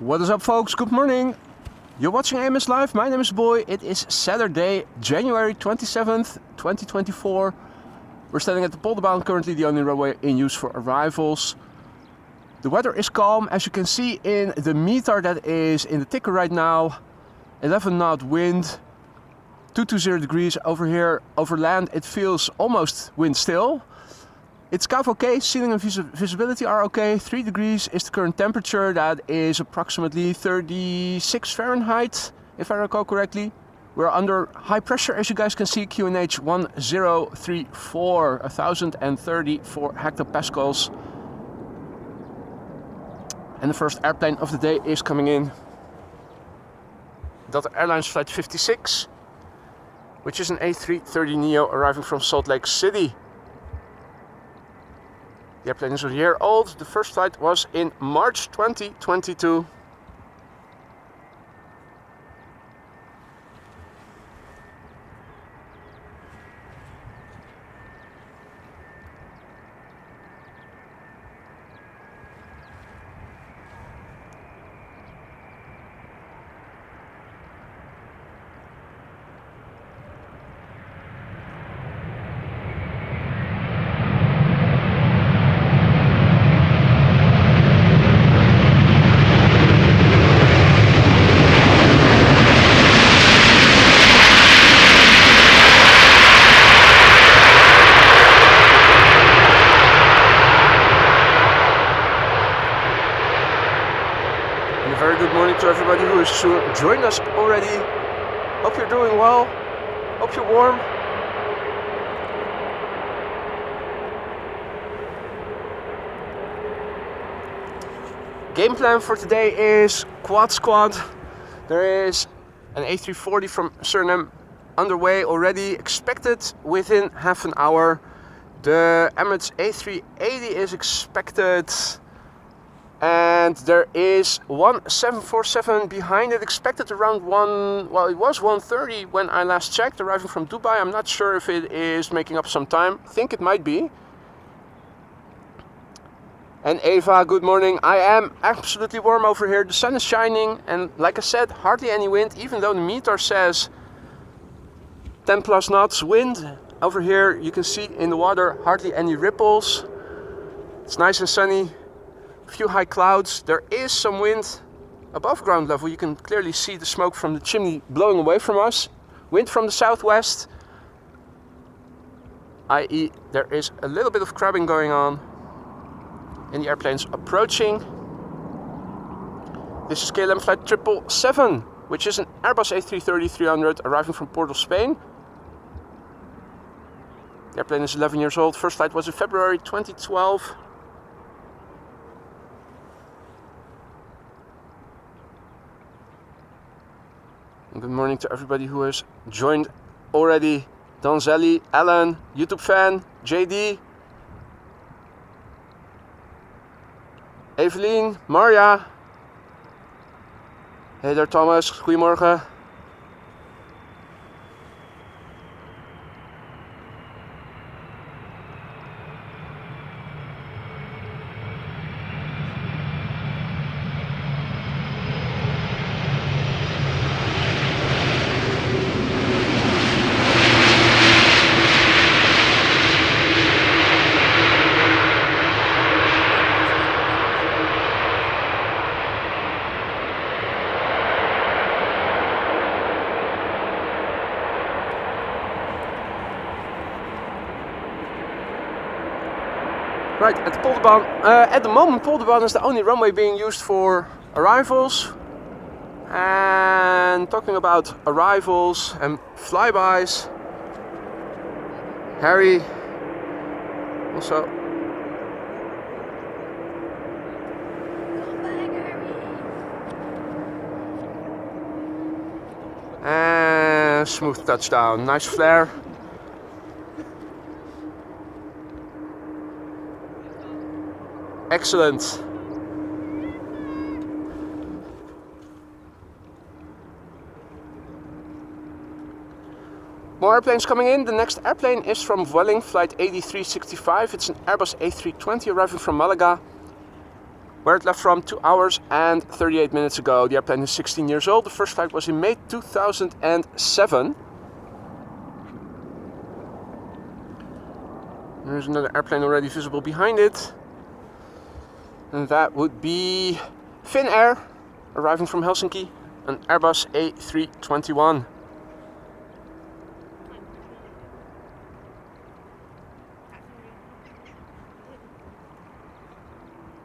What is up, folks? Good morning. You're watching AMS Live. My name is Boy. It is Saturday, January 27th, 2024. We're standing at the Polderbaan, currently the only runway in use for arrivals. The weather is calm, as you can see in the meter that is in the ticker right now. 11 knot wind, 220 degrees over here. Over land it feels almost wind still. It's kind of okay, ceiling and visibility are okay. 3 degrees is the current temperature, that is approximately 36 Fahrenheit, if I recall correctly. We're under high pressure, as you guys can see, QNH 1034, 1034 hectopascals. And the first airplane of the day is coming in. Delta Airlines Flight 56, which is an A330neo arriving from Salt Lake City. The airplane is a year old. The first flight was in March 2022. Very good morning to everybody who has joined us already. Hope you're doing well. Hope you're warm. Game plan for today is quad squad. There is an A340 from Surinam underway already, expected within half an hour. The Emirates A380 is expected. And there is one 747 behind it, expected around it was 1:30 when I last checked, arriving from Dubai. I'm not sure if it is making up some time. I think it might be. And Eva, good morning. I am absolutely warm over here. The sun is shining, and like I said, hardly any wind, even though the meter says 10 plus knots wind. Over here, you can see in the water, hardly any ripples. It's nice and sunny. Few high clouds. There is some wind above ground level. You can clearly see the smoke from the chimney blowing away from us. Wind from the southwest, i.e. there is a little bit of crabbing going on in the airplanes approaching. This is KLM Flight 777, which is an Airbus A330-300 arriving from Port of Spain. The airplane is 11 years old. First flight was in February 2012. Good morning to everybody who has joined already. Donzelli, Alan, YouTube fan, JD, Evelien, Marja. Hey there Thomas, goedemorgen. Right, at the Polderbaan, at the moment Polderbaan is the only runway being used for arrivals. And talking about arrivals and flybys, Harry also. And smooth touchdown, nice flare. Excellent. More airplanes coming in. The next airplane is from Vueling, flight 8365. It's an Airbus A320 arriving from Malaga. where it left from 2 hours and 38 minutes ago. The airplane is 16 years old. The first flight was in May 2007. There's another airplane already visible behind it. And that would be Finnair, arriving from Helsinki, an Airbus A321.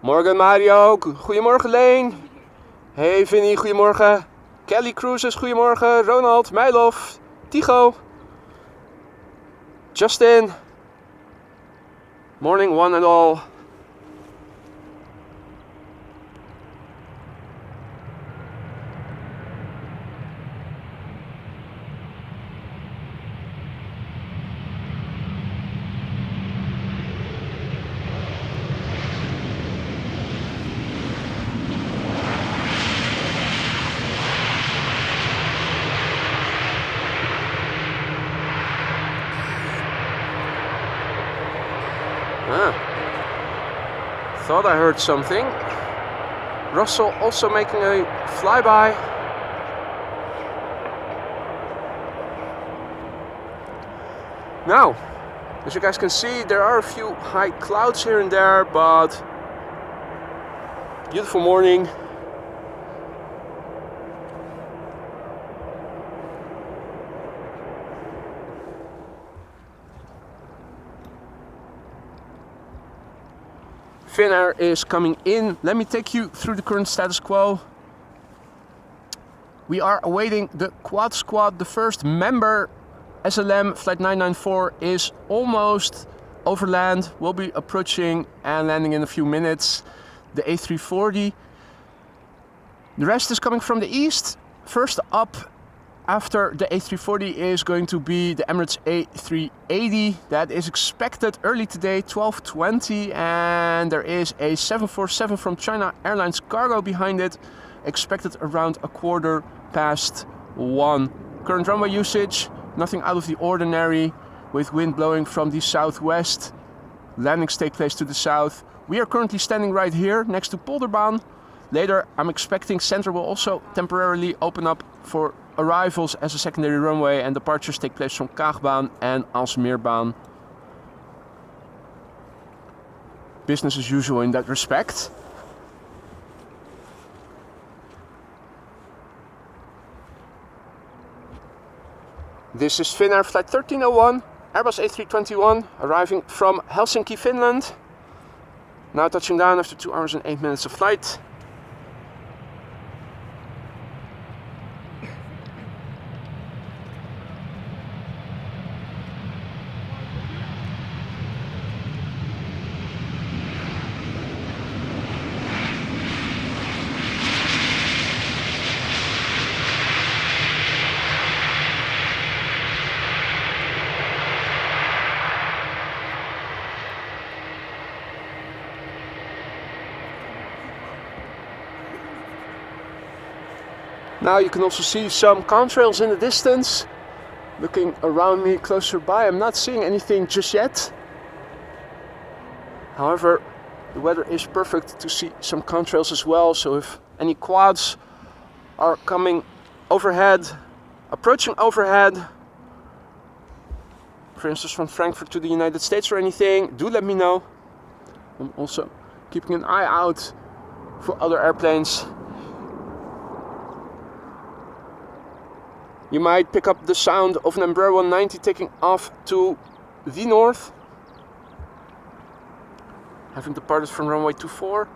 Morgen Mario, goedemorgen Leen. Hey Vinnie, goedemorgen. Kelly Cruises, goedemorgen. Ronald, Meilhof, Tigo. Justin. Morning one and all. Thought I heard something. Russell also making a flyby. Now, as you guys can see, there are a few high clouds here and there, but beautiful morning. Finnair is coming in. Let me take you through the current status quo. We are awaiting the Quad Squad. The first member, SLM Flight 994, is almost over land. We'll be approaching and landing in a few minutes. The A340. The rest is coming from the east. First up after the A340 is going to be the Emirates A380. That is expected early today, 12:20, and there is a 747 from China Airlines Cargo behind it, expected around 1:15. Current runway usage, nothing out of the ordinary, with wind blowing from the southwest. Landings take place to the south. We are currently standing right here next to Polderbaan. Later, I'm expecting Center will also temporarily open up for arrivals as a secondary runway, and departures take place from Kaagbaan and Aalsmeerbaan. Business as usual in that respect. This is Finnair Flight 1301, Airbus A321, arriving from Helsinki, Finland. Now touching down after 2 hours and 8 minutes of flight. Now you can also see some contrails in the distance. Looking around me closer by, I'm not seeing anything just yet. However, the weather is perfect to see some contrails as well. So if any quads are coming overhead, approaching overhead, for instance from Frankfurt to the United States or anything, do let me know. I'm also keeping an eye out for other airplanes. You might pick up the sound of an Embraer 190 taking off to the north, having departed from runway 24.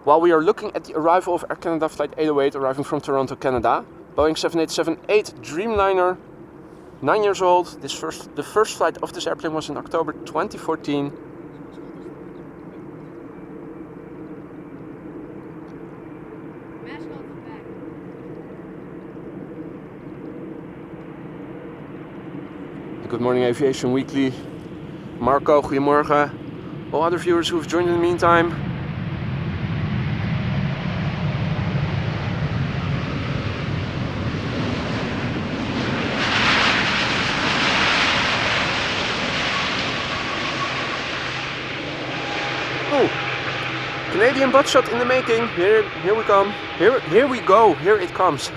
While we are looking at the arrival of Air Canada Flight 808 arriving from Toronto, Canada, Boeing 7878 Dreamliner, 9 years old. The first flight of this airplane was in October 2014. Good Morning Aviation Weekly. Marco, goedemorgen. All other viewers who have joined in the meantime. Oh, Canadian butt shot in the making. Here we come. Here we go. Here it comes.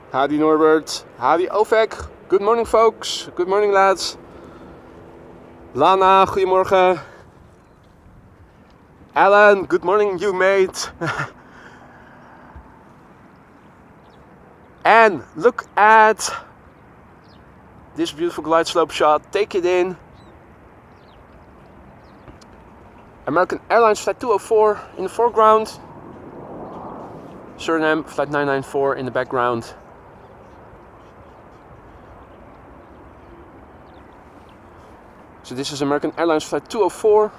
Howdy Norbert, howdy Ovek, good morning folks, good morning lads. Lana, goedemorgen. Alan, good morning you mate. And look at this beautiful glide slope shot, take it in. American Airlines Flight 204 in the foreground. Surinam Flight 994 in the background. So this is American Airlines Flight 204,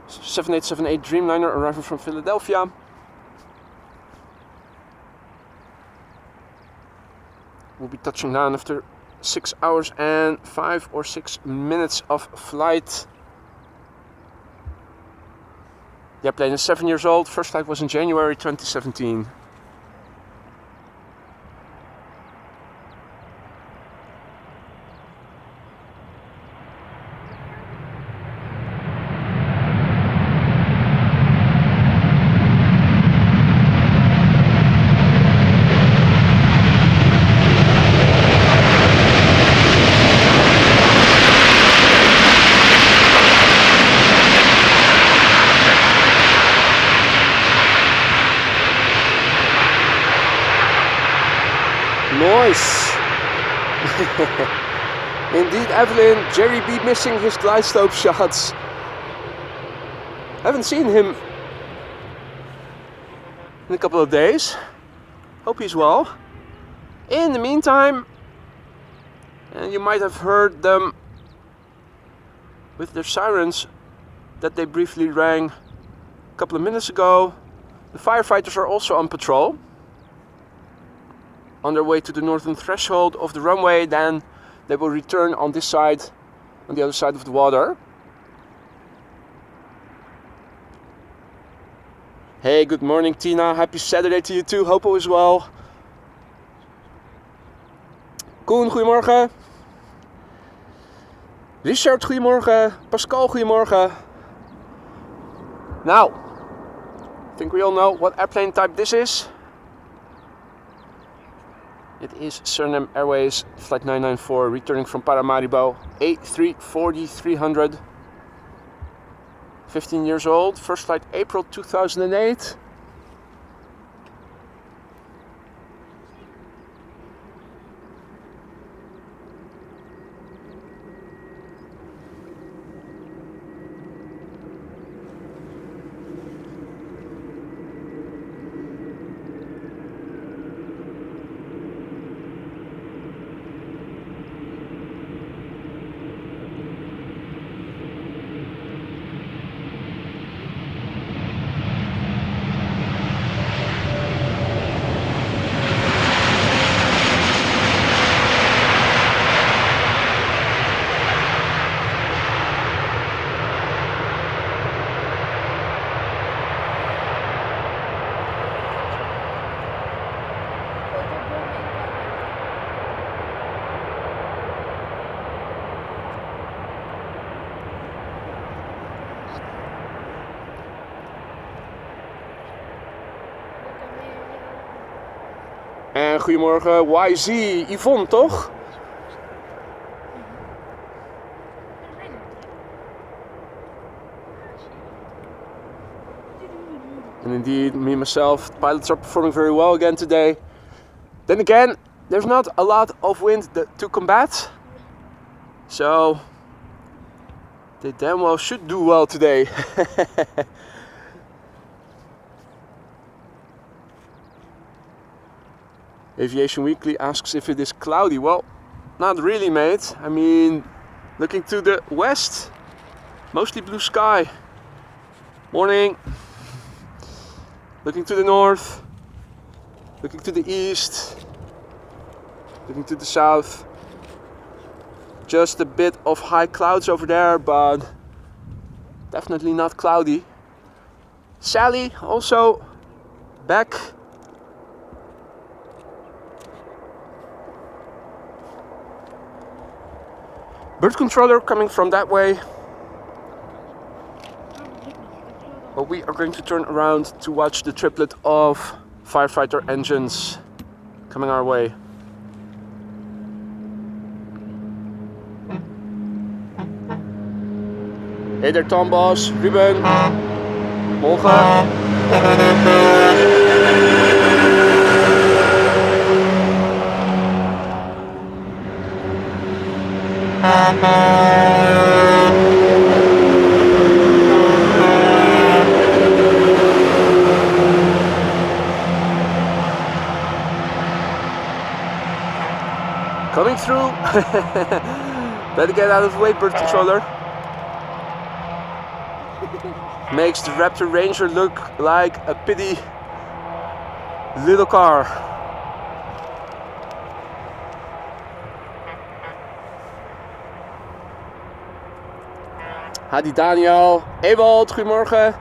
7878 Dreamliner arriving from Philadelphia. We'll be touching down after 6 hours and 5 or 6 minutes of flight. The airplane is 7 years old, first flight was in January 2017. Nice! Indeed, Evelyn, Jerry B missing his glide slope shots. Haven't seen him in a couple of days. Hope he's well. In the meantime, and you might have heard them with their sirens that they briefly rang a couple of minutes ago. The firefighters are also on patrol, on their way to the northern threshold of the runway. Then they will return on this side, on the other side of the water. Hey, good morning Tina, happy Saturday to you too, hope all is well. Koen, goedemorgen. Richard, goedemorgen. Pascal, goedemorgen. Now, I think we all know what airplane type this is. It is Surinam Airways Flight 994 returning from Paramaribo, A340-300. 15 years old, first flight April 2008. En goedemorgen YZ, Yvonne toch? And indeed, me and myself, the pilots are performing very well again today. Then again, there's not a lot of wind to combat, so they damn well should do well today. Aviation Weekly asks if it is cloudy. Well, not really, mate. I mean, looking to the west, mostly blue sky. Morning. Looking to the north, looking to the east, looking to the south. Just a bit of high clouds over there, but definitely not cloudy. Sally also back. Bird controller coming from that way. But we are going to turn around to watch the triplet of firefighter engines coming our way. Hey there Tom Boss, Ruben, morgen. Coming through. Better get out of the way, bird controller. Makes the Raptor Ranger look like a pity little car. Hadi Daniel, Ewald, goedemorgen.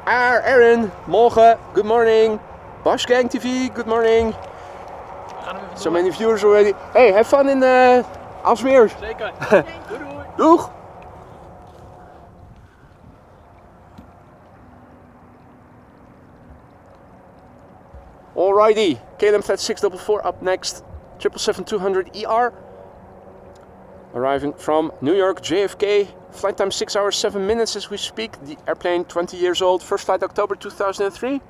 Aaron, morgen, good morning. Bosch Gang TV, good morning. So many viewers already. Hey, have fun in Alsmeer. Zeker. Doei doei. Doeg! Alrighty, KLM Flight 644 up next. 777-200 ER. Arriving from New York, JFK. Flight time 6 hours 7 minutes as we speak. The airplane 20 years old. First flight October 2003.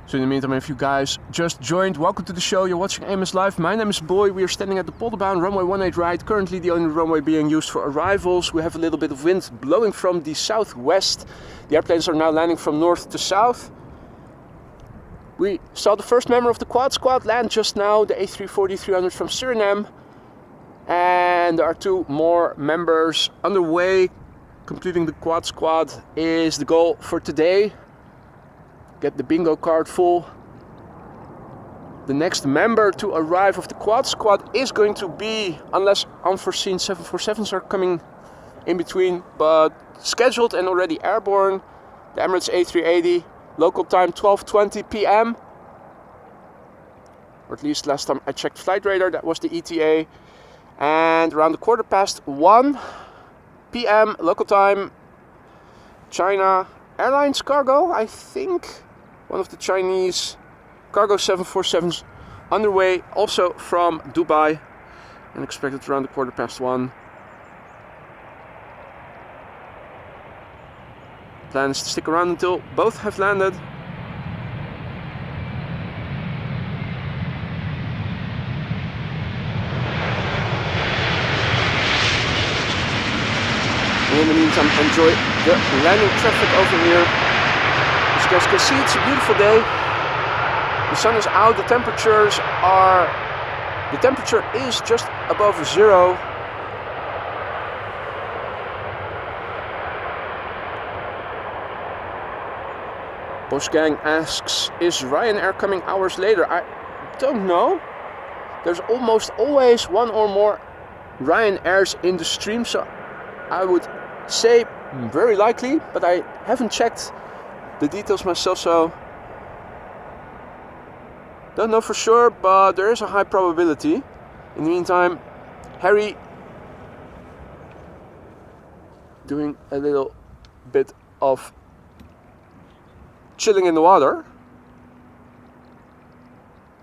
So in the meantime, if you guys just joined, welcome to the show. You're watching AMS Live. My name is Boy. We are standing at the Polderbound runway 18 right. Currently the only runway being used for arrivals. We have a little bit of wind blowing from the southwest. The airplanes are now landing from north to south. We saw the first member of the quad squad land just now, the A340-300 from Surinam. And there are two more members underway. Completing the quad squad is the goal for today. Get the bingo card full. The next member to arrive of the quad squad is going to be, unless unforeseen 747s are coming in between, but scheduled and already airborne, the Emirates A380, local time 12:20 p.m. Or at least last time I checked flight radar, that was the ETA. And around the 1:15 p.m. local time, China Airlines cargo, I think. One of the Chinese cargo 747s underway, also from Dubai, and expected around the 1:15. Plan is to stick around until both have landed. And in the meantime, enjoy the landing traffic over here. As you guys can see, it's a beautiful day. The sun is out, the temperature is just above 0. Bosch Gang asks, is Ryanair coming hours later? I don't know. There's almost always one or more Ryanairs in the stream, so I would say very likely, but I haven't checked the details myself, so don't know for sure, but there is a high probability. In the meantime, Harry doing a little bit of chilling in the water.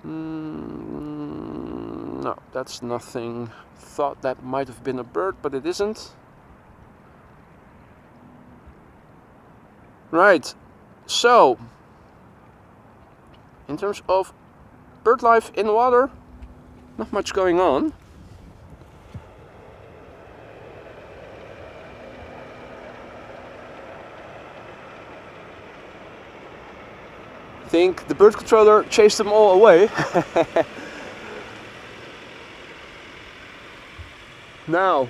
No, that's nothing. Thought that might have been a bird, but it isn't. Right, so in terms of bird life in the water, not much going on. I think the bird controller chased them all away. Now,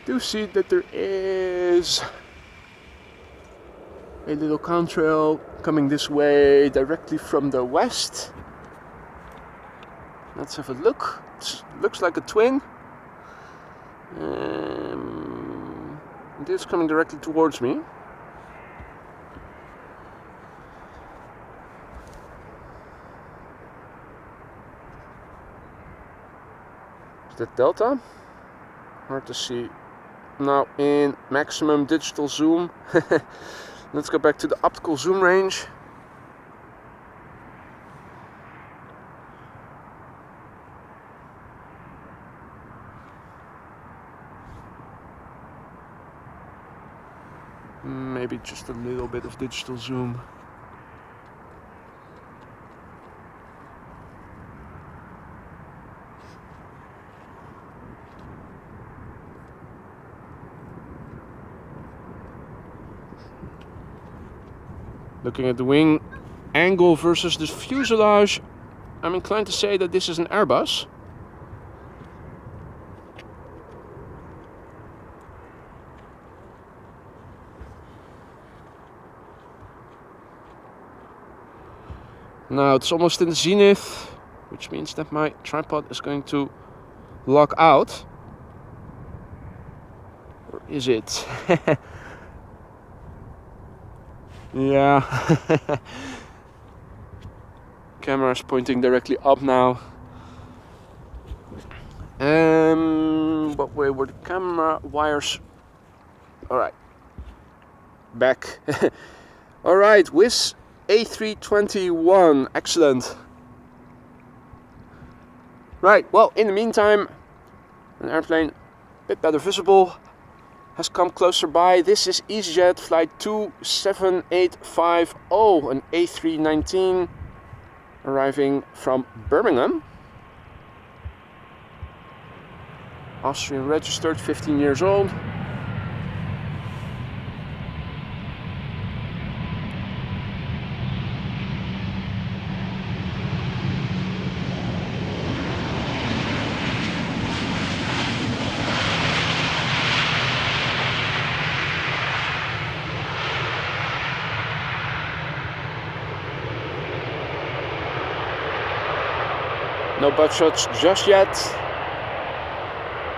do see that there is a little contrail coming this way directly from the west. Let's have a look. It looks like a twin. It is coming directly towards me. Is that Delta? Hard to see. Now in maximum digital zoom. Let's go back to the optical zoom range. Maybe just a little bit of digital zoom. Looking at the wing angle versus the fuselage, I'm inclined to say that this is an Airbus. Now it's almost in the zenith, which means that my tripod is going to lock out. Or is it? Yeah. Camera's pointing directly up now. What way were the camera wires? Alright. Back. Alright, with A321. Excellent. Right, well, in the meantime, an airplane a bit better visible has come closer by. This is EasyJet flight 27850, an A319 arriving from Birmingham. Austrian registered, 15 years old. No butt shots just yet.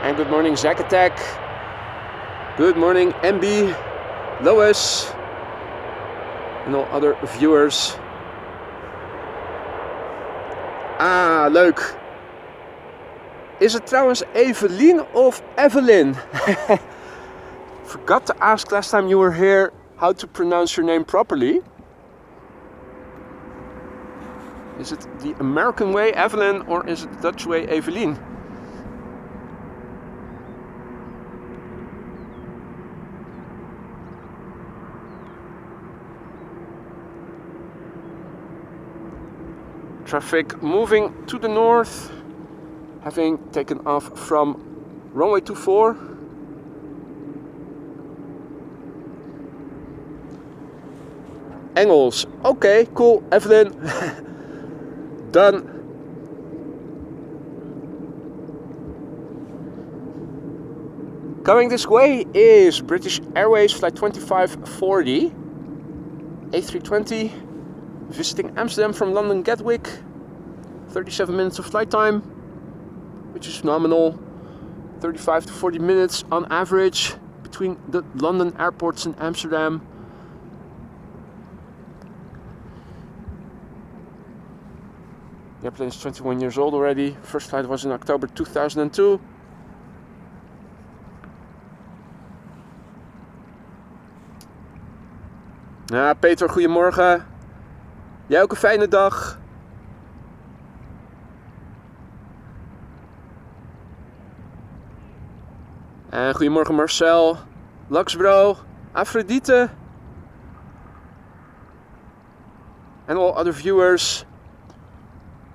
And good morning, Zack Attack. Good morning, MB, Lois, en all other viewers. Ah, leuk. Is het trouwens Evelien of Evelyn? Forgot to ask last time you were here how to pronounce your name properly. Is it the American way, Evelyn, or is it the Dutch way, Evelien? Traffic moving to the north, having taken off from runway 24. Engels. Okay, cool, Evelyn. Done. Coming this way is British Airways flight 2540 A320 visiting Amsterdam from London Gatwick. 37 minutes of flight time, which is phenomenal. 35 to 40 minutes on average between the London airports and Amsterdam. The airplane is 21 years old already. First flight was in October 2002. Ja, Peter, goedemorgen. Jij ook een fijne dag. En goedemorgen Marcel, Laxbro, Afrodite. And all other viewers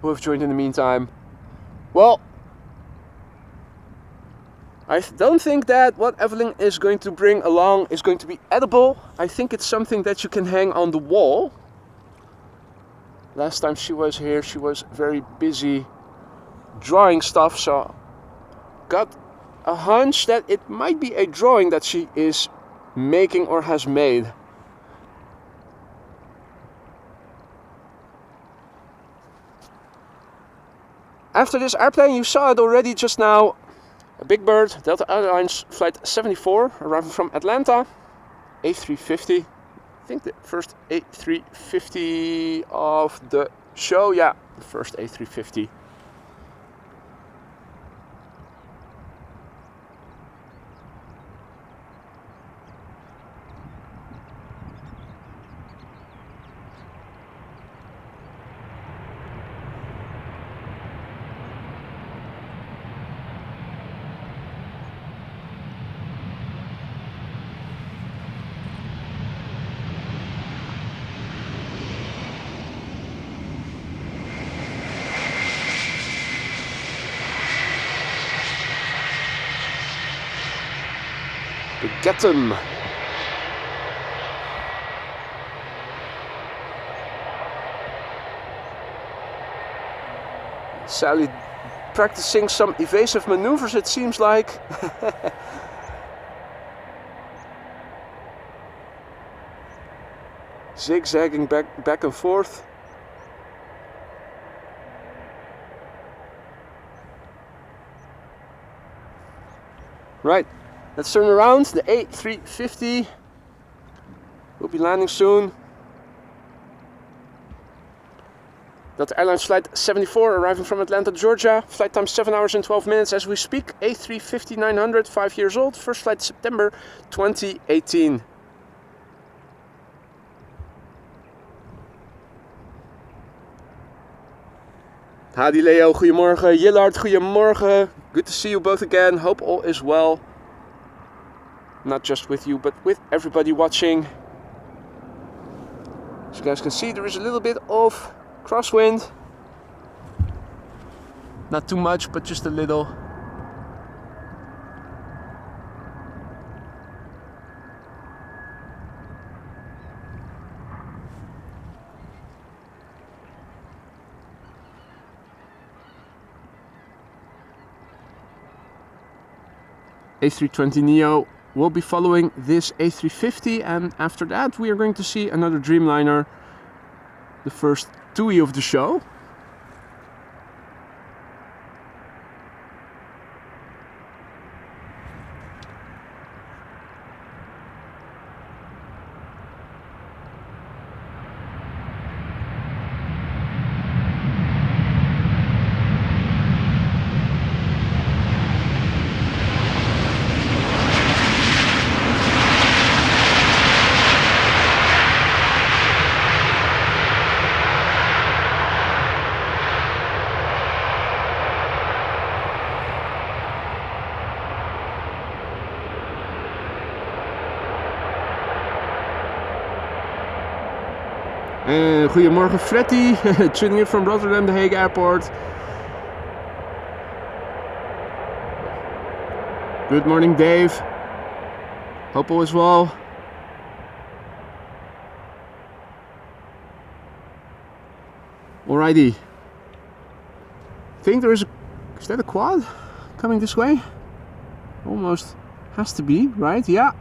who have joined in the meantime. Well, I don't think that what Evelyn is going to bring along is going to be edible. I think it's something that you can hang on the wall. Last time she was here, she was very busy drawing stuff, so got a hunch that it might be a drawing that she is making or has made. After this airplane, you saw it already just now, a big bird, Delta Airlines Flight 74, arriving from Atlanta, A350. I think the first A350 of the show, yeah, the first A350. Get them. Sally practicing some evasive maneuvers, it seems like. Zigzagging back and forth. Right. Let's turn around. The A350 will be landing soon. Delta Airlines Flight 74 arriving from Atlanta, Georgia. Flight time 7 hours and 12 minutes as we speak. A350-900, 5 years old. First flight September 2018. Hadi Leo, goedemorgen. Jillard, goedemorgen. Good to see you both again. Hope all is well. Not just with you, but with everybody watching. As you guys can see, there is a little bit of crosswind. Not too much, but just a little. A320neo will be following this A350, and after that we are going to see another Dreamliner, the first TUI of the show. Goedemorgen Freddy, tuning in from Rotterdam, The Hague Airport. Good morning Dave, hope all is well. Alrighty, I think there is that a quad coming this way? Almost has to be, right? Yeah.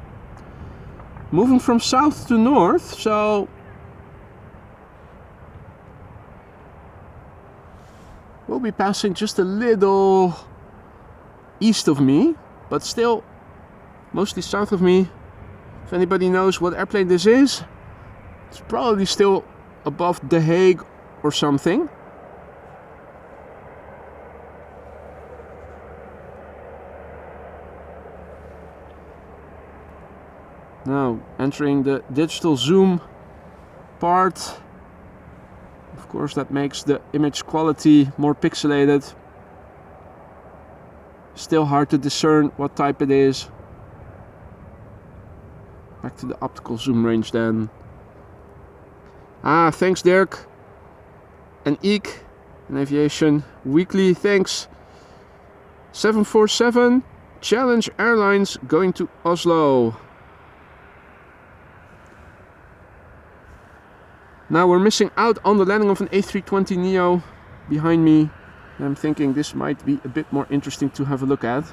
Moving from south to north, so we'll be passing just a little east of me, but still mostly south of me. If anybody knows what airplane this is, it's probably still above The Hague or something. Now entering the digital zoom part. Of course, that makes the image quality more pixelated. Still hard to discern what type it is. Back to the optical zoom range then. Ah, thanks Dirk. And Eek, an Aviation Weekly, thanks. 747, Challenge Airlines going to Oslo. Now we're missing out on the landing of an A320neo behind me. I'm thinking this might be a bit more interesting to have a look at.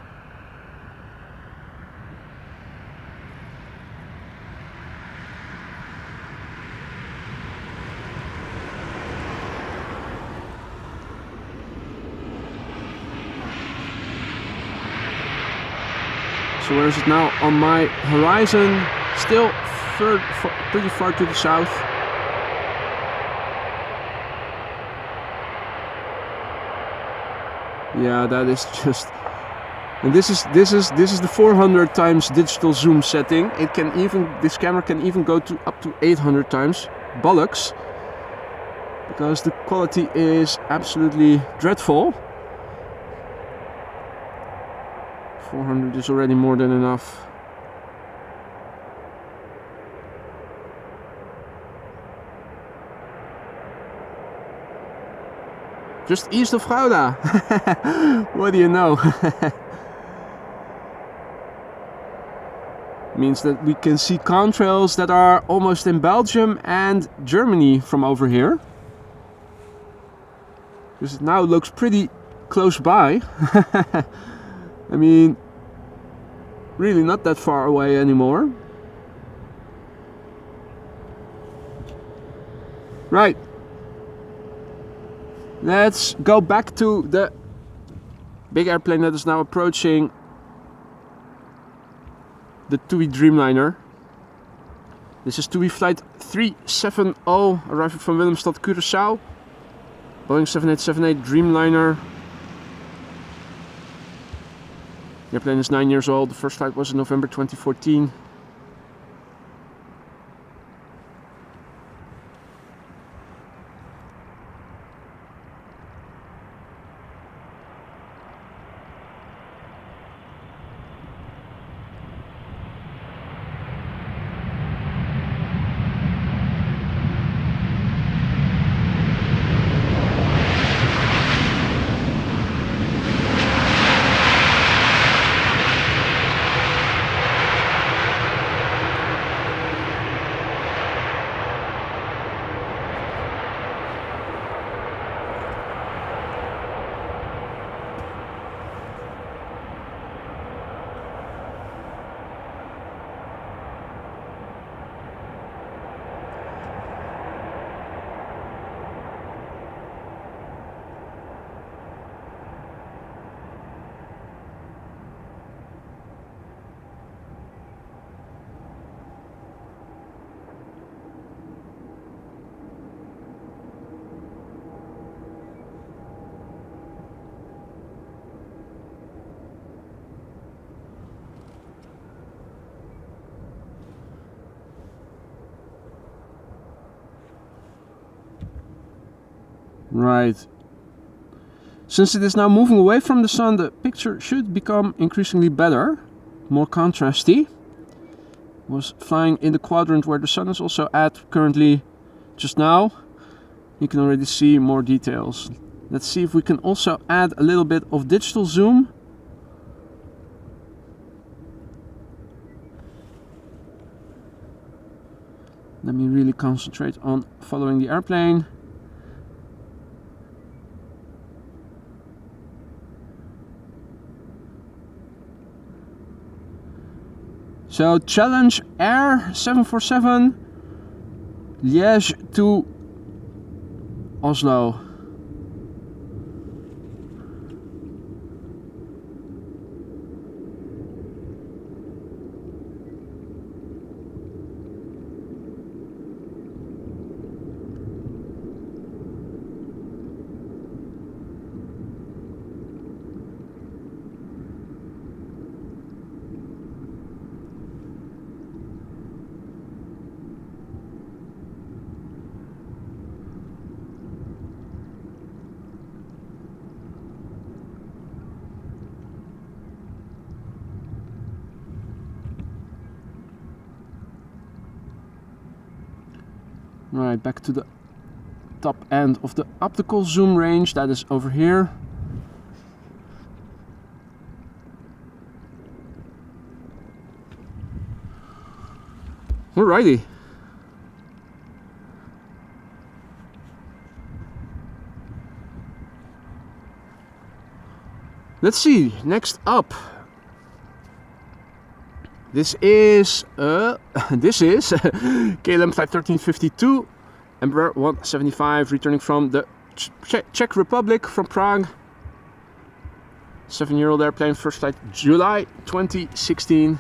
So where is it now on my horizon? Still pretty far to the south. Yeah, that is just, and this is the 400 times digital zoom setting. It can even, this camera can even go to up to 800 times. Bollocks, because the quality is absolutely dreadful. 400 is already more than enough. Just east of Gouda. What do you know? Means that we can see contrails that are almost in Belgium and Germany from over here. Because it now looks pretty close by. I mean, really not that far away anymore. Right. Let's go back to the big airplane that is now approaching the TUI Dreamliner. This is TUI flight 370, arriving from Willemstad, Curaçao. Boeing 7878 Dreamliner. The airplane is 9 years old. The first flight was in November 2014. Right. Since it is now moving away from the sun, the picture should become increasingly better, more contrasty. Was flying in the quadrant where the sun is also at currently. Just now you can already see more details. Let's see if we can also add a little bit of digital zoom. Let me really concentrate on following the airplane. So Challenge Air 747 Liège to Oslo. Right, back to the top end of the optical zoom range, that is over here. Alrighty. Let's see, next up. This is KLM flight 1352, Embraer 175, returning from the Czech Republic, from Prague. 7-year-old airplane, first flight July 2016.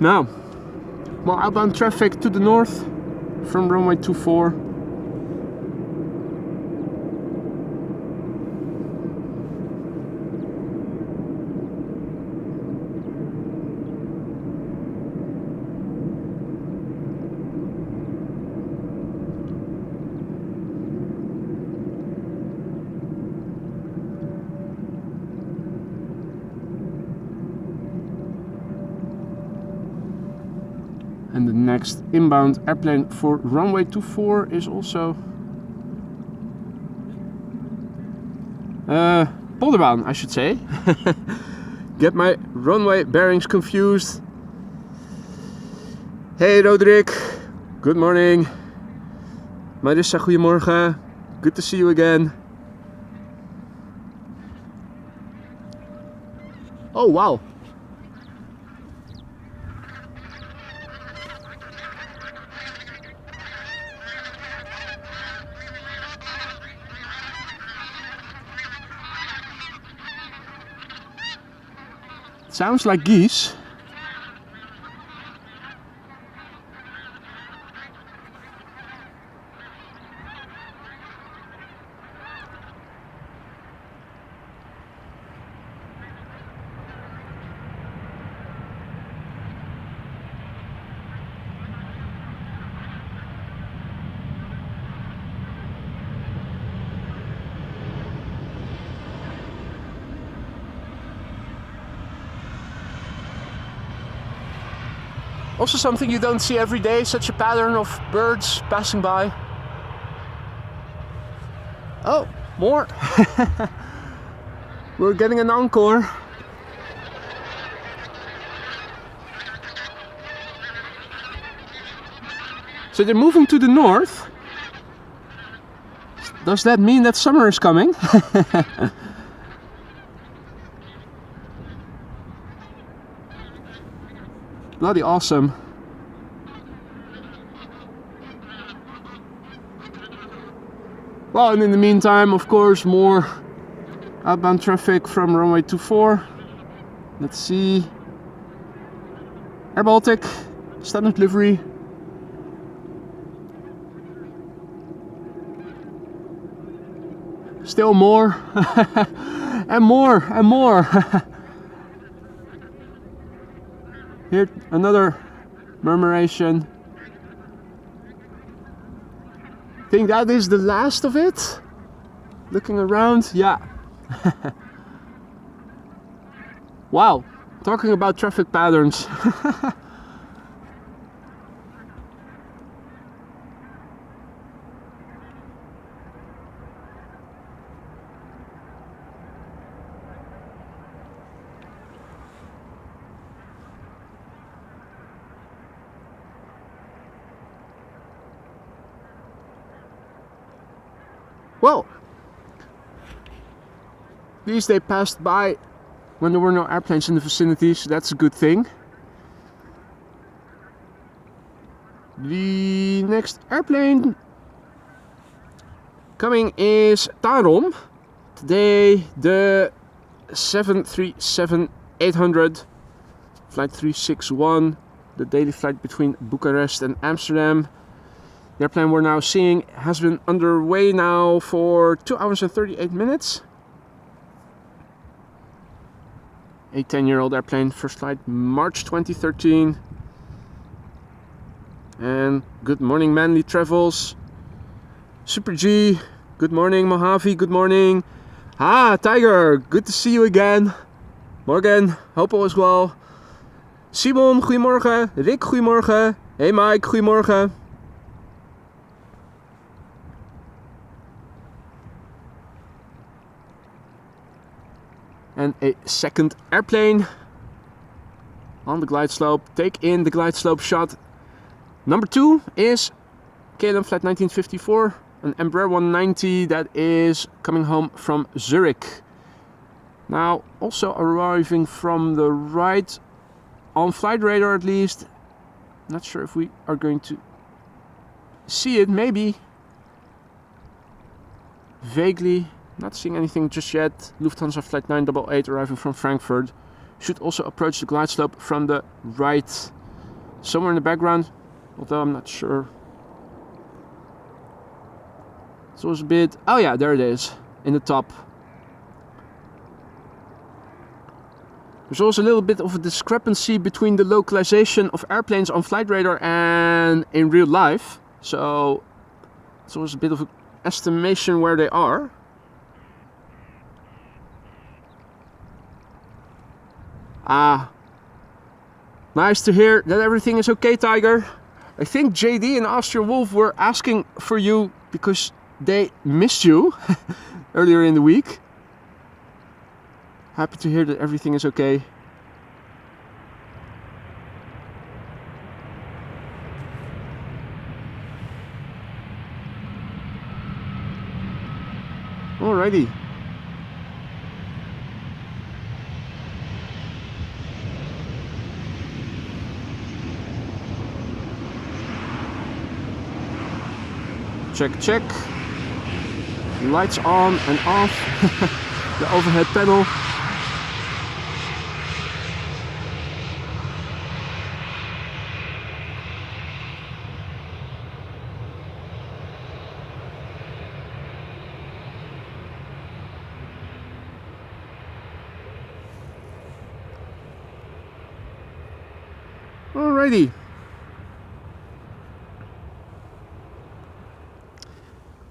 Now, more outbound traffic to the north from runway 24. And the next inbound airplane for runway 24 is also Polderbaan, I should say. Get my runway bearings confused. Hey Roderick, good morning. Marissa, goedemorgen. Good to see you again. Oh wow. Sounds like geese. Also something you don't see every day, such a pattern of birds passing by. Oh, more. We're getting an encore. So they're moving to the north. Does that mean that summer is coming? Bloody awesome. Well, and in the meantime, of course, more outbound traffic from runway 24. Let's see. Air Baltic, standard livery. Still more. And more and more. Here, another murmuration. I think that is the last of it. Looking around, yeah. Wow, talking about traffic patterns. Well, at least they passed by when there were no airplanes in the vicinity, so that's a good thing. The next airplane coming is Tarom. Today the 737-800, flight 361, the daily flight between Bucharest and Amsterdam. The airplane we're now seeing has been underway now for 2 hours and 38 minutes. A 10-year-old airplane, first flight March 2013. And good morning, Manly Travels. Super G, good morning. Mojave, good morning. Ah, Tiger, good to see you again. Morgan, hope all is well. Simon, goedemorgen. Rick, goedemorgen. Hey Mike, goedemorgen. And a second airplane on the glide slope. Take in the glide slope shot. Number 2 is KLM flight 1954, an Embraer 190 that is coming home from Zurich. Now also arriving from the right on flight radar, at least. Not sure if we are going to see it, maybe. Vaguely. Not seeing anything just yet. Lufthansa flight 988 arriving from Frankfurt. Should also approach the glide slope from the right. Somewhere in the background, although I'm not sure. So it's a bit... Oh yeah, there it is. In the top. There's also a little bit of a discrepancy between the localization of airplanes on flight radar and in real life. So it's always a bit of an estimation where they are. Ah, nice to hear that everything is okay, Tiger. I think JD and Austria Wolf were asking for you because they missed you earlier in the week. Happy to hear that everything is okay. Alrighty. Check. Lights on and off. The overhead panel. Alrighty.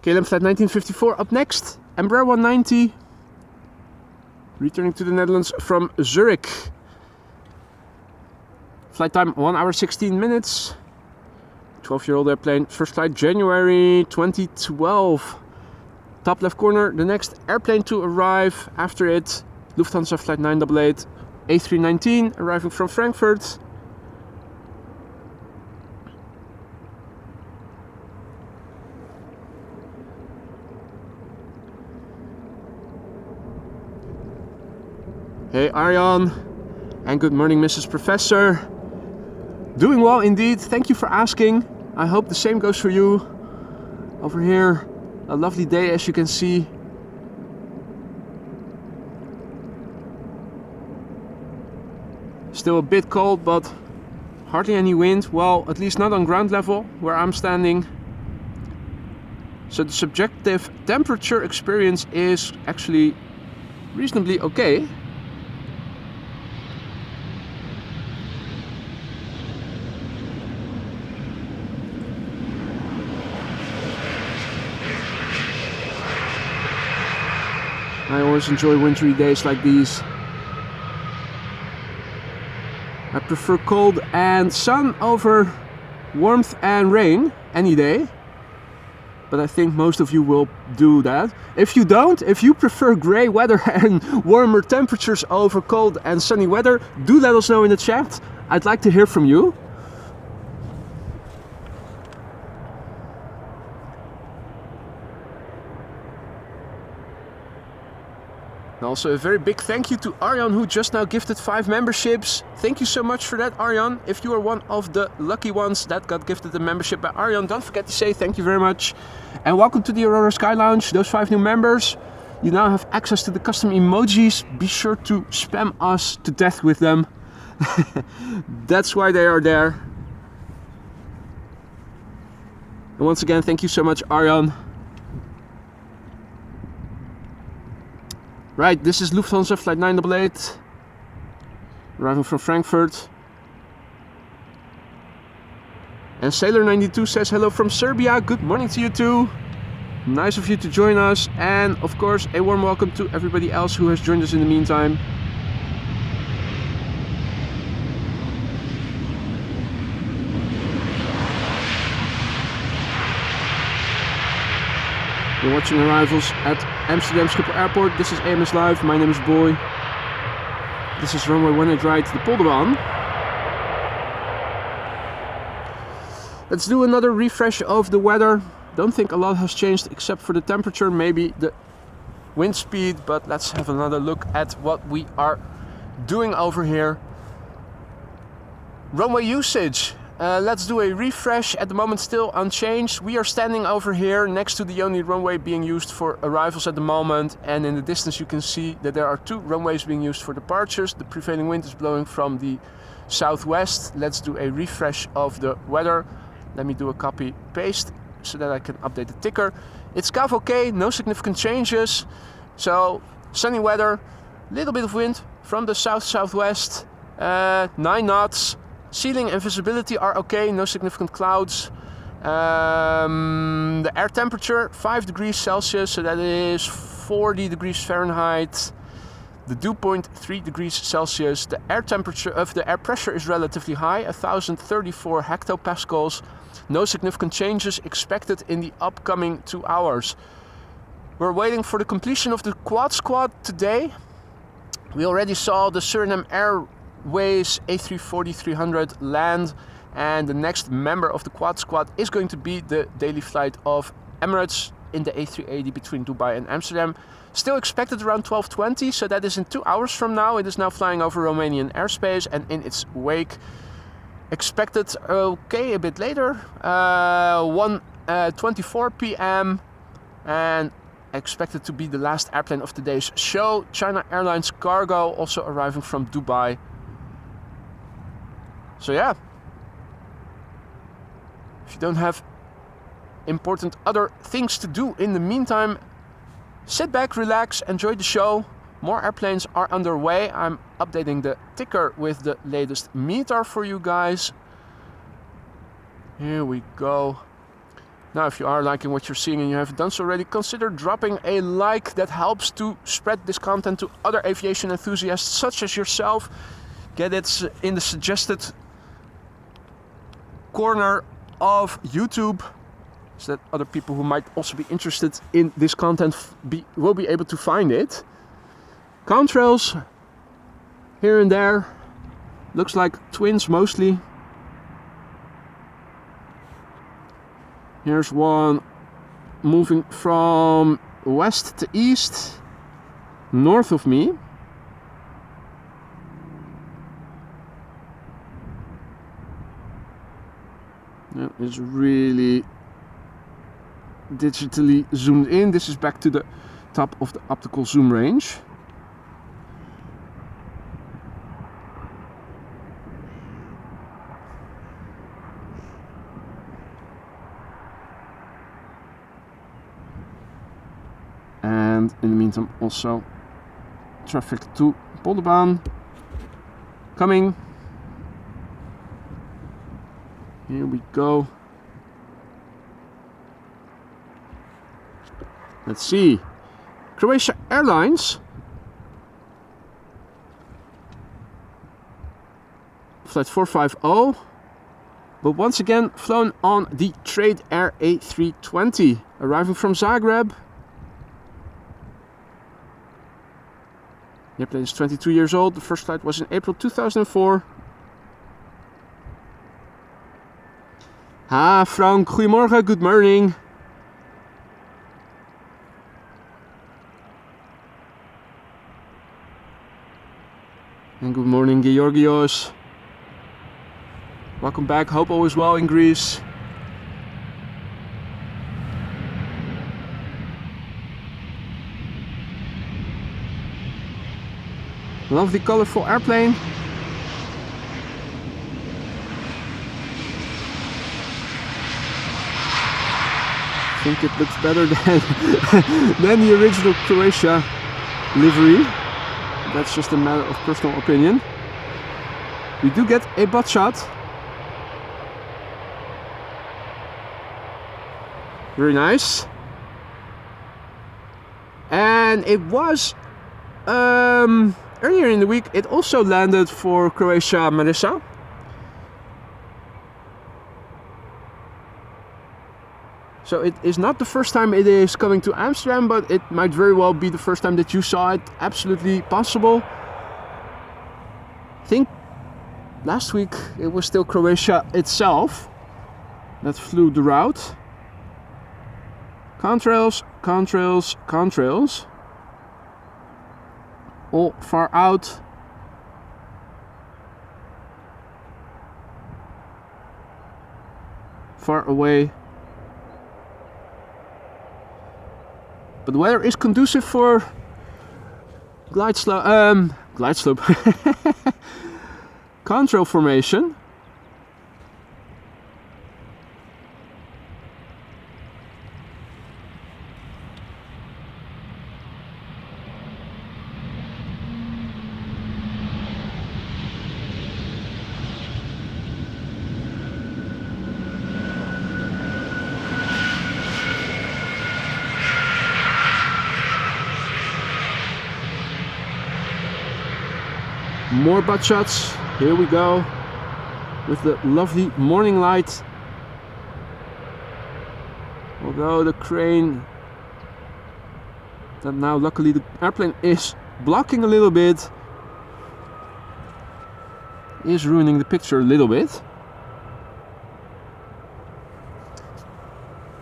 KLM flight 1954 up next. Embraer 190. Returning to the Netherlands from Zurich. Flight time 1 hour 16 minutes. 12-year-old airplane. First flight January 2012. Top left corner, the next airplane to arrive after it. Lufthansa flight 988 A319 arriving from Frankfurt. Hey Arjan, and good morning Mrs. Professor. Doing well indeed, thank you for asking. I hope the same goes for you. Over here, a lovely day as you can see. Still a bit cold, but hardly any wind. Well, at least not on ground level where I'm standing. So the subjective temperature experience is actually reasonably okay. I always enjoy wintry days like these. I prefer cold and sun over warmth and rain any day. But I think most of you will do that. If you don't, if you prefer grey weather and warmer temperatures over cold and sunny weather, do let us know in the chat. I'd like to hear from you. And also a very big thank you to Arjan, who just now gifted 5 memberships. Thank you so much for that, Arjan. If you are one of the lucky ones that got gifted a membership by Arjan, don't forget to say thank you very much. And welcome to the Aurora Sky Lounge, those 5 new members. You now have access to the custom emojis. Be sure to spam us to death with them. That's why they are there. And once again, thank you so much, Arjan. Right, this is Lufthansa flight 988, arriving from Frankfurt. And Sailor92 says hello from Serbia. Good morning to you too. Nice of you to join us, and of course a warm welcome to everybody else who has joined us in the meantime. You're watching arrivals at Amsterdam Schiphol Airport. This is AMS Live. My name is Boy. This is runway 18 right, the Polderbaan. Let's do another refresh of the weather. Don't think a lot has changed except for the temperature, maybe the wind speed, but let's have another look at what we are doing over here. Runway usage. Let's do a refresh. At the moment still unchanged. We are standing over here next to the only runway being used for arrivals at the moment, and in the distance you can see that there are two runways being used for departures. The prevailing wind is blowing from the southwest. Let's do a refresh of the weather. Let me do a copy paste so that I can update the ticker. It's CAV okay, no significant changes. So sunny weather, little bit of wind from the southwest, 9 knots. Ceiling and visibility are okay, no significant clouds. The air temperature 5 degrees Celsius, so that is 40 degrees Fahrenheit. The dew point 3 degrees Celsius. The air temperature of the air pressure is relatively high, 1034 hectopascals. No significant changes expected in the upcoming 2 hours. We're waiting for the completion of the quad squad today. We already saw the Surinam Airways A340-300 land, and the next member of the quad squad is going to be the daily flight of Emirates in the A380 between Dubai and Amsterdam. Still expected around 12:20, so that is in 2 hours from now. It is now flying over Romanian airspace, and in its wake expected a bit later, 1:24 p.m. and expected to be the last airplane of today's show. China Airlines cargo also arriving from Dubai. So yeah, if you don't have important other things to do in the meantime, sit back, relax, enjoy the show. More airplanes are underway. I'm updating the ticker with the latest meter for you guys. Here we go. Now, if you are liking what you're seeing and you haven't done so already, consider dropping a like. That helps to spread this content to other aviation enthusiasts such as yourself. Get it in the suggested corner of YouTube, so that other people who might also be interested in this content will be able to find it. Contrails here and there, looks like twins mostly. Here's one moving from west to east, north of me. That is really digitally zoomed in. This is back to the top of the optical zoom range. And in the meantime also traffic to Polderbaan coming. Here we go. Let's see. Croatia Airlines. Flight 450. But once again flown on the Trade Air A320. Arriving from Zagreb. The airplane is 22 years old. The first flight was in April 2004. Ah, Frank, goedemorgen, good morning. And good morning, Georgios. Welcome back, hope all is well in Greece. Lovely colorful airplane. I think it looks better than the original Croatia livery. That's just a matter of personal opinion. We do get a butt shot. Very nice. and it was earlier in the week. It also landed for Croatia, Marissa. So it is not the first time it is coming to Amsterdam, but it might very well be the first time that you saw it. Absolutely possible. I think last week it was still Croatia itself that flew the route. Contrails, contrails, contrails. All far out. Far away. But the weather is conducive for glide slope, contrail formation. More butt shots. Here we go with the lovely morning light. Although the crane that now luckily the airplane is blocking a little bit is ruining the picture a little bit.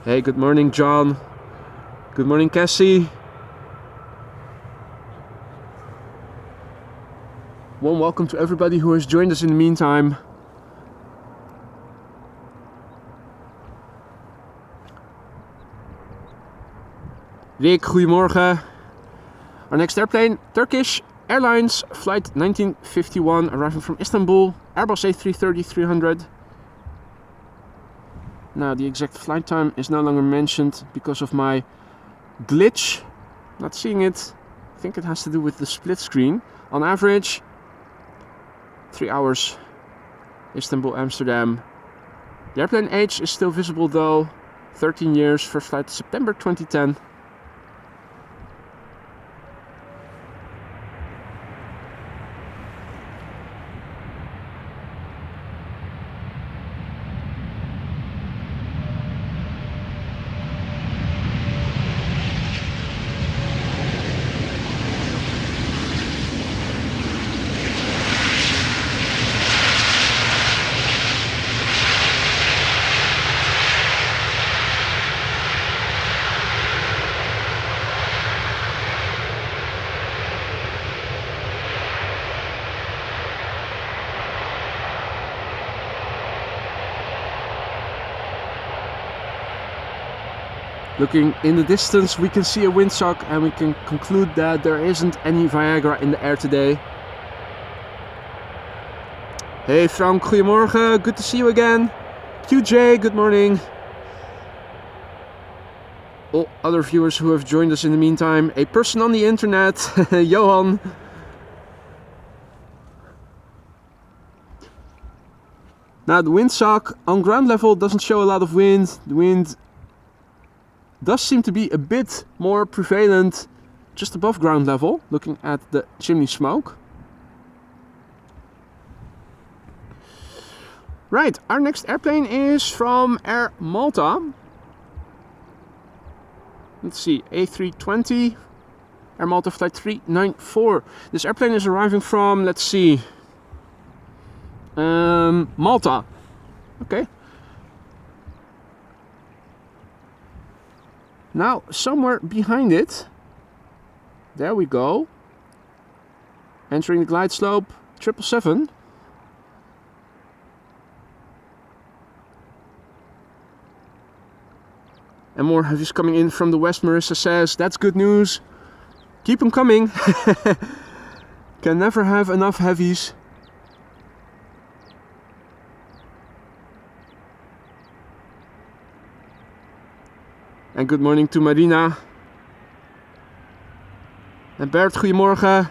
Hey, good morning, John. Good morning, Cassie. Warm welcome to everybody who has joined us in the meantime. Rick, goedemorgen. Our next airplane, Turkish Airlines Flight 1951, arriving from Istanbul, Airbus A330-300. Now the exact flight time is no longer mentioned because of my glitch. Not seeing it. I think it has to do with the split screen. On average, 3 hours, Istanbul, Amsterdam. The airplane age is still visible though, 13 years, first flight September 2010. Looking in the distance, we can see a windsock and we can conclude that there isn't any Viagra in the air today. Hey Frank, goedemorgen, good to see you again. QJ, good morning. All other viewers who have joined us in the meantime. A person on the internet, Johan. Now the windsock on ground level doesn't show a lot of wind. The wind does seem to be a bit more prevalent just above ground level, looking at the chimney smoke. Right, our next airplane is from Air Malta. Let's see, A320, Air Malta Flight 394. This airplane is arriving from, let's see, Malta. Okay. Now, somewhere behind it, there we go, entering the glide slope, 777. And more heavies coming in from the west. Marissa says, that's good news. Keep them coming. Can never have enough heavies. En good morning to Marina. En Bert, goedemorgen.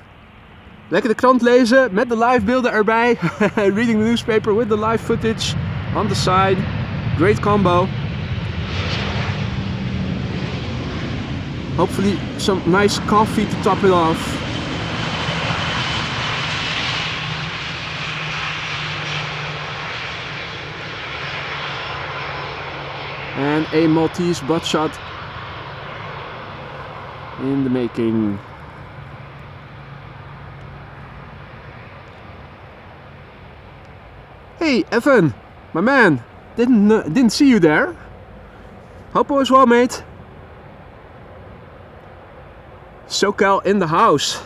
Lekker de krant lezen met de live beelden erbij. Reading the newspaper with the live footage on the side. Great combo. Hopefully some nice coffee to top it off. And a Maltese butt shot in the making. Hey Evan, my man, didn't see you there. Hope all is well, mate. SoCal in the house.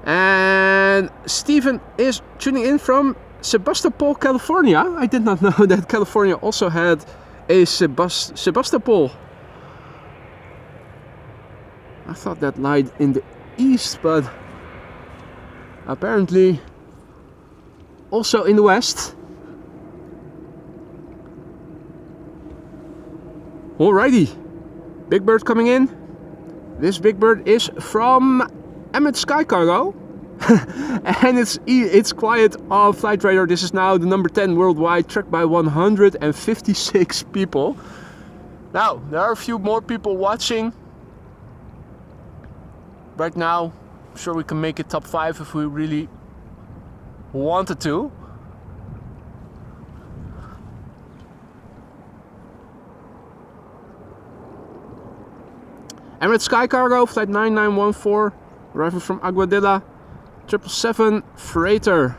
And Stephen is tuning in from Sebastopol, California. I did not know that California also had a Sebastopol. I thought that lied in the east, but apparently also in the west. Alrighty, Big Bird coming in. This Big Bird is from Emirates Sky Cargo. And it's quiet on Flight Radar. This is now the number 10 worldwide, tracked by 156 people. Now, there are a few more people watching. Right now, I'm sure we can make it top 5 if we really wanted to. Emirates Sky Cargo, flight 9914, arriving from Aguadilla, 777 freighter.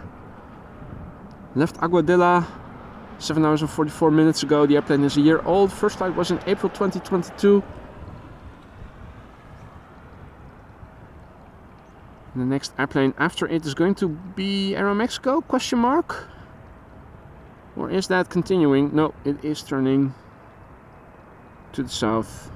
Left Aguadilla 7 hours and 44 minutes ago. The airplane is a year old. First flight was in April 2022. And the next airplane after it is going to be Aeromexico? Question mark? Or is that continuing? No, it is turning to the south.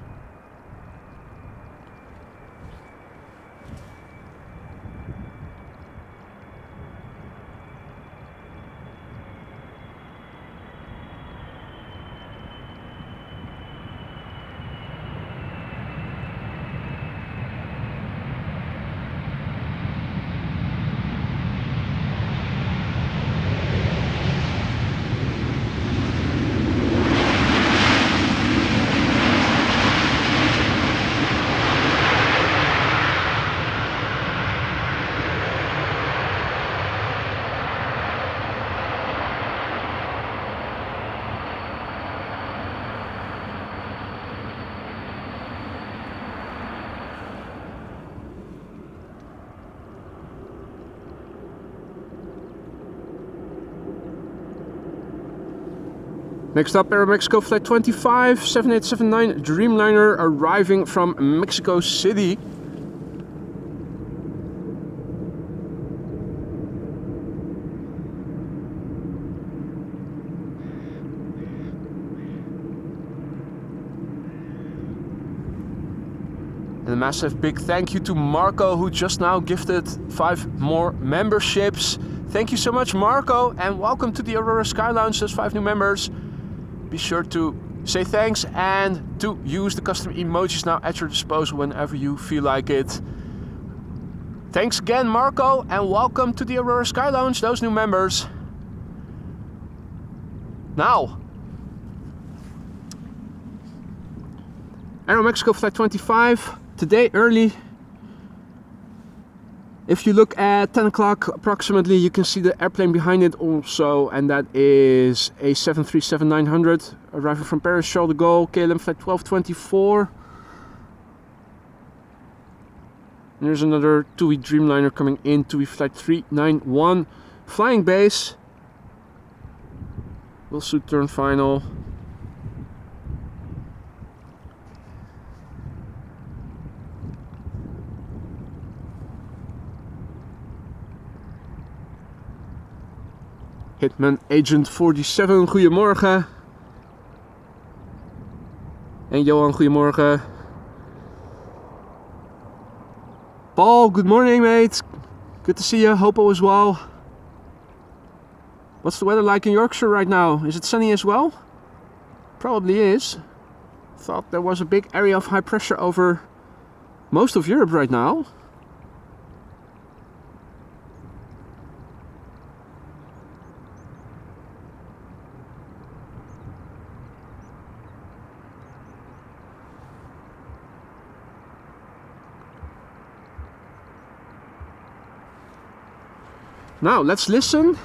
Next up, Aeromexico flight 25, 7879 Dreamliner arriving from Mexico City. And a massive big thank you to Marco, who just now gifted 5 more memberships. Thank you so much, Marco, and welcome to the Aurora Sky Lounge. Those 5 new members. Be sure to say thanks and to use the custom emojis now at your disposal whenever you feel like it. Thanks again, Marco, and welcome to the Aurora Sky Lounge, those new members. Now, Aeromexico flight 25, today early. If you look at 10 o'clock approximately, you can see the airplane behind it also, and that is a 737-900 arriving from Paris, Charles de Gaulle, KLM flight 1224. And there's another TUI Dreamliner coming in, TUI flight 391, flying base. Will soon turn final. Hitman Agent 47, goedemorgen. En Johan, goedemorgen. Paul, good morning, mate. Good to see you. Hope all is well. What's the weather like in Yorkshire right now? Is it sunny as well? Probably is. Thought there was a big area of high pressure over most of Europe right now. Now let's listen.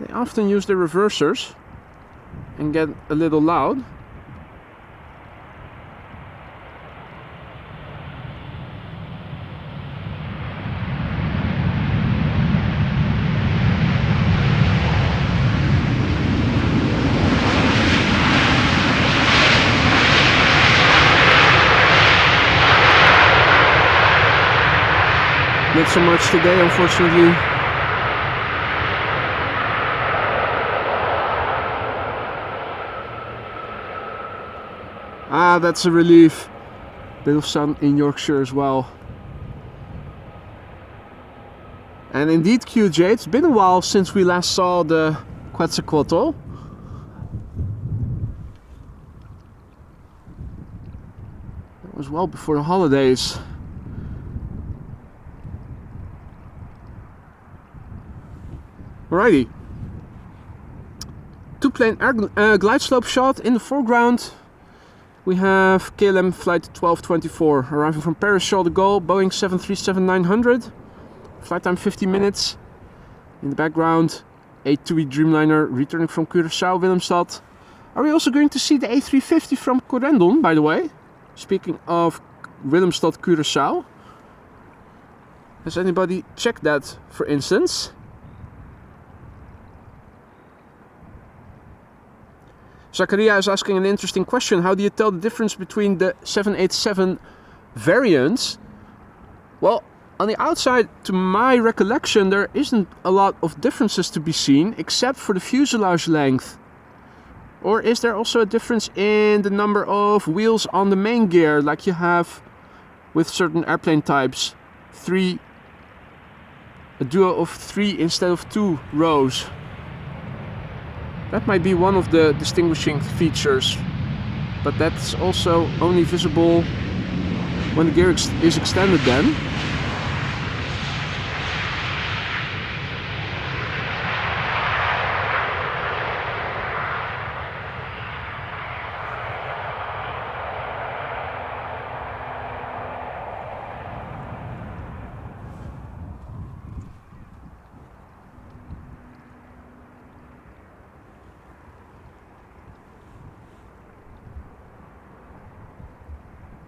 They often use the reversers and get a little loud. Not so much today, unfortunately. Ah, that's a relief. Bit of sun in Yorkshire as well. And indeed, QJ, it's been a while since we last saw the Quetzalcoatl. It was well before the holidays. Alrighty. Two-plane glide slope shot in the foreground. We have KLM flight 1224 arriving from Paris Charles de Gaulle, Boeing 737-900. Flight time 50 minutes. In the background, a TUI Dreamliner returning from Curaçao, Willemstad. Are we also going to see the A350 from Corendon, by the way? Speaking of Willemstad, Curaçao. Has anybody checked that, for instance? Zakaria is asking an interesting question. How do you tell the difference between the 787 variants? Well, on the outside, to my recollection, there isn't a lot of differences to be seen, except for the fuselage length. Or is there also a difference in the number of wheels on the main gear, like you have with certain airplane types? A duo of 3 instead of 2 rows. That might be one of the distinguishing features, but that's also only visible when the gear is extended then.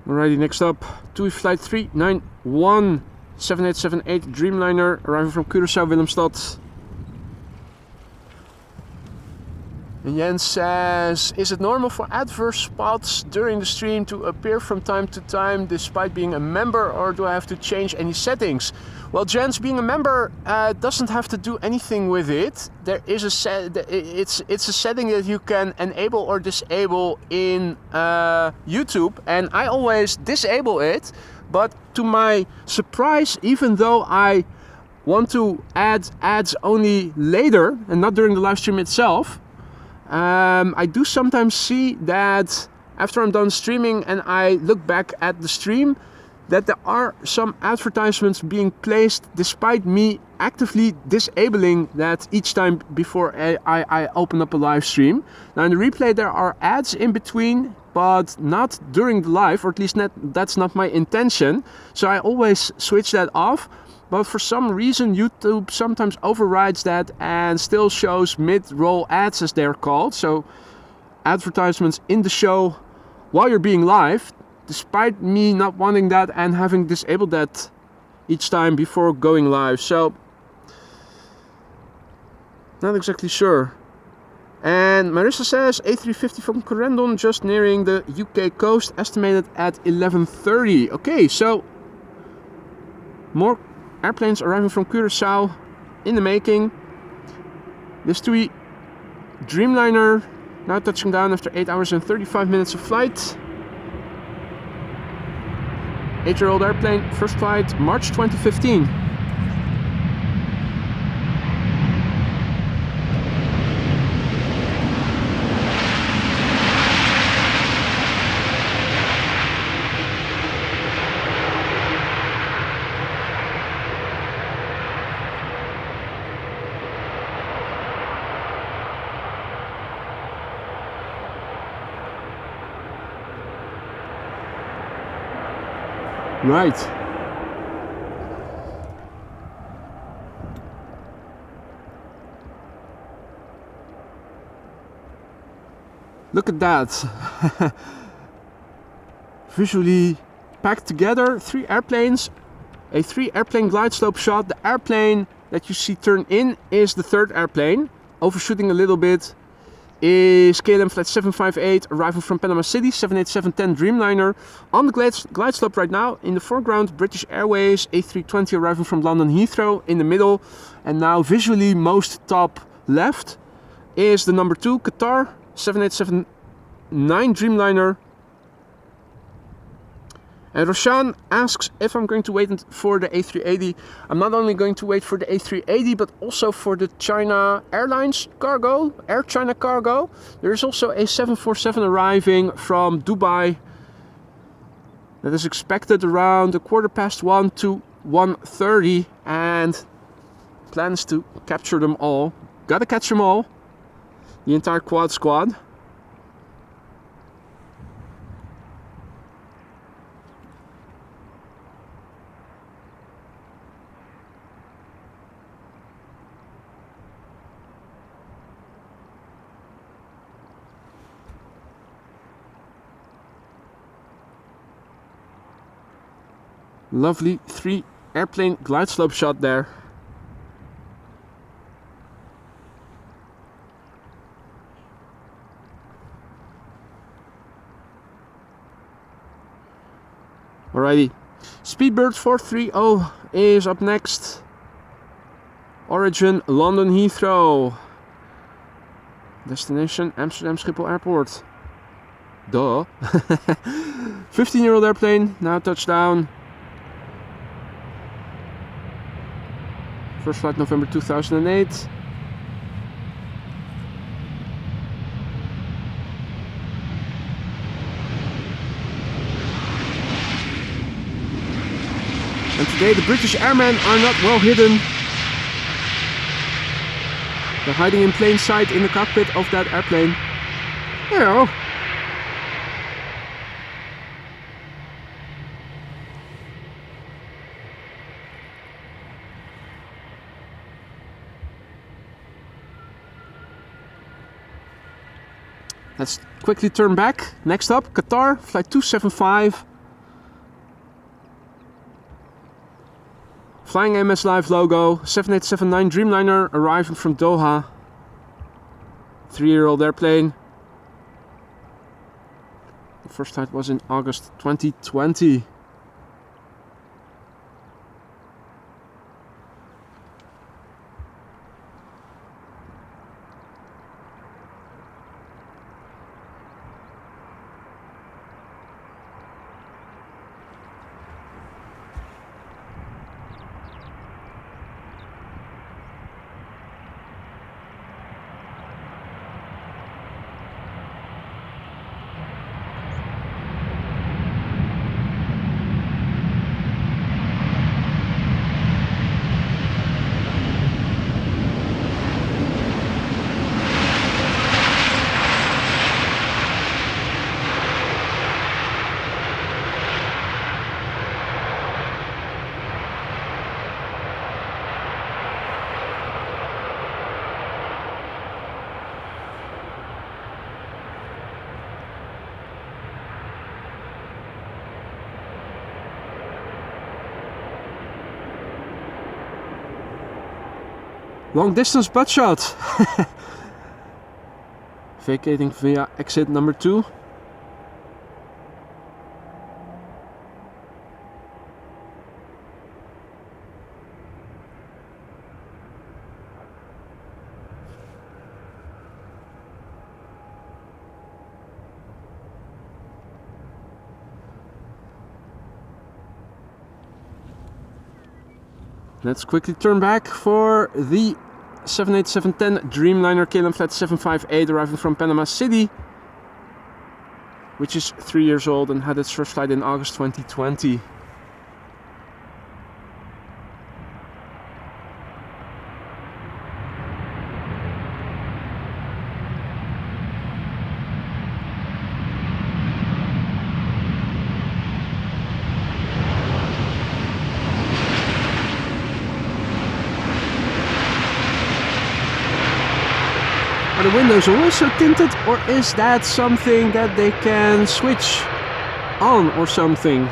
Alrighty, next up, TUI Flight 391 7878 Dreamliner arriving from Curaçao, Willemstad. And Jens says, is it normal for adverse spots during the stream to appear from time to time despite being a member, or do I have to change any settings? Well, Jens, being a member doesn't have to do anything with it. There is it's a setting that you can enable or disable in YouTube, and I always disable it. But to my surprise, even though I want to add ads only later and not during the live stream itself, I do sometimes see that after I'm done streaming and I look back at the stream, that there are some advertisements being placed despite me actively disabling that each time before I open up a live stream. Now in the replay there are ads in between, but not during the live, or at least that's not my intention. So I always switch that off. But for some reason YouTube sometimes overrides that and still shows mid-roll ads, as they're called. So advertisements in the show while you're being live, despite me not wanting that and having disabled that each time before going live. So not exactly sure. And Marissa says A350 from Corendon just nearing the UK coast, estimated at 11:30. Okay, so more airplanes arriving from Curaçao in the making. This TUI Dreamliner now touching down after 8 hours and 35 minutes of flight. 8-year-old airplane, first flight March 2015. Right. Look at that. Visually packed together, 3 airplanes, a 3 airplane glide slope shot. The airplane that you see turn in is the 3rd airplane. Overshooting a little bit is KLM Flight 758 arriving from Panama City, 787-10 Dreamliner. On the glide slope right now, in the foreground, British Airways A320 arriving from London Heathrow. In the middle, and now visually most top left, is the number 2 Qatar 787-9 Dreamliner. And Roshan asks if I'm going to wait for the A380. I'm not only going to wait for the A380, but also for the China Airlines cargo, Air China cargo. There is also a 747 arriving from Dubai that is expected around 1:15 to 1:30, and plans to capture them all. Gotta catch them all. The entire quad squad. Lovely 3 airplane glide slope shot there. Alrighty, Speedbird 430 is up next. Origin London Heathrow. Destination Amsterdam Schiphol Airport. Duh. 15-year-old airplane, now touchdown. First flight November 2008. And today the British airmen are not well hidden. They're hiding in plain sight in the cockpit of that airplane. Hello. Let's quickly turn back. Next up, Qatar, flight 275. Flying AMS Live logo, 787-9 Dreamliner arriving from Doha. 3-year-old airplane. The first flight was in August 2020. Long distance butt shot. Vacating via exit number 2. Let's quickly turn back for the 787-10 Dreamliner KLM Flight 758 arriving from Panama City, which is 3 years old and had its first flight in August 2020. The windows also tinted, or is that something that they can switch on or something?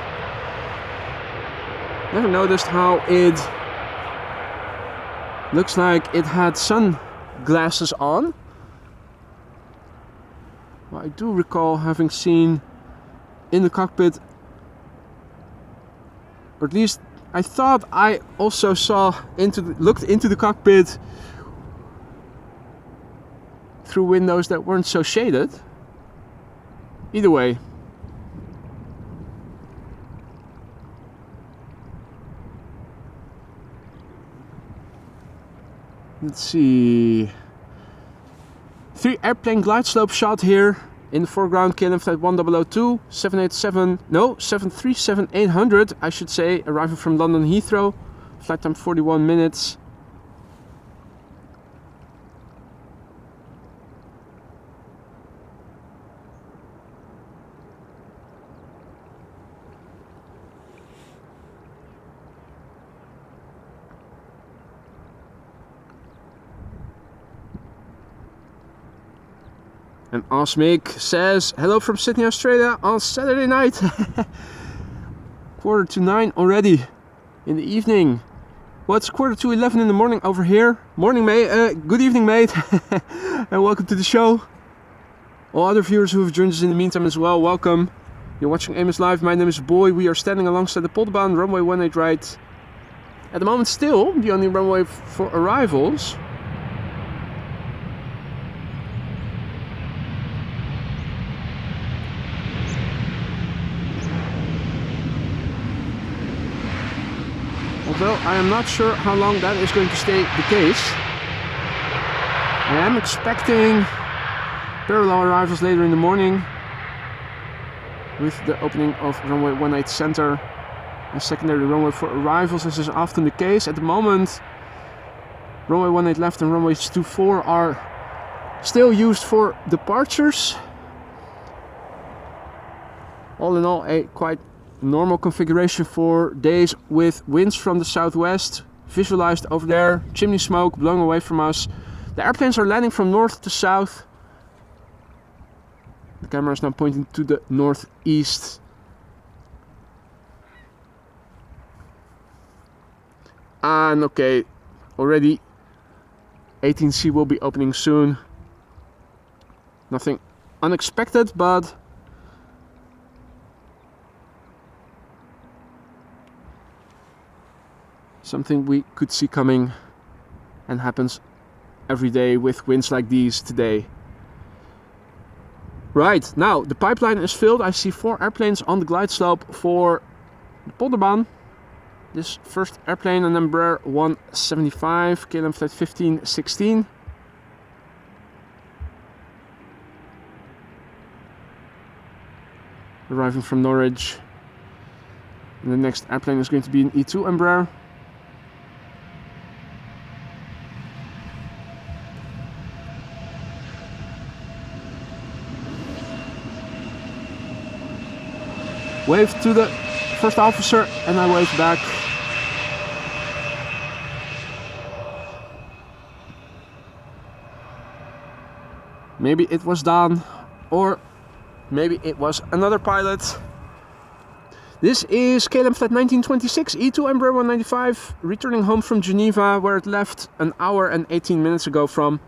Never noticed how it looks like it had sunglasses on. Well, I do recall having seen in the cockpit, or at least I thought I also looked into the cockpit through windows that weren't so shaded. Either way. Let's see. 3 airplane glide slope shot here. In the foreground, KLM flight 1002, 737-800, I should say, arriving from London Heathrow. Flight time 41 minutes. And Osmic says, hello from Sydney, Australia on Saturday night. 9:15 already in the evening. Well, it's 11:15 in the morning over here. Morning, mate. Good evening, mate. And welcome to the show. All other viewers who have joined us in the meantime as well, welcome. You're watching Amos Live. My name is Boy. We are standing alongside the Polderbaan runway 18 right. At the moment still the only runway for arrivals. Although I am not sure how long that is going to stay the case. I am expecting parallel arrivals later in the morning with the opening of runway 18 center, a secondary runway for arrivals, as is often the case. At the moment, runway 18 left and runways 24 are still used for departures. All in all, a quite normal configuration for days with winds from the southwest, visualized over there, chimney smoke blowing away from us. The airplanes are landing from north to south. The camera is now pointing to the northeast. And okay, already 18C will be opening soon. Nothing unexpected, but something we could see coming, and happens every day with winds like these today. Right, now the pipeline is filled. I see 4 airplanes on the glide slope for the Polderbaan. This first airplane, an Embraer 175, KLM flight 1516. Arriving from Norwich. And the next airplane is going to be an E2 Embraer. Wave to the first officer and I wave back. Maybe it was Dan, or maybe it was another pilot. This is KLM flight 1926, E2 Embraer 195, returning home from Geneva, where it left an hour and 18 minutes ago from.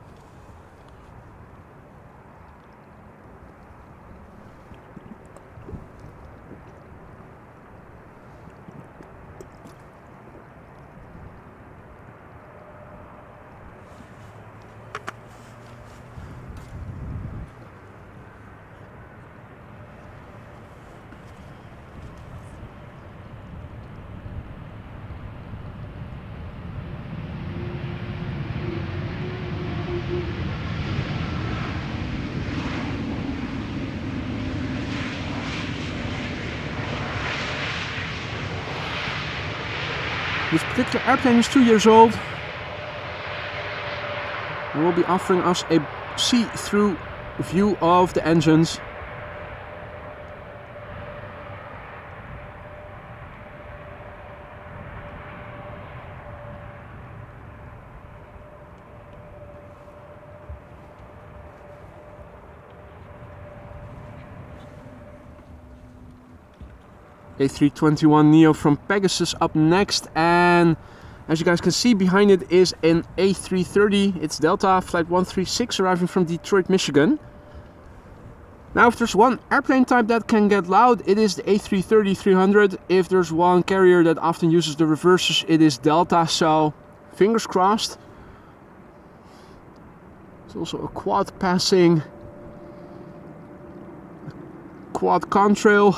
This particular airplane is 2 years old and will be offering us a see-through view of the engines. A321neo from Pegasus up next, and as you guys can see behind it is an A330. It's Delta Flight 136 arriving from Detroit, Michigan. Now if there's one airplane type that can get loud, it is the A330-300. If there's one carrier that often uses the reverses, it is Delta, so fingers crossed. There's also a quad passing, quad contrail.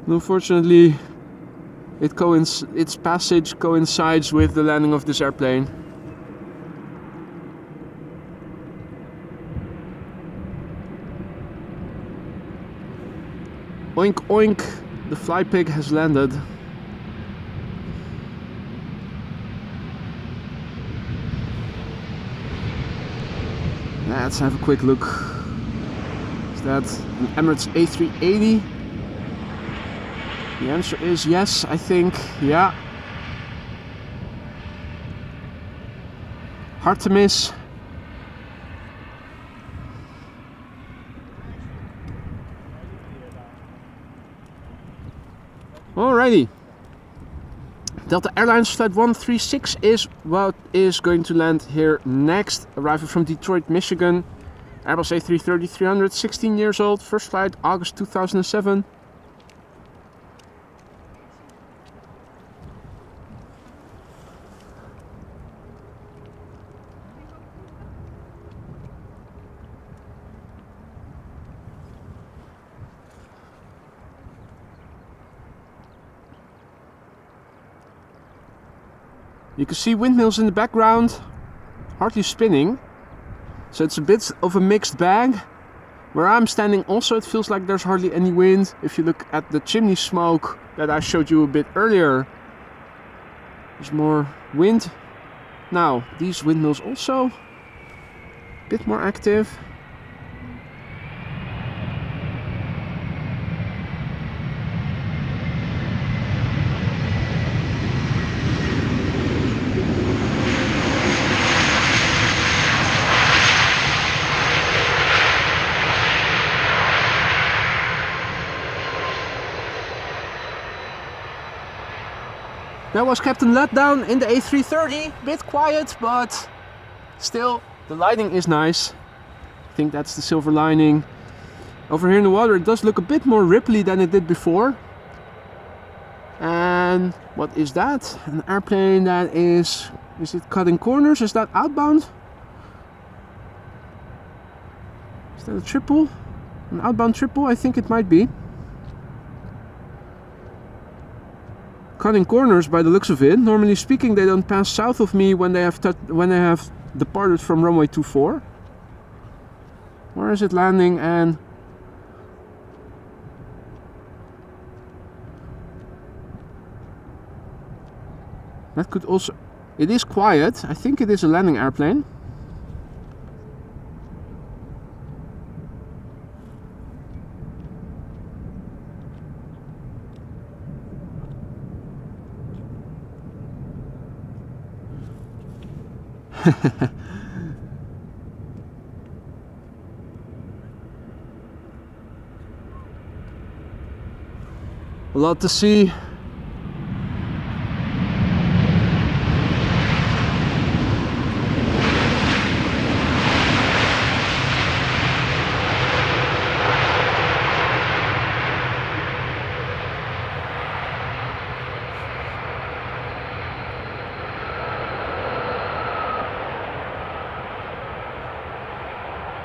Unfortunately, its passage coincides with the landing of this airplane. Oink oink, the fly pig has landed. Let's have a quick look. Is that an Emirates A380? The answer is yes, I think, yeah. Hard to miss. Alrighty. Delta Airlines Flight 136 is what is going to land here next. Arriving from Detroit, Michigan. Airbus A330-300, 16 years old. First flight, August 2007. You can see windmills in the background, hardly spinning, so it's a bit of a mixed bag. Where I'm standing also it feels like there's hardly any wind. If you look at the chimney smoke that I showed you a bit earlier, there's more wind. Now, these windmills also a bit more active. That was Captain Letdown in the A330. Bit quiet, but still the lighting is nice. I think that's the silver lining. Over here in the water it does look a bit more ripply than it did before. And what is that? An airplane that is it cutting corners? Is that outbound? Is that a triple? An outbound triple? I think it might be. Cutting corners by the looks of it. Normally speaking, they don't pass south of me when they have departed from runway 24. Where is it landing? And that could also, it is quiet. I think it is a landing airplane. A lot to see.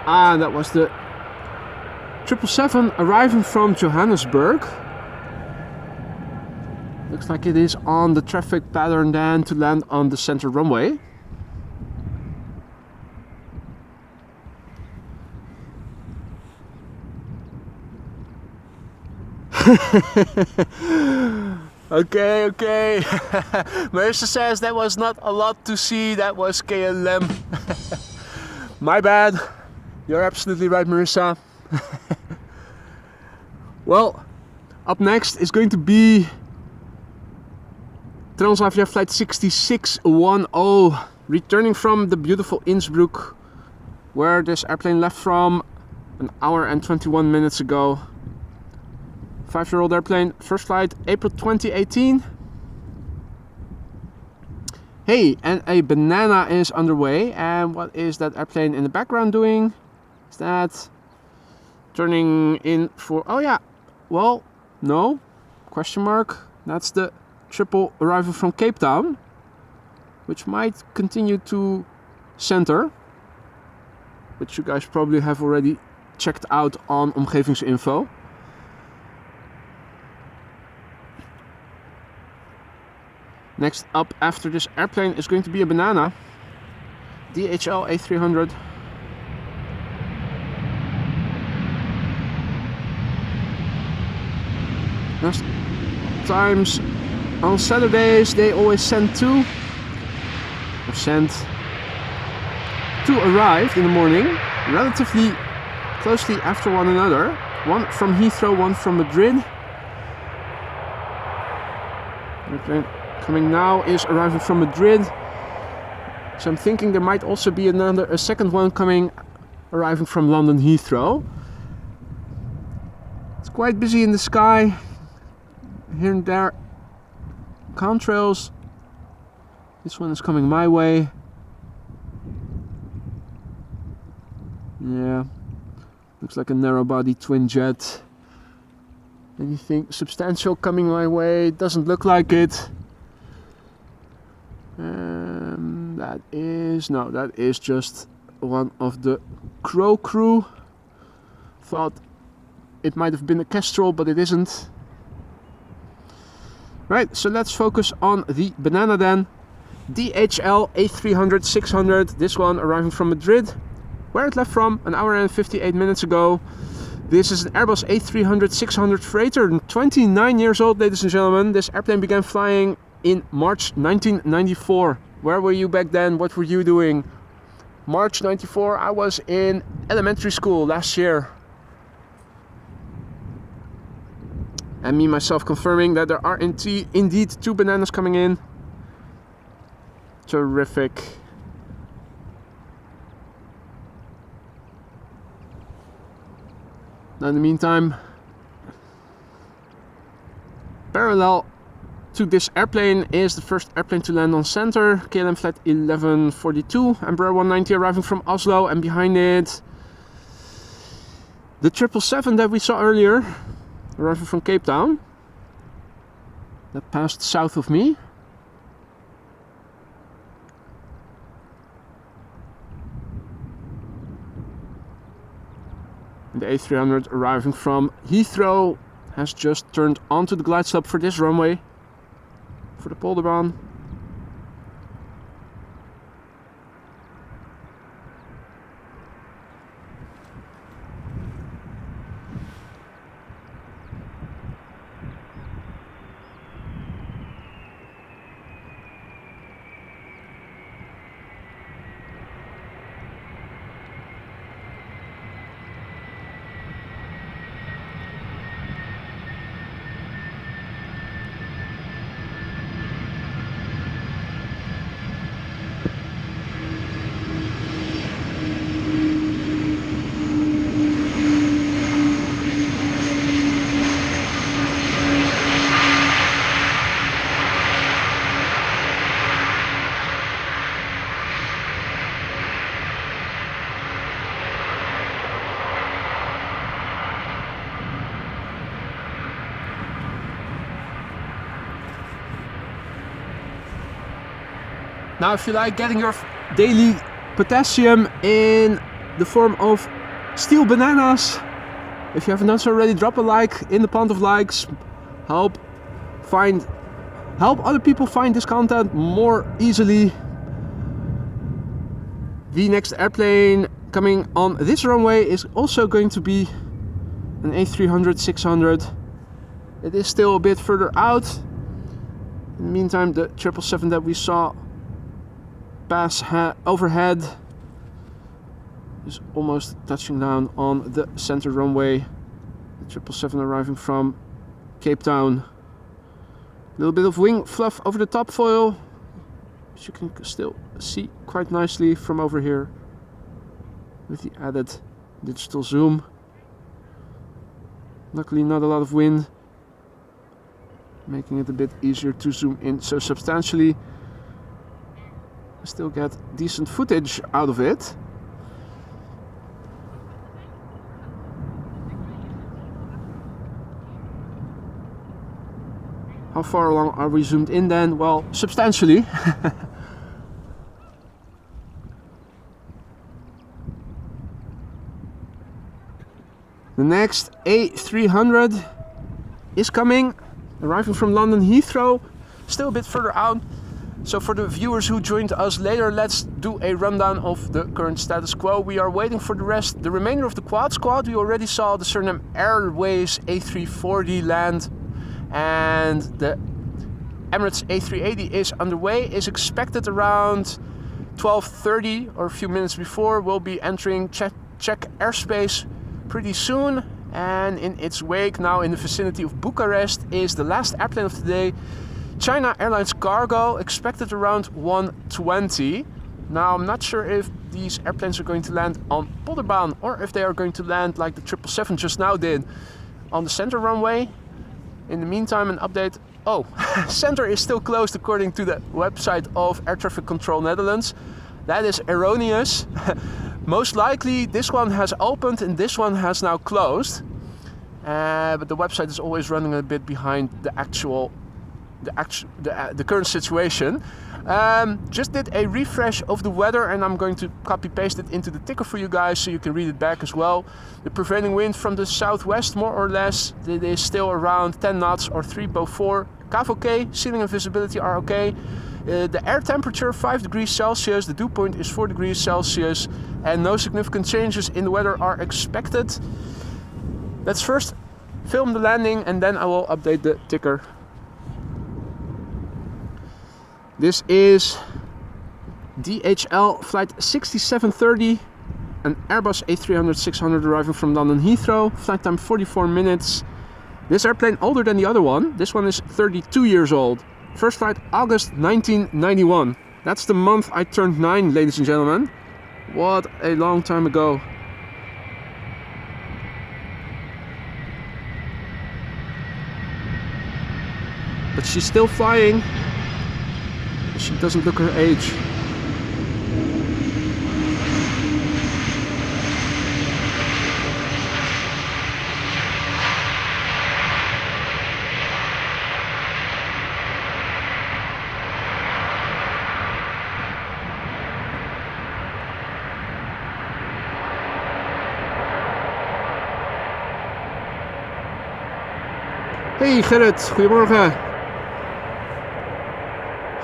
Ah, that was the 777 arriving from Johannesburg. Looks like it is on the traffic pattern then to land on the center runway. Okay. Marissa says that was not a lot to see, that was KLM. My bad. You're absolutely right, Marissa. Well, up next is going to be Transavia flight 6610, returning from the beautiful Innsbruck, where this airplane left from an hour and 21 minutes ago. 5-year-old airplane, first flight April 2018. Hey, and a banana is underway. And what is that airplane in the background doing? Is that turning in for... Oh yeah, well, no, question mark. That's the triple arrival from Cape Town, which might continue to center, which you guys probably have already checked out on omgevingsinfo. Next up after this airplane is going to be a banana, DHL A300. Last times on Saturdays they always send two, or sent two arrived in the morning, relatively closely after one another. One from Heathrow, one from Madrid. Airplane coming now is arriving from Madrid. So I'm thinking there might also be a second one coming, arriving from London Heathrow. It's quite busy in the sky. Here and there, contrails. This one is coming my way. Yeah, looks like a narrow-body twin jet. Anything substantial coming my way? Doesn't look like it. That is just one of the Crow crew. Thought it might have been a Kestrel, but it isn't. Right, so let's focus on the banana then. DHL A300 600. This one arriving from Madrid, where it left from an hour and 58 minutes ago. This is an Airbus A300 600 freighter, 29 years old, ladies and gentlemen. This airplane began flying in March 1994. Where were you back then? What were you doing? March 94, I was in elementary school last year. And me myself confirming that there are indeed two bananas coming in. Terrific. Now in the meantime, parallel to this airplane is the first airplane to land on center, KLM flight 1142, Embraer 190 arriving from Oslo, and behind it the 777 that we saw earlier, arriving from Cape Town, that passed south of me. The A300 arriving from Heathrow has just turned onto the glide slope for this runway, for the polderbaan. Now, if you like getting your daily potassium in the form of steel bananas, if you haven't done so already, drop a like in the pond of likes. Help other people find this content more easily. The next airplane coming on this runway is also going to be an A300 600. It is still a bit further out. In the meantime, the 777 that we saw pass overhead is almost touching down on the center runway. The 777 arriving from Cape Town. A little bit of wing fluff over the top foil, which you can still see quite nicely from over here, with the added Digital zoom. Luckily not a lot of wind, making it a bit easier to zoom in so substantially. I still get decent footage out of it. How far along are we zoomed in then? Well, substantially. The next A300 is coming, arriving from London Heathrow, still a bit further out. So for the viewers who joined us later, let's do a rundown of the current status quo. We are waiting for the remainder of the quad squad. We already saw the Surinam Airways A340 land, and the Emirates A380 is underway, is expected around 12:30 or a few minutes before. We'll be entering check airspace pretty soon, and in its wake, now in the vicinity of Bucharest, is the last airplane of the day, China Airlines Cargo, expected around 1:20. Now I'm not sure if these airplanes are going to land on Polderbaan or if they are going to land like the 777 just now did on the center runway. In the meantime, an update. Oh, center is still closed according to the website of Air Traffic Control Netherlands. That is erroneous. Most likely this one has opened and this one has now closed. But the website is always running a bit behind the current situation. Just did a refresh of the weather, and I'm going to copy paste it into the ticker for you guys so you can read it back as well. The prevailing wind from the southwest, more or less, it is still around 10 knots or 3/4. CAV okay, ceiling and visibility are okay. The air temperature 5 degrees Celsius, the dew point is 4 degrees Celsius, and no significant changes in the weather are expected. Let's first film the landing and then I will update the ticker. This is DHL flight 6730, an Airbus A300-600 arriving from London Heathrow, flight time 44 minutes. This airplane older than the other one. This one is 32 years old. First flight August 1991. That's the month I turned 9, ladies and gentlemen. What a long time ago. But she's still flying. She doesn't look her age. Hey Gerrit, goedemorgen.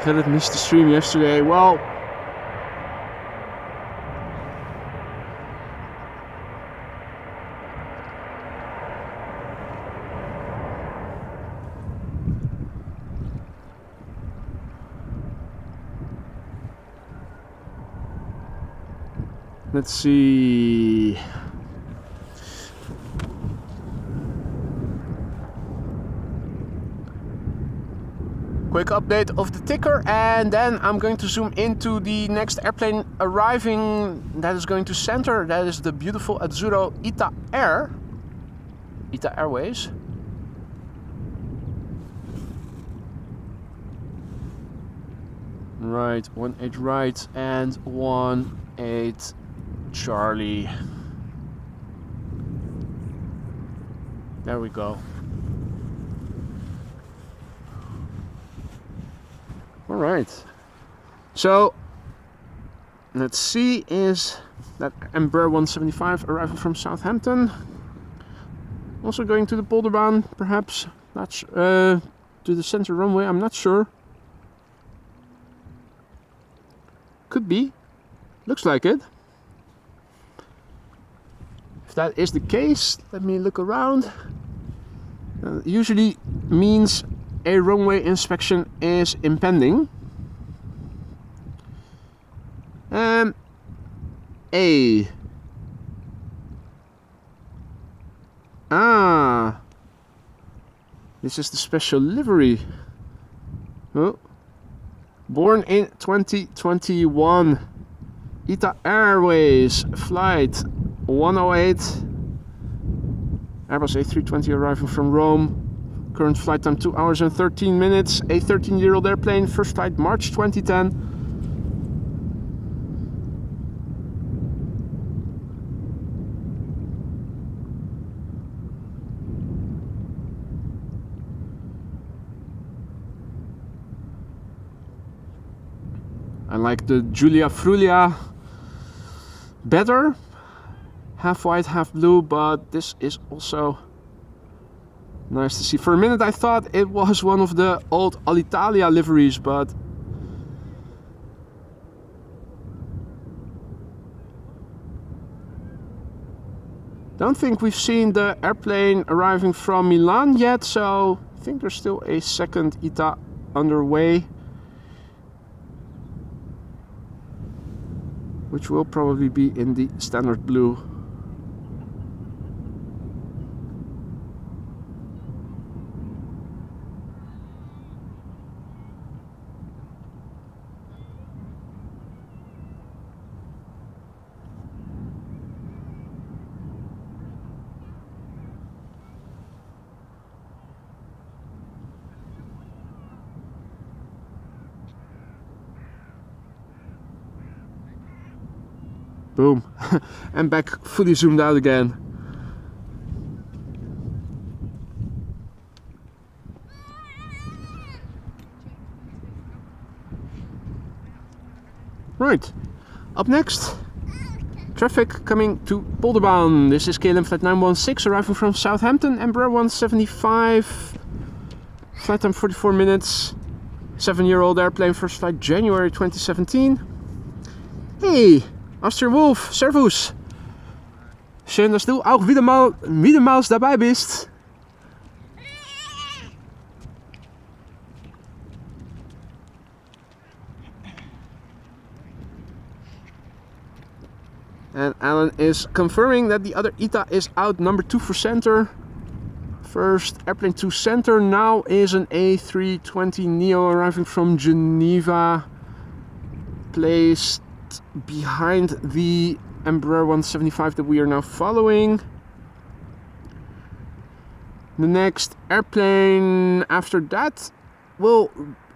Gerrit missed the stream yesterday. Well, let's see. Quick update of the ticker, and then I'm going to zoom into the next airplane arriving that is going to center. That is the beautiful Azzurro ITA Airways. Right, 18 right and 18 Charlie. There we go. All right, so let's see, is that Embraer 175 arriving from Southampton, also going to the Polderbaan, perhaps, not to the center runway, I'm not sure. Could be, looks like it. If that is the case, let me look around. Usually means a runway inspection is impending. This is the special livery. Oh, born in 2021. ITA Airways flight 108. Airbus A320 arriving from Rome. Current flight time 2 hours and 13 minutes. A 13-year-old airplane. First flight March 2010. I like the Giulia Frulia better. Half white, half blue, but this is also nice to see. For a minute I thought it was one of the old Alitalia liveries, but don't think we've seen the airplane arriving from Milan yet, so I think there's still a second ITA underway, which will probably be in the standard blue. Boom. And back fully zoomed out again. Right. Up next, traffic coming to Polderbaan. This is KLM flight 916 arriving from Southampton, Embraer 175. Flight time 44 minutes. 7-year-old airplane, first flight January 2017. Hey! Austrian Wolf, servus. Schön, dass du auch wiedermals dabei bist. And Alan is confirming that the other ITA is out, number 2 for center. First airplane to center now is an A320neo arriving from Geneva, placed behind the Embraer 175 that we are now following. The next airplane after that will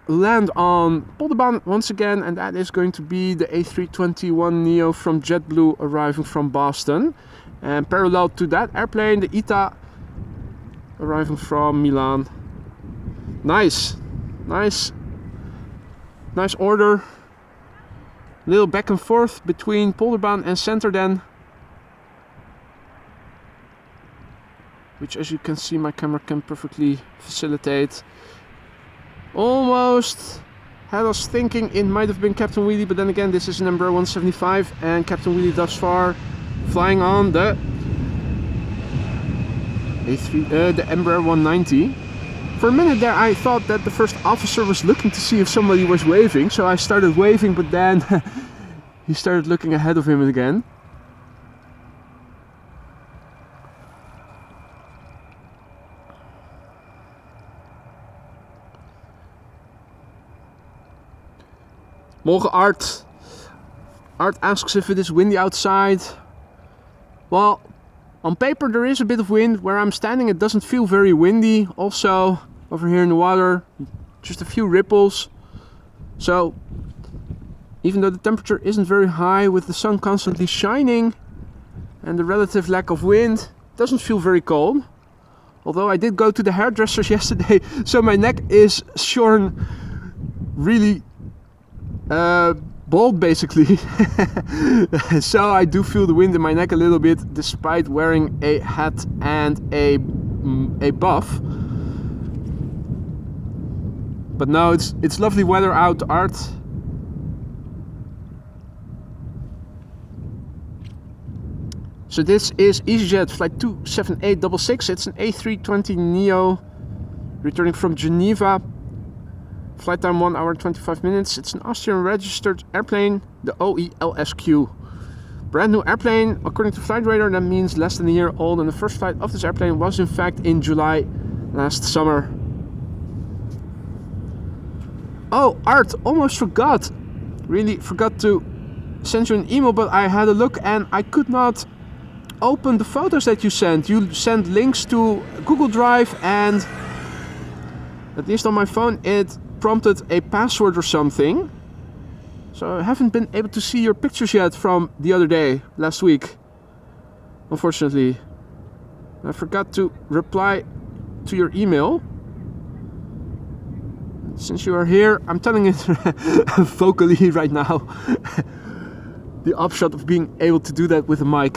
land on Polderbaan once again, and that is going to be the A321neo from JetBlue arriving from Boston. And parallel to that airplane, the ITA arriving from Milan. Nice order. Little back and forth between Polderbaan and center then, which, as you can see, my camera can perfectly facilitate. Almost had us thinking it might have been Captain Wheelie, but then again, this is an Embraer 175 and Captain Wheelie thus far flying on the Embraer 190. For a minute there I thought that the first officer was looking to see if somebody was waving, so I started waving, but then he started looking ahead of him again. Morgen Art. Art asks if it is windy outside. Well, on paper there is a bit of wind. Where I'm standing it doesn't feel very windy. Also over here in the water, just a few ripples. So even though the temperature isn't very high, with the sun constantly shining and the relative lack of wind, it doesn't feel very cold. Although I did go to the hairdressers yesterday, so my neck is shorn really bald basically. So I do feel the wind in my neck a little bit, despite wearing a hat and a buff. But no, it's lovely weather out, Art. So this is EasyJet flight 27866. It's an A320neo returning from Geneva. Flight time 1 hour and 25 minutes. It's an Austrian registered airplane, the OELSQ. Brand new airplane, according to Flight Radar, that means less than a year old, and the first flight of this airplane was in fact in July last summer. Oh, Art, almost forgot. Really forgot to send you an email, but I had a look and I could not open the photos that you sent. You sent links to Google Drive, and at least on my phone it prompted a password or something. So I haven't been able to see your pictures yet from the other day, last week, unfortunately. I forgot to reply to your email. Since you are here, I'm telling it vocally right now. The upshot of being able to do that with a mic.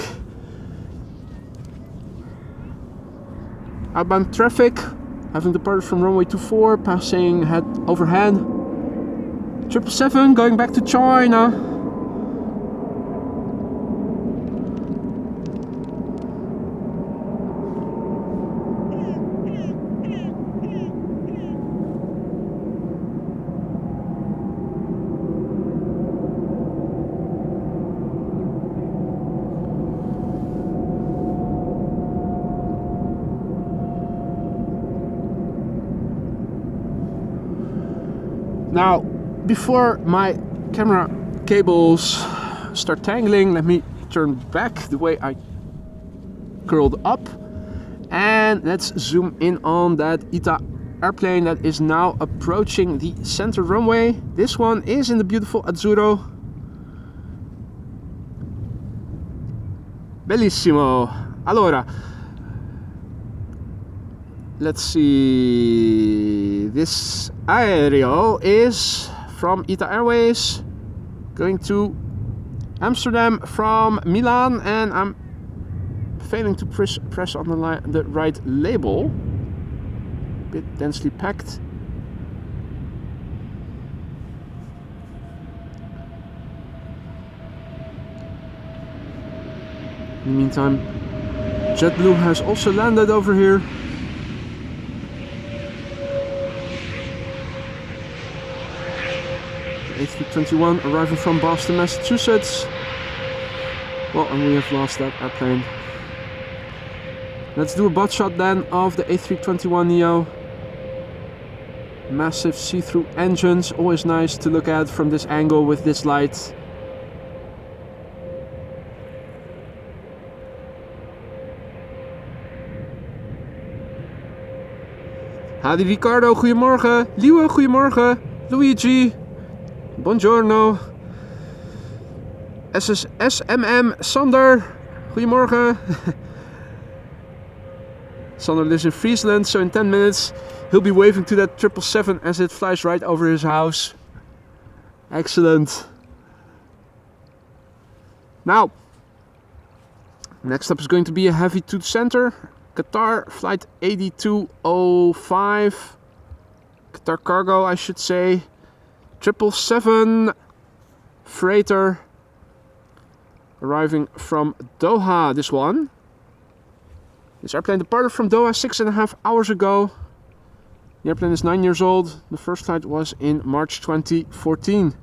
Outbound traffic, having departed from runway 24, passing head overhead. 777 going back to China. Now, before my camera cables start tangling, let me turn back the way I curled up, and let's zoom in on that ITA airplane that is now approaching the center runway. This one is in the beautiful Azzurro. Bellissimo. Allora, let's see. This aereo is from ITA Airways going to Amsterdam from Milan, and I'm failing to press on the right label. A bit densely packed. In the meantime, JetBlue has also landed over here. A321 arriving from Boston, Massachusetts. Well, and we have lost that airplane. Let's do a butt shot then of the A321neo. Massive see-through engines, always nice to look at from this angle with this light. Hadi Ricardo, goedemorgen. Liewe, goedemorgen. Luigi, buongiorno. SMM, Sander, goedemorgen. Sander lives in Friesland, so in 10 minutes he'll be waving to that 777 as it flies right over his house. Excellent. Now, next up is going to be a heavy to the center. Qatar flight 8205. Qatar cargo, I should say. 777 freighter arriving from Doha, this one. This airplane departed from Doha 6.5 hours ago. The airplane is 9 years old. The first flight was in March 2014.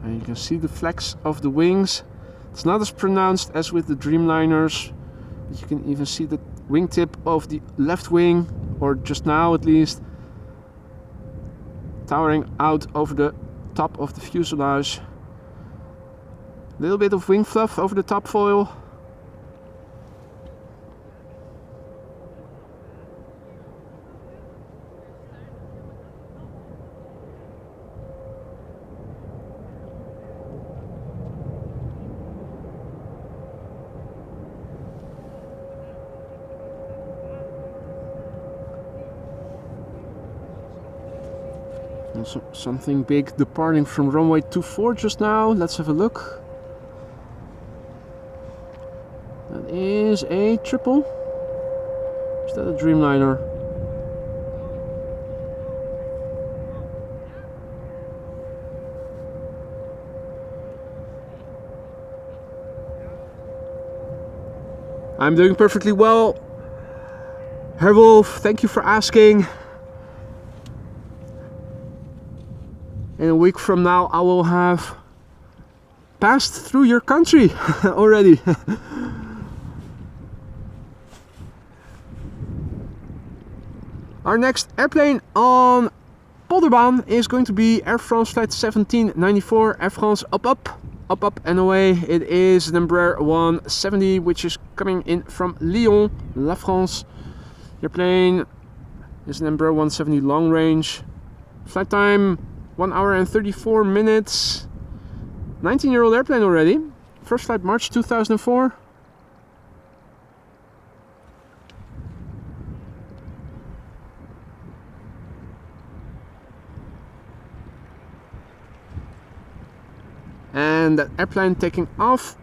And you can see the flex of the wings. It's not as pronounced as with the Dreamliners, but you can even see the wingtip of the left wing, or just now at least, towering out over the top of the fuselage. A little bit of wing fluff over the top foil. Also something big departing from runway 24 just now. Let's have a look. That is a triple. Is that a Dreamliner? I'm doing perfectly well. Herr Wolf, thank you for asking. In a week from now, I will have passed through your country already. Our next airplane on Polderbaan is going to be Air France flight 1794, Air France up and away. It is number 170, which is coming in from Lyon, La France. The airplane is number 170 long range. Flight time 1 hour and 34 minutes. 19-year-old airplane already. First flight March 2004. And that airplane taking off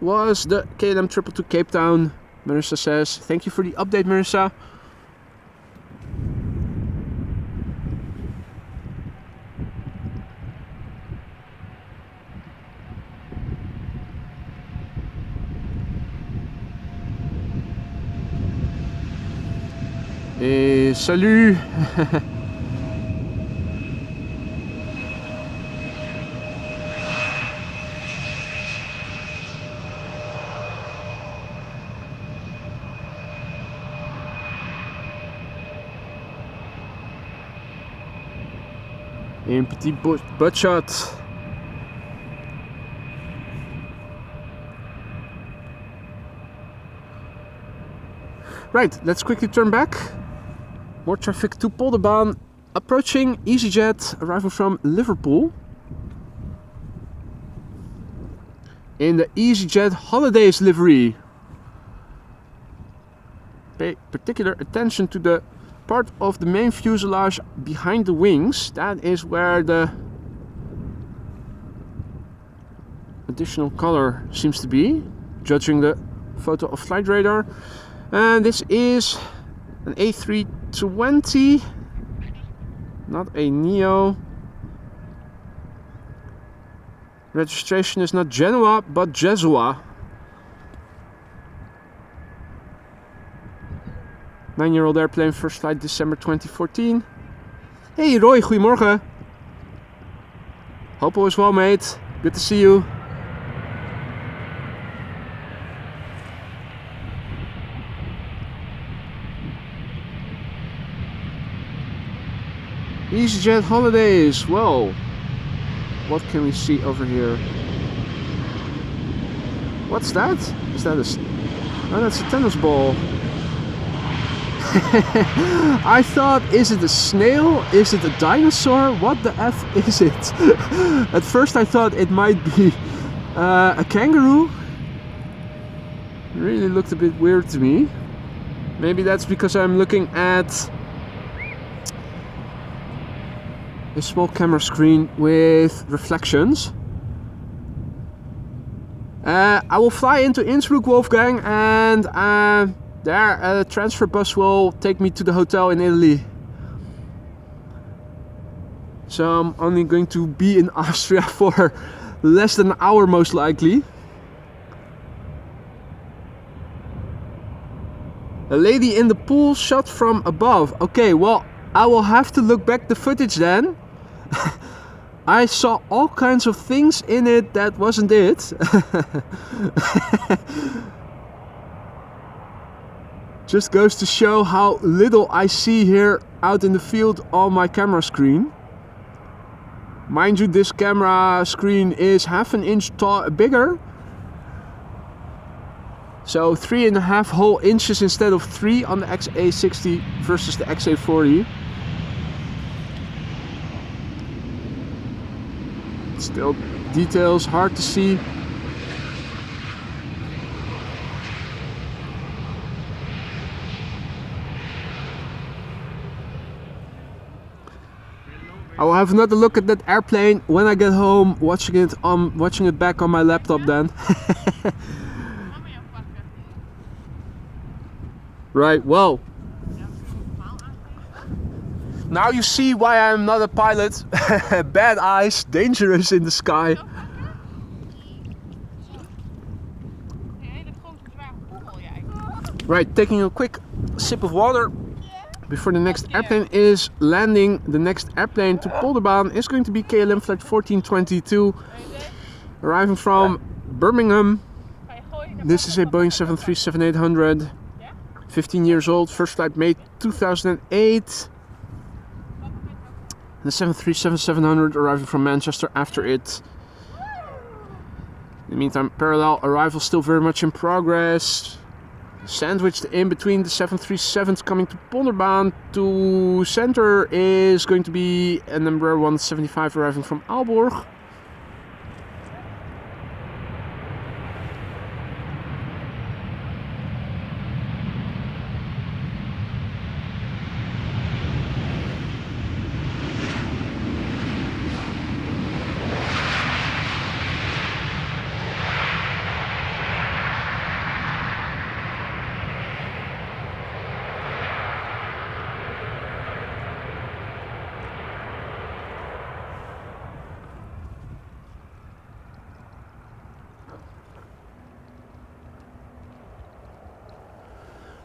was the KLM 222 Cape Town. Marissa says, thank you for the update, Marissa. Et salut. Un petit butt shot. Right, let's quickly turn back. More traffic to Polderbaan. Approaching EasyJet, arrival from Liverpool. In the EasyJet Holidays livery. Pay particular attention to the part of the main fuselage behind the wings. That is where the additional color seems to be, judging the photo of flight radar. And this is an A320, not a Neo. Registration is not Genoa but Jesua. 9-year-old airplane, first flight December 2014. Hey Roy, goedemorgen. Hope all is well, mate. Good to see you. EasyJet Holidays. Well, what can we see over here? What's that? Is that a... Oh, that's a tennis ball. I thought, is it a snail? Is it a dinosaur? What the F is it? At first I thought it might be a kangaroo. It really looked a bit weird to me. Maybe that's because I'm looking at a small camera screen with reflections. I will fly into Innsbruck, Wolfgang, and there a transfer bus will take me to the hotel in Italy. So I'm only going to be in Austria for less than an hour most likely. A lady in the pool shot from above. Okay, well, I will have to look back the footage then. I saw all kinds of things in it that wasn't it. Just goes to show how little I see here out in the field on my camera screen. Mind you, this camera screen is half an inch bigger. So 3.5 whole inches instead of 3 on the XA60 versus the XA40. Still details hard to see. I will have another look at that airplane when I get home, watching it back on my laptop then. Right, well. Now you see why I'm not a pilot. Bad eyes, dangerous in the sky. Right, taking a quick sip of water before the next airplane is landing. The next airplane to Polderbaan is going to be KLM flight 1422, arriving from Birmingham. This is a Boeing 737-800, 15 years old, first flight made 2008. The 737-700 arriving from Manchester after it. In the meantime, parallel arrival still very much in progress. Sandwiched in between the 737s coming to Polderbaan to center is going to be a number 175 arriving from Aalborg.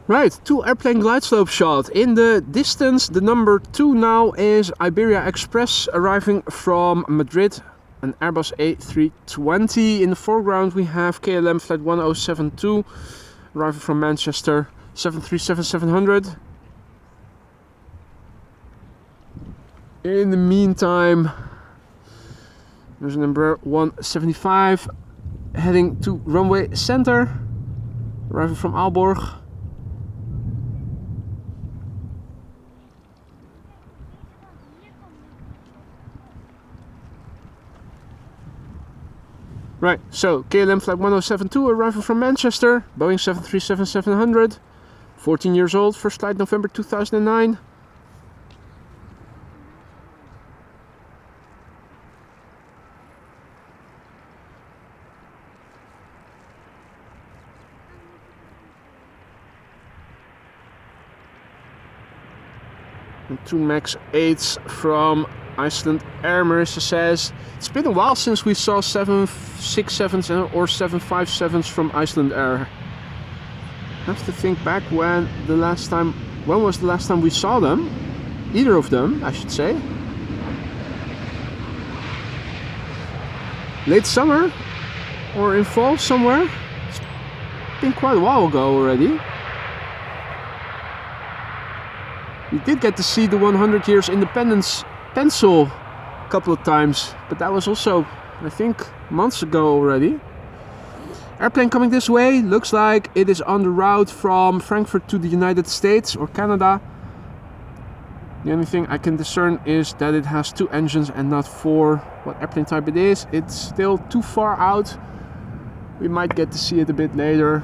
Right, 2 airplane glide slope shot. In the distance, the number 2 now is Iberia Express arriving from Madrid, an Airbus A320. In the foreground we have KLM flight 1072 arriving from Manchester, 737-700. In the meantime, there's a number 175 heading to runway center, arriving from Aalborg. Right, so KLM flight 1072 arriving from Manchester, Boeing 737-700, 14 years old, first flight November 2009. And 2 MAX 8s from Iceland Air. Marissa says, it's been a while since we saw 767s or 757s from Iceland Air. I have to think back when was the last time we saw them? Either of them, I should say. Late summer or in fall somewhere. It's been quite a while ago already. We did get to see the 100 years independence pencil a couple of times, but that was also, I think, months ago already. Airplane coming this way, looks like it is on the route from Frankfurt to the United States or Canada. The only thing I can discern is that it has 2 engines and not 4. What airplane type it is, it's still too far out. We might get to see it a bit later.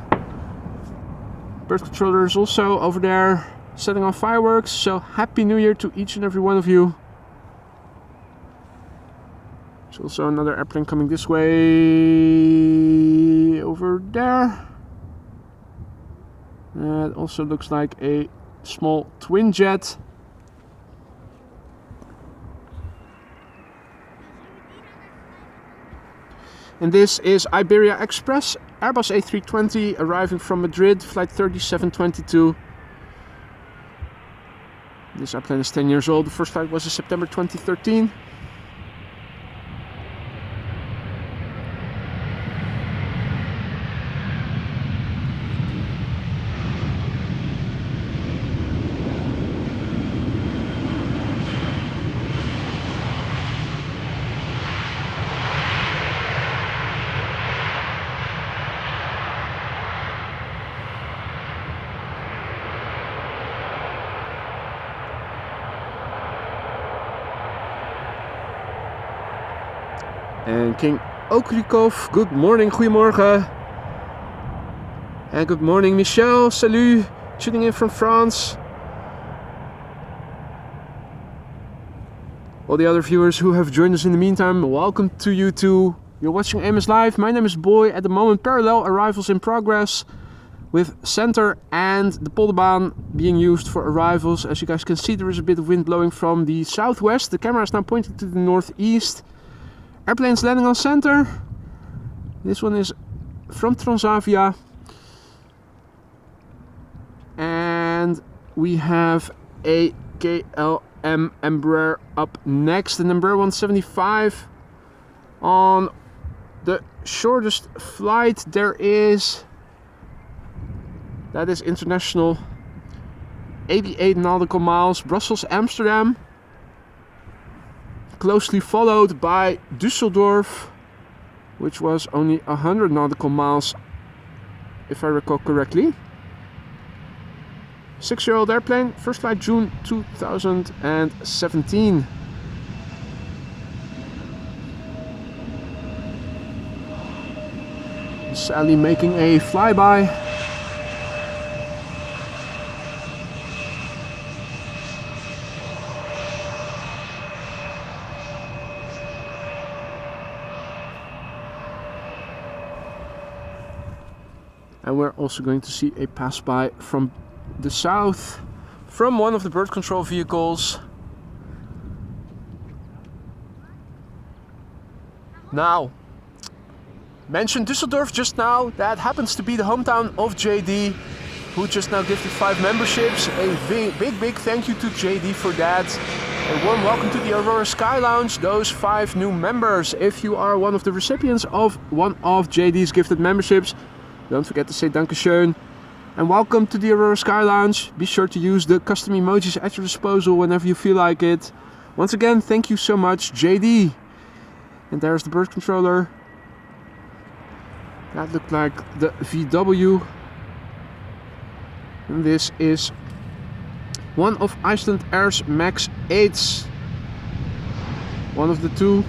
Bird controller is also over there setting off fireworks, so Happy New Year to each and every one of you. There's also another airplane coming this way over there. It also looks like a small twin jet. And this is Iberia Express, Airbus A320 arriving from Madrid, flight 3722. This airplane is 10 years old. The first flight was in September 2013. And King Okrikov, good morning, goedemorgen. And good morning, Michel, salut, tuning in from France. All the other viewers who have joined us in the meantime, welcome to you too. You're watching AMS Live, my name is Boy. At the moment, parallel arrivals in progress, with center and the Polderbaan being used for arrivals. As you guys can see, there is a bit of wind blowing from the southwest. The camera is now pointing to the northeast. Airplanes landing on center. This one is from Transavia. we have a KLM Embraer up next, and Embraer 175 on the shortest flight there is. That is international, 88 nautical miles, Brussels, Amsterdam. Closely followed by Düsseldorf, which was only 100 nautical miles, if I recall correctly. 6-year-old airplane, first flight June 2017. Sally making a flyby. And we're also going to see a pass-by from the south, from one of the bird control vehicles. Now, mentioned Düsseldorf just now. That happens to be the hometown of JD, who just now gifted 5 memberships. A big thank you to JD for that. A warm welcome to the Aurora Sky Lounge, those 5 new members. If you are one of the recipients of one of JD's gifted memberships, don't forget to say Dankeschön. And welcome to the Aurora Sky Lounge. Be sure to use the custom emojis at your disposal whenever you feel like it. Once again, thank you so much, JD. And there's the bird controller. That looked like the VW. And this is one of Iceland Air's MAX 8s. One of the 2.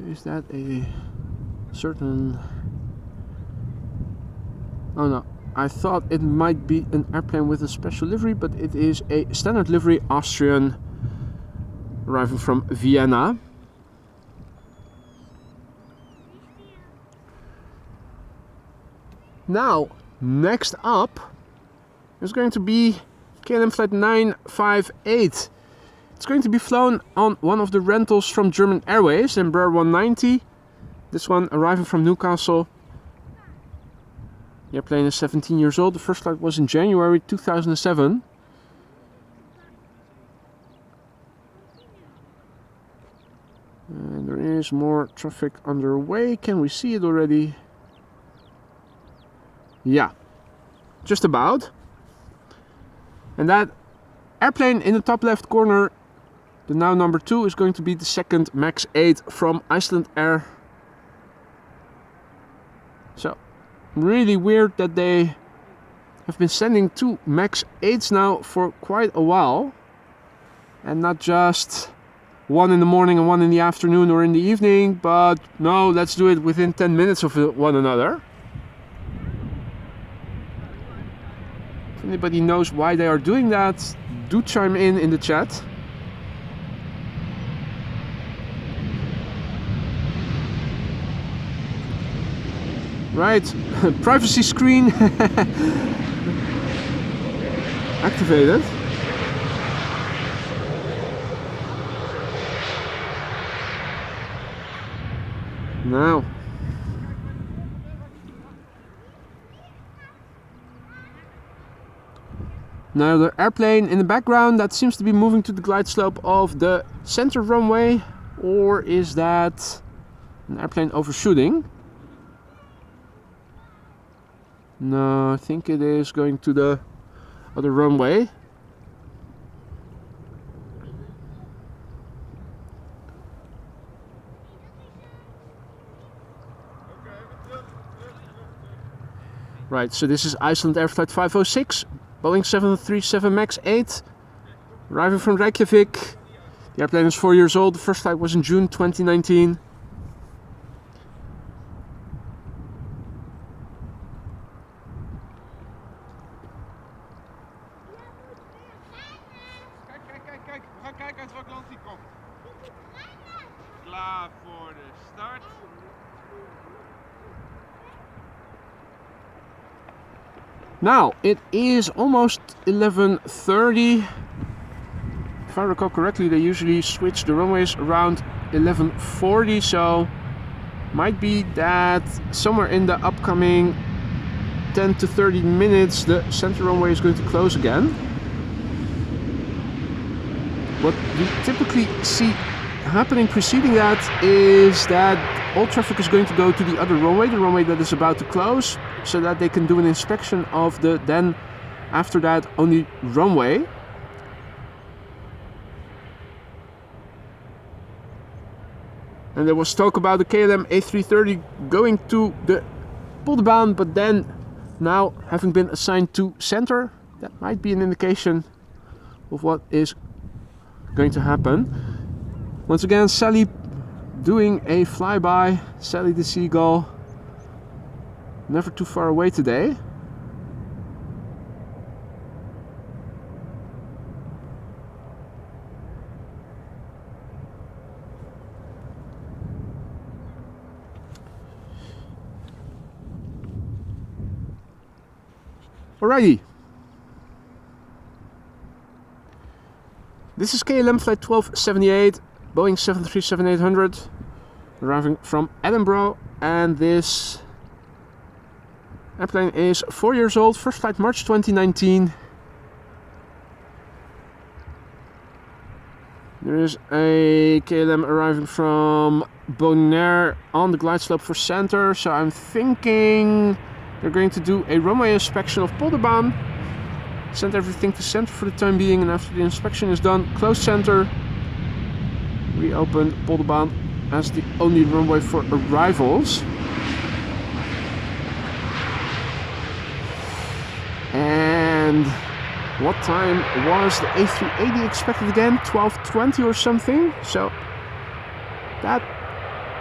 Is that a certain... Oh no, I thought it might be an airplane with a special livery, but it is a standard livery Austrian arriving from Vienna. Now, next up is going to be KLM Flight 958. It's going to be flown on one of the rentals from German Airways, Embraer 190. This one arriving from Newcastle. The airplane is 17 years old. The first flight was in January 2007. And there is more traffic underway. Can we see it already? Yeah, just about. And that airplane in the top left corner, the now number 2, is going to be the second MAX 8 from Iceland Air. So, really weird that they have been sending 2 MAX 8s now for quite a while. And not just one in the morning and one in the afternoon or in the evening, but no, let's do it within 10 minutes of one another. If anybody knows why they are doing that, do chime in the chat. Right, privacy screen activated. Now, the airplane in the background, that seems to be moving to the glide slope of the center runway, or is that an airplane overshooting? No, I think it is going to the other runway. Right, so this is Iceland Air Flight 506, Boeing 737 MAX 8, arriving from Reykjavik. The airplane is 4 years old. The first flight was in June 2019. Klaar voor de start. Now, it is almost 11:30. If I recall correctly, they usually switch the runways around 11:40, so might be that somewhere in the upcoming 10 to 30 minutes the center runway is going to close again. What we typically see happening preceding that is that all traffic is going to go to the other runway, the runway that is about to close, so that they can do an inspection of the then after that only runway. And there was talk about the KLM A330 going to the Polderbaan, but then now having been assigned to center, that might be an indication of what is going to happen. Once again, Sally doing a flyby, Sally the Seagull, never too far away today. Alrighty. This is KLM flight 1278, Boeing 737-800, arriving from Edinburgh, and this airplane is 4 years old, first flight March 2019. There is a KLM arriving from Bonaire on the glide slope for center, so I'm thinking they're going to do a runway inspection of Polderbaan, send everything to center for the time being, and after the inspection is done, close center, reopen Polderbaan as the only runway for arrivals. And what time was the A380 expected again? 12:20 or something. So that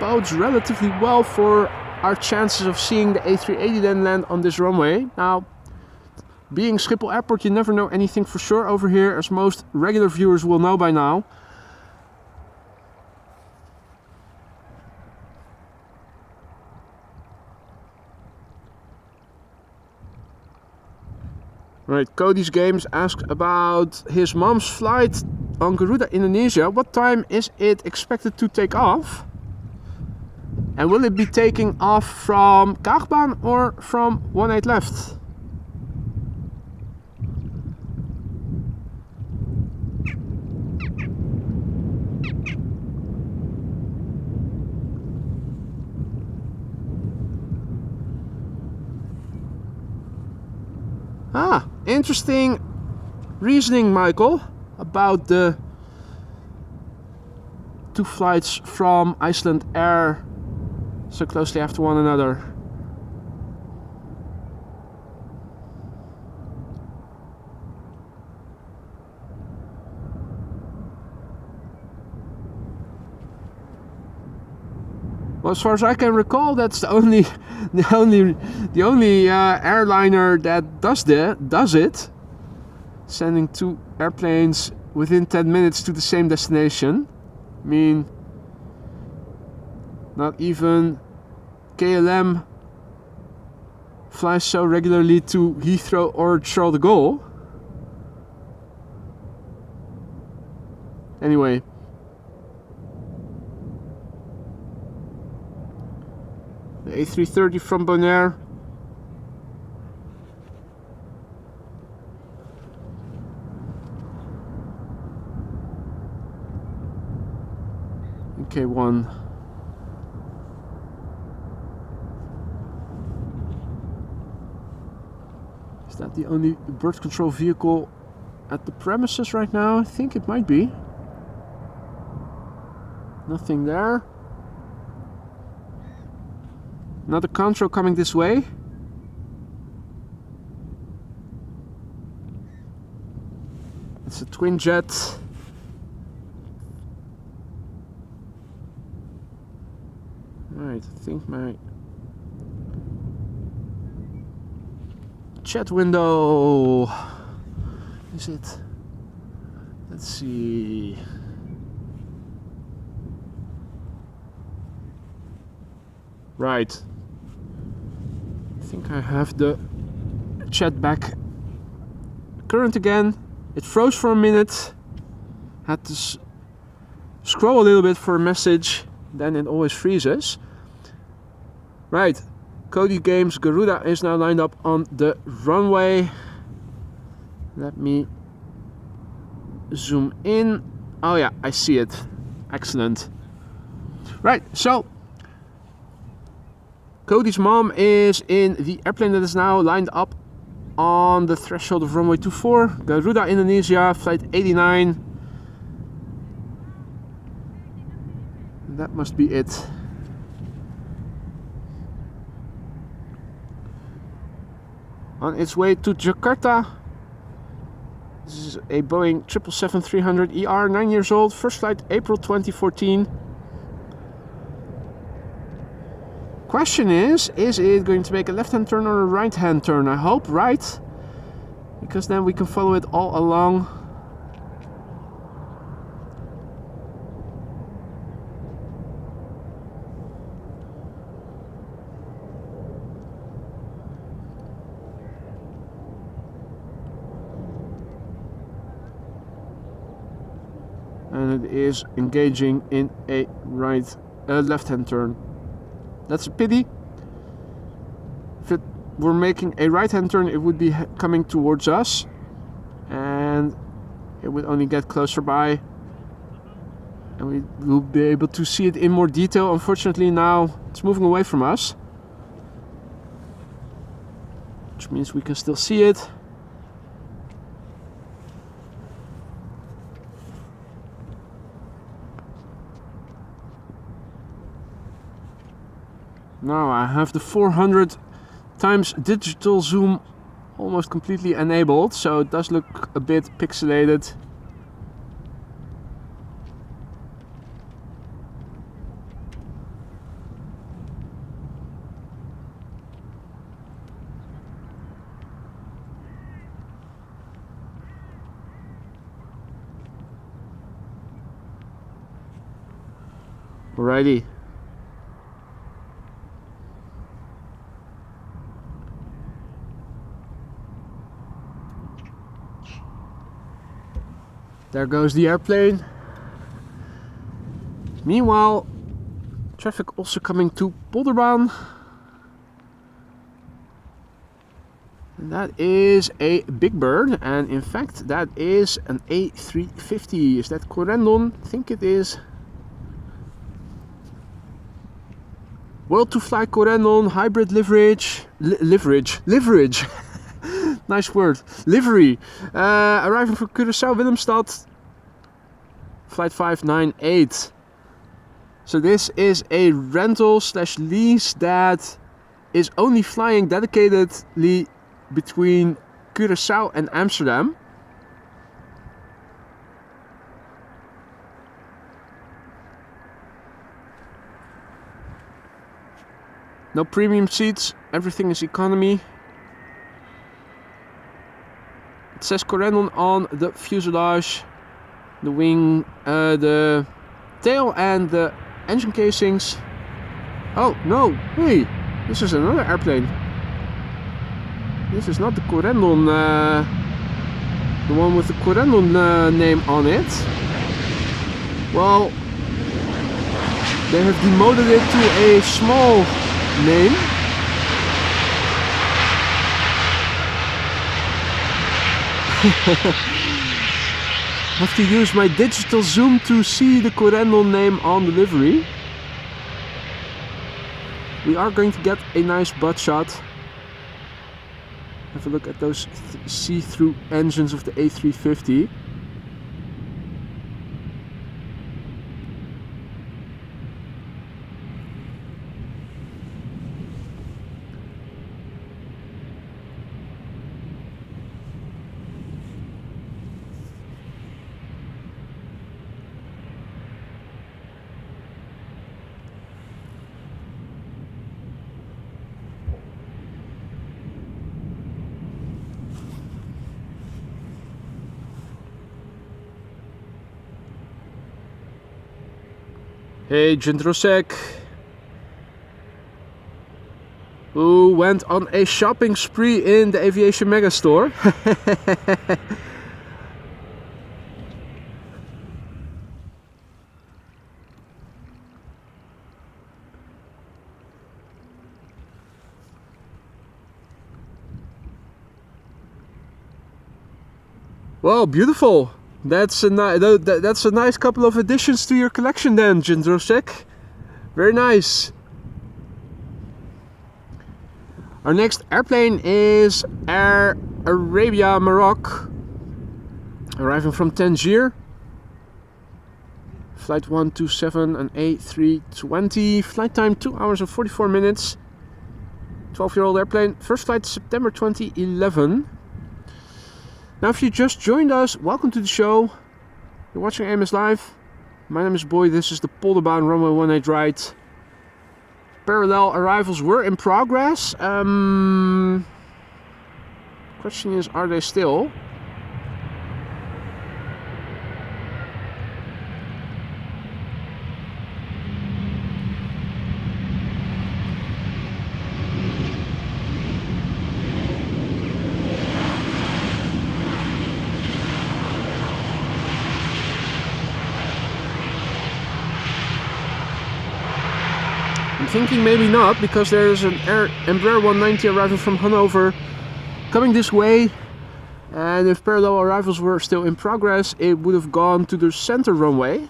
bodes relatively well for our chances of seeing the A380 then land on this runway. Now, being Schiphol Airport, you never know anything for sure over here, as most regular viewers will know by now. Right, Cody's Games asked about his mom's flight on Garuda, Indonesia. What time is it expected to take off? And will it be taking off from Kaagbaan or from 18 left? Ah, interesting reasoning, Michael, about the two flights from Iceland Air so closely after one another. Well, as far as I can recall, that's the only airliner that does it, sending two airplanes within 10 minutes to the same destination. I mean, not even KLM flies so regularly to Heathrow or Charles de Gaulle. Anyway. The A330 from Bonaire. K1. Is that the only bird control vehicle at the premises right now? I think it might be. Nothing there. Another contrail coming this way. It's a twin jet. Alright, I think my chat window is it? Let's see. Right. I think I have the EasyJet back current again. It froze for a minute. Had to scroll a little bit for a message. Then it always freezes. Right. Cody Games Garuda is now lined up on the runway. Let me zoom in. Oh yeah, I see it. Excellent. Right, so Cody's mom is in the airplane that is now lined up on the threshold of runway 24. Garuda, Indonesia, flight 89. That must be it. On its way to Jakarta. This is a Boeing 777-300ER, 9 years old, first flight April 2014. Question is it going to make a left-hand turn or a right-hand turn? I hope right, because then we can follow it all along. And it is engaging in a left-hand turn. That's a pity. If it were making a right-hand turn, it would be coming towards us, and it would only get closer by, and we will be able to see it in more detail. Unfortunately, now it's moving away from us, which means we can still see it. Now I have the 400 times digital zoom almost completely enabled, so it does look a bit pixelated. Alrighty. There goes the airplane. Meanwhile, traffic also coming to Polderbaan. And that is a big bird, and in fact that is an A350. Is that Corendon? I think it is. World to fly Corendon hybrid leverage. Nice word. Livery. Arriving from Curaçao, Willemstad. Flight 598. So this is a rental / lease that is only flying dedicatedly between Curaçao and Amsterdam. No premium seats, everything is economy. It says Corendon on the fuselage, the wing, the tail and the engine casings. Oh no, hey, this is another airplane. This is not the Corendon, the one with the Corendon name on it. Well, they have demoted it to a small name. Have to use my digital zoom to see the Corendon name on the livery. We are going to get a nice butt shot. Have a look at those see-through engines of the A350. Hey, Jindrosek. who went on a shopping spree in the aviation megastore. Well, beautiful. That's a nice couple of additions to your collection then, Jindrosek. Very nice. Our next airplane is Air Arabia Maroc, arriving from Tangier. Flight 127 and A320. Flight time 2 hours and 44 minutes. 12-year-old airplane. First flight September 2011. Now, if you just joined us, welcome to the show. You're watching AMS Live. My name is Boy. This is the Polderbaan runway 18 right. Parallel arrivals were in progress. Question is, are they still? I'm thinking maybe not, because there is an Embraer 190 arriving from Hanover coming this way, and if parallel arrivals were still in progress, it would have gone to the center runway.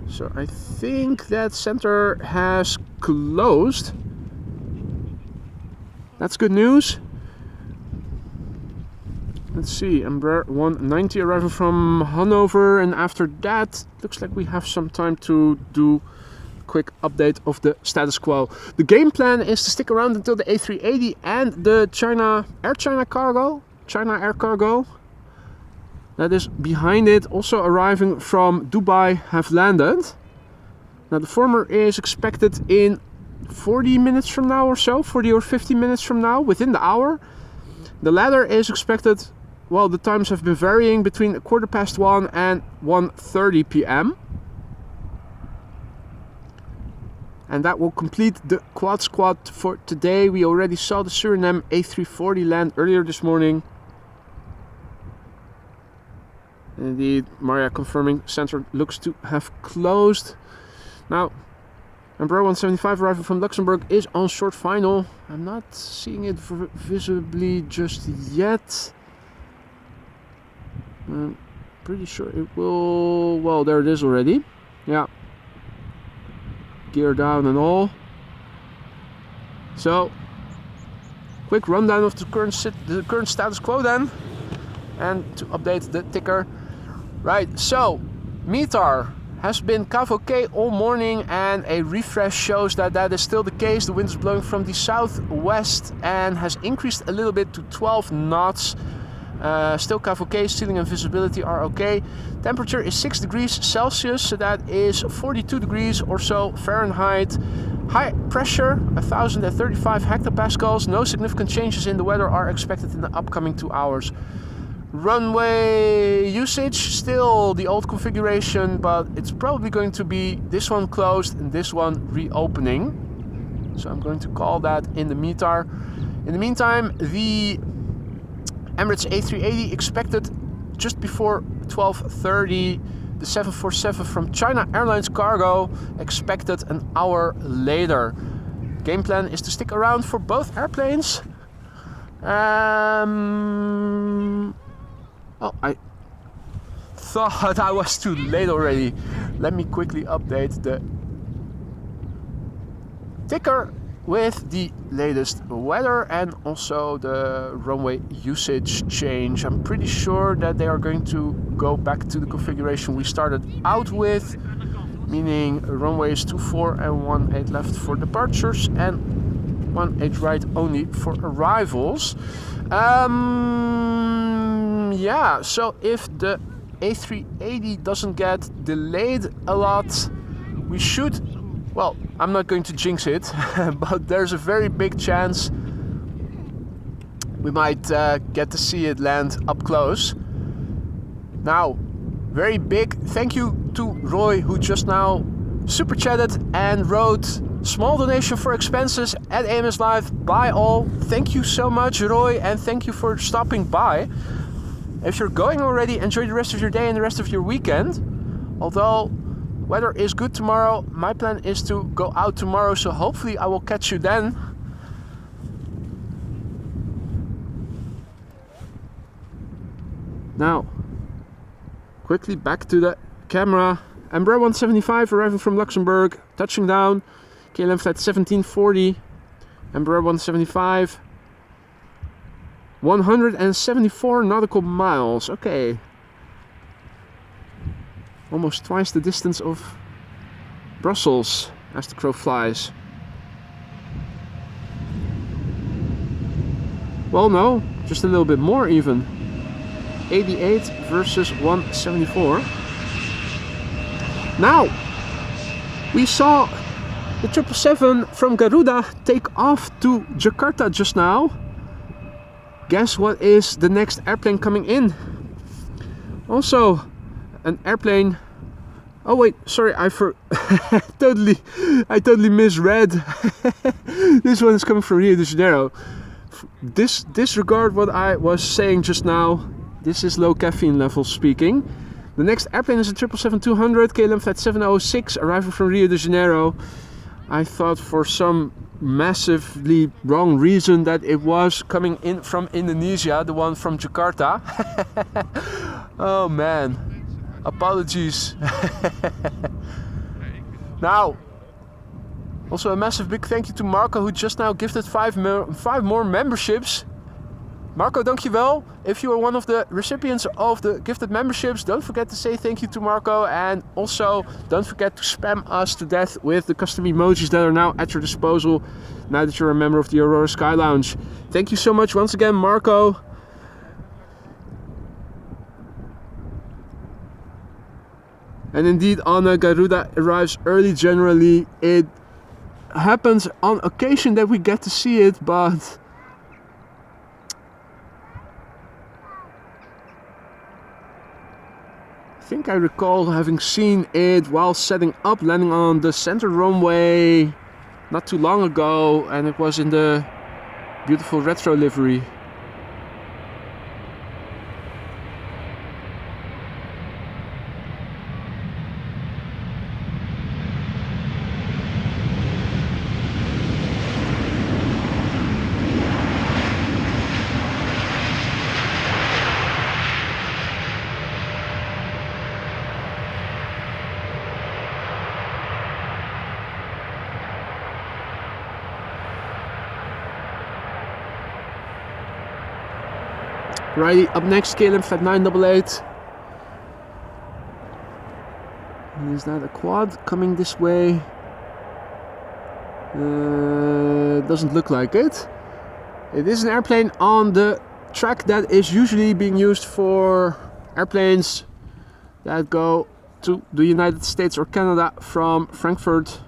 So I think that center has closed. That's good news. Let's see, Embraer 190 arriving from Hanover, and after that looks like we have some time to do a quick update of the status quo. The game plan is to stick around until the A380 and the Air China Air Cargo that is behind it, also arriving from Dubai, have landed. Now the former is expected in 40 minutes from now or so, 40 or 50 minutes from now, within the hour. The latter is expected, well, the times have been varying between 1:15 and 1:30 p.m. And that will complete the quad squad for today. We already saw the Surinam A340 land earlier this morning. Indeed, Maria confirming center looks to have closed. Now, Embraer 175 arriving from Luxembourg is on short final. I'm not seeing it visibly just yet. I'm pretty sure it will. Well, there it is already. Yeah. Gear down and all. So, quick rundown of the current status quo then. And to update the ticker. Right, so, METAR has been CAV-OK all morning, and a refresh shows that that is still the case. The wind is blowing from the southwest and has increased a little bit to 12 knots. Still CAV-OK, ceiling and visibility are okay. Temperature is 6 degrees Celsius, so that is 42 degrees or so Fahrenheit. High pressure, 1035 hectopascals. No significant changes in the weather are expected in the upcoming 2 hours. Runway usage, still the old configuration, but it's probably going to be this one closed and this one reopening. So I'm going to call that in the METAR. In the meantime, the Emirates A380 expected just before 12:30. The 747 from China Airlines Cargo expected an hour later. Game plan is to stick around for both airplanes. Oh, I thought I was too late already. Let me quickly update the ticker with the latest weather and also the runway usage change. I'm pretty sure that they are going to go back to the configuration we started out with, meaning runways 24 and 18 left for departures and 18 right only for arrivals. Yeah, so if the A380 doesn't get delayed a lot, we should, well, I'm not going to jinx it, but there's a very big chance we might get to see it land up close. Now, very big thank you to Roy, who just now super chatted and wrote small donation for expenses at AMS Live. Bye all. Thank you so much, Roy, and thank you for stopping by. If you're going already, enjoy the rest of your day and the rest of your weekend. Although weather is good tomorrow, my plan is to go out tomorrow, so hopefully I will catch you then. Now, quickly back to the camera. Embraer 175 arriving from Luxembourg, touching down. KLM flight 1740. Embraer 175. 174 nautical miles. Okay. Almost twice the distance of Brussels as the crow flies. Well, no, just a little bit more even. 88 versus 174. Now, we saw the 777 from Garuda take off to Jakarta just now. Guess what is the next airplane coming in? Also, an airplane. Oh wait, sorry, I totally misread. This one is coming from Rio de Janeiro. Disregard what I was saying just now. This is low caffeine level speaking. The next airplane is a 777-200 KLM flight 706 arriving from Rio de Janeiro. I thought for some massively wrong reason that it was coming in from Indonesia, the one from Jakarta. Oh man, apologies. Now, also a massive big thank you to Marco, who just now gifted 5 more memberships. Marco, dankjewel. If you are one of the recipients of the gifted memberships, don't forget to say thank you to Marco, and also don't forget to spam us to death with the custom emojis that are now at your disposal now that you're a member of the Aurora Sky Lounge. Thank you so much once again, Marco. And indeed, Anna, Garuda arrives early generally. It happens on occasion that we get to see it, but I think I recall having seen it while setting up, landing on the center runway not too long ago, and it was in the beautiful retro livery. Righty, up next, KLM flight 988. Is that a quad coming this way? Doesn't look like it. It is an airplane on the track that is usually being used for airplanes that go to the United States or Canada from Frankfurt,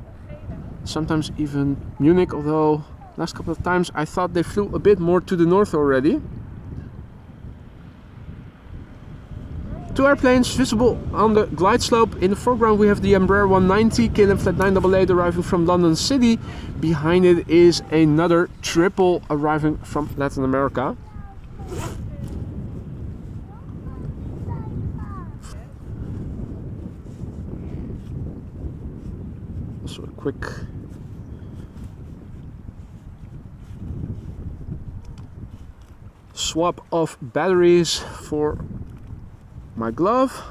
sometimes even Munich, although last couple of times I thought they flew a bit more to the north already. Two airplanes visible on the glide slope. In the foreground we have the Embraer 190 KLM flight 988 arriving from London City. Behind it is another triple arriving from Latin America. Also a quick swap of batteries for my glove.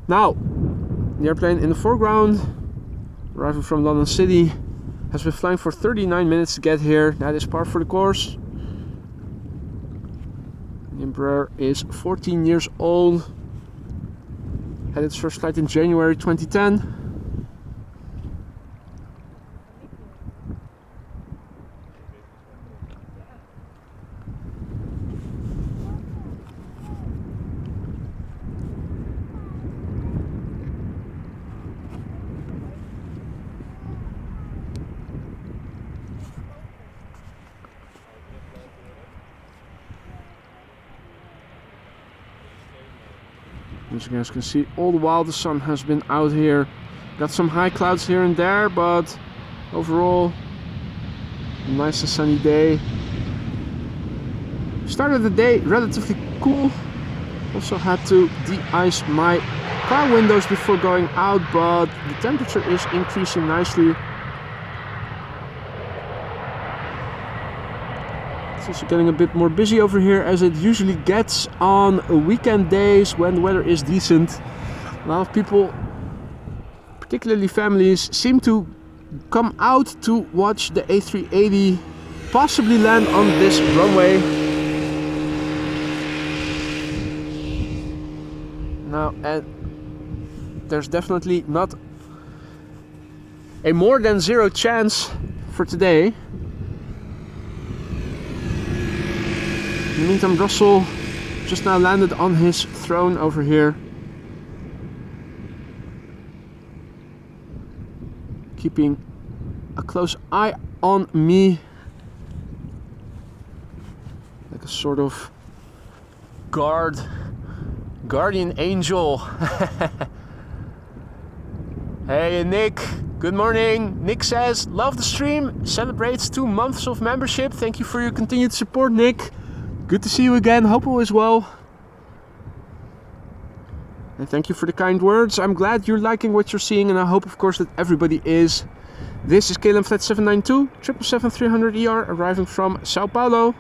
Now, the airplane in the foreground, arriving from London City, has been flying for 39 minutes to get here. That is par for the course. The Embraer is 14 years old. Had its first flight in January 2010. As you guys can see, all the while the sun has been out here Got some high clouds here and there, but overall, a nice and sunny day. Started the day relatively cool. Also had to de-ice my car windows before going out, but the temperature is increasing nicely. It's also getting a bit more busy over here, as it usually gets on weekend days when the weather is decent. A lot of people, particularly families, seem to come out to watch the A380 possibly land on this runway. Now, and there's definitely not a more than zero chance for today. In the meantime, Russell just now landed on his throne over here, keeping a close eye on me, like a sort of guardian angel. Hey Nick, good morning. Nick says, love the stream, celebrates 2 months of membership. Thank you for your continued support, Nick. Good to see you again, hope all is well. And thank you for the kind words. I'm glad you're liking what you're seeing, and I hope of course that everybody is. This is KLM Flight 792, 777-300ER, arriving from Sao Paulo.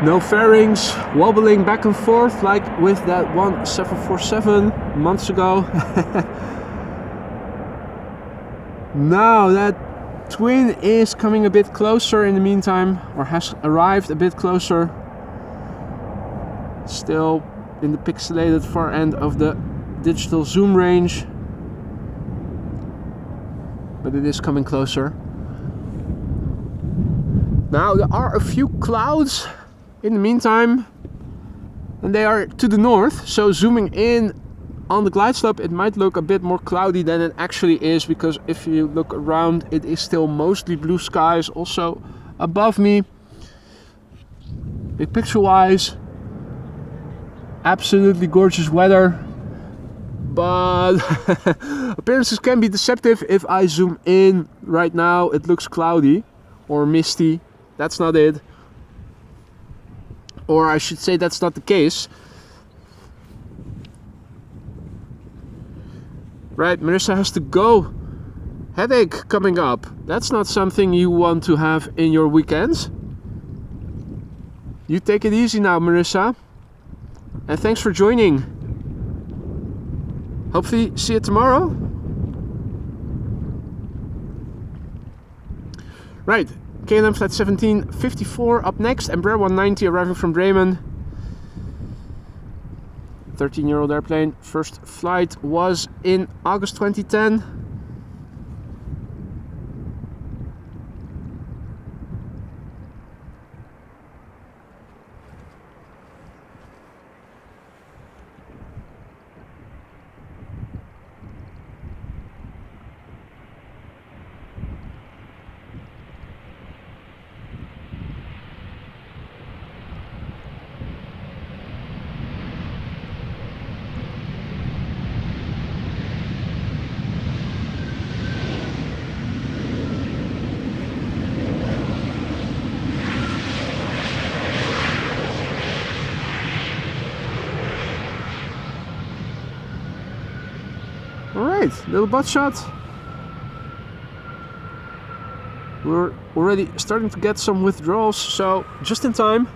No fairings wobbling back and forth like with that 747 months ago. Now that twin is coming a bit closer in the meantime, or has arrived a bit closer. Still in the pixelated far end of the digital zoom range, but it is coming closer. Now there are a few clouds in the meantime, and they are to the north, so zooming in on the glide slope it might look a bit more cloudy than it actually is, because if you look around it is still mostly blue skies also above me. Big picture wise, absolutely gorgeous weather, but appearances can be deceptive. If I zoom in right now it looks cloudy or misty. That's not it. Or I should say that's not the case. Right, Marissa has to go. Headache coming up. That's not something you want to have in your weekends. You take it easy now, Marissa. And thanks for joining. Hopefully see you tomorrow. Right. KLM Flight 1754 up next, Embraer 190 arriving from Bremen. 13-year-old airplane. First flight was in August 2010. Alright, little butt shot. We're already starting to get some withdrawals, so just in time.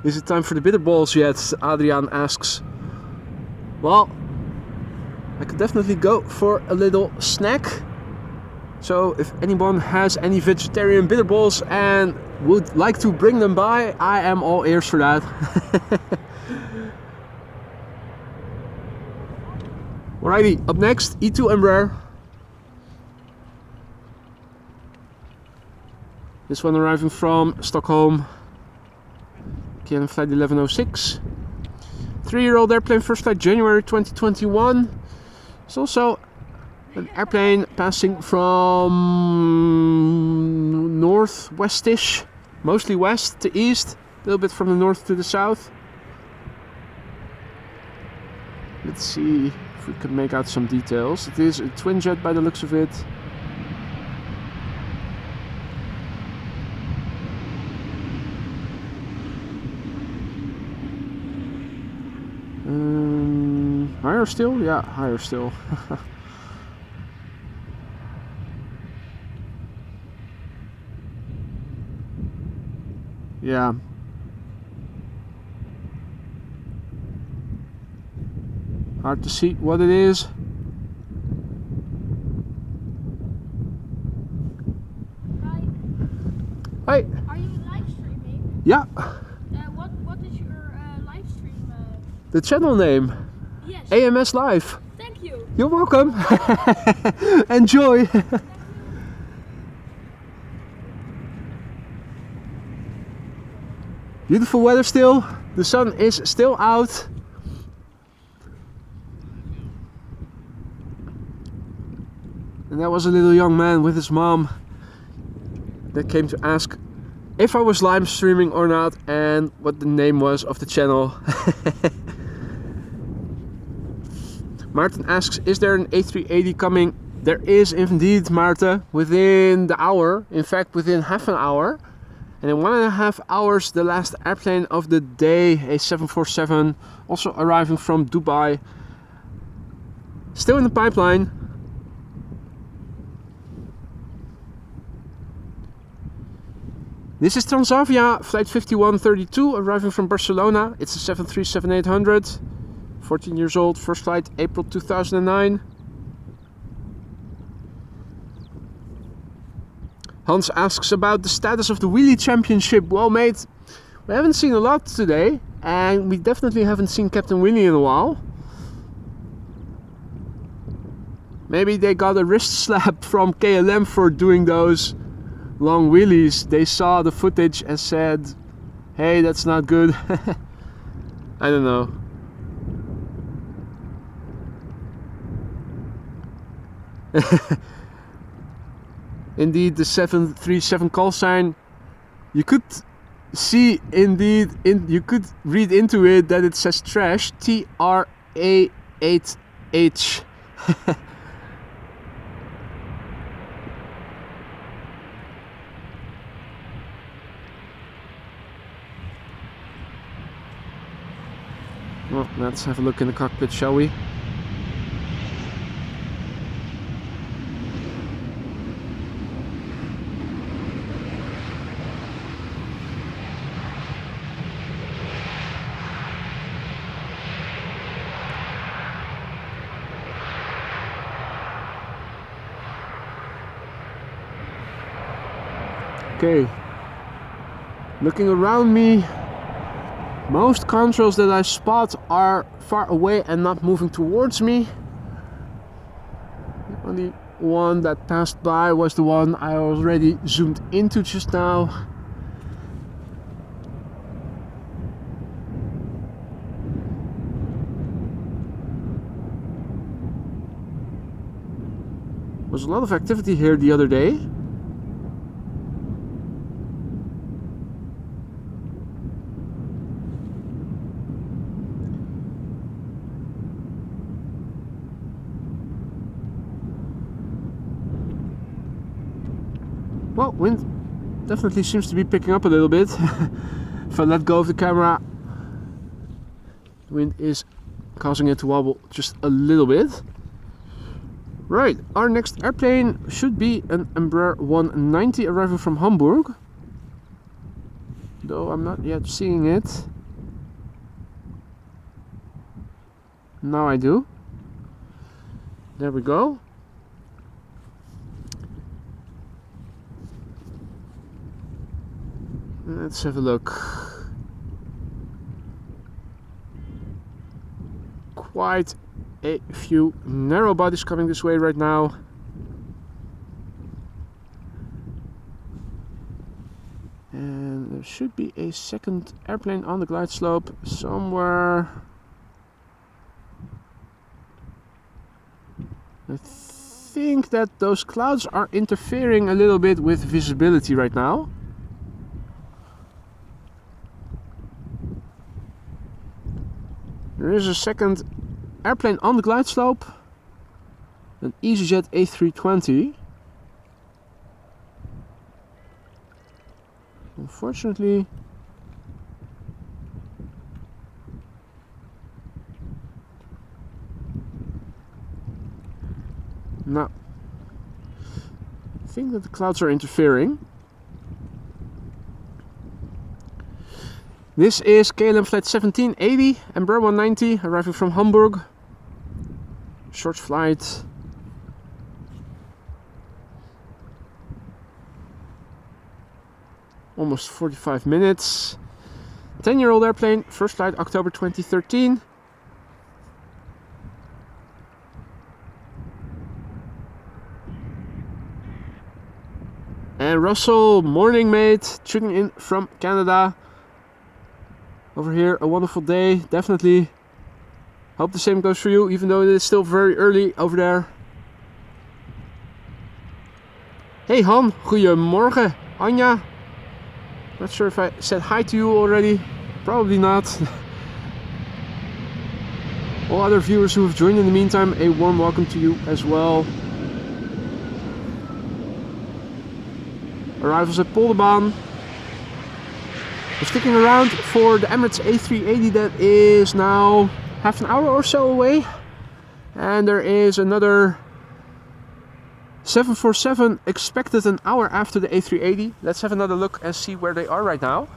Is it time for the bitter balls yet? Adrian asks. Well, I could definitely go for a little snack. So if anyone has any vegetarian bitter balls and would like to bring them by, I am all ears for that. Alrighty, up next, E2 Embraer. This one arriving from Stockholm. KLM flight 1106. 3-year-old airplane, first flight January 2021. It's also an airplane passing from northwestish, mostly west to east, a little bit from the north to the south. Let's see if we can make out some details. It is a twin jet by the looks of it. Higher still? Yeah, higher still. Yeah. Hard to see what it is. Hi. Hi. Are you live streaming? Yeah. What is your live stream? The channel name. Yes. AMS Live. Thank you. You're welcome. Enjoy. Beautiful weather still. The sun is still out. And that was a little young man with his mom that came to ask if I was live streaming or not and what the name was of the channel. Martin asks, is there an A380 coming? There is indeed, Marta, within the hour. In fact, within half an hour. And in 1.5 hours, the last airplane of the day, a 747, also arriving from Dubai. Still in the pipeline. This is Transavia, flight 5132, arriving from Barcelona. It's a 737-800. 14 years old, first flight April 2009. Hans asks about the status of the wheelie championship. Well, mate, we haven't seen a lot today, and we definitely haven't seen Captain Wheelie in a while. Maybe they got a wrist slap from KLM for doing those long wheelies. They saw the footage and said, hey, that's not good. I don't know. Indeed, the 737 call sign, you could see indeed, you could read into it that it says trash, TRA8H. Well, let's have a look in the cockpit, shall we? Okay, looking around me, most contrails that I spot are far away and not moving towards me. The only one that passed by was the one I already zoomed into just now. There was a lot of activity here the other day. Well, wind definitely seems to be picking up a little bit. If I let go of the camera, the wind is causing it to wobble just a little bit. Right, our next airplane should be an Embraer 190 arriving from Hamburg. Though I'm not yet seeing it. Now I do. There we go. Let's have a look. Quite a few narrow bodies coming this way right now. And there should be a second airplane on the glide slope somewhere. I think that those clouds are interfering a little bit with visibility right now. There is a second airplane on the glide slope, an EasyJet A320. Unfortunately, no. I think that the clouds are interfering. This is KLM flight 1780, Embraer 190, arriving from Hamburg. Short flight. Almost 45 minutes. 10-year-old airplane, first flight October 2013. And Russell, morning mate, tuning in from Canada. Over here, a wonderful day, definitely. Hope the same goes for you, even though it is still very early over there. Hey Han, goedemorgen. Anja. Not sure if I said hi to you already. Probably not. All other viewers who have joined in the meantime, a warm welcome to you as well. Arrivals at Polderbaan. We're sticking around for the Emirates A380 that is now half an hour or so away. And there is another 747 expected an hour after the A380. Let's have another look and see where they are right now.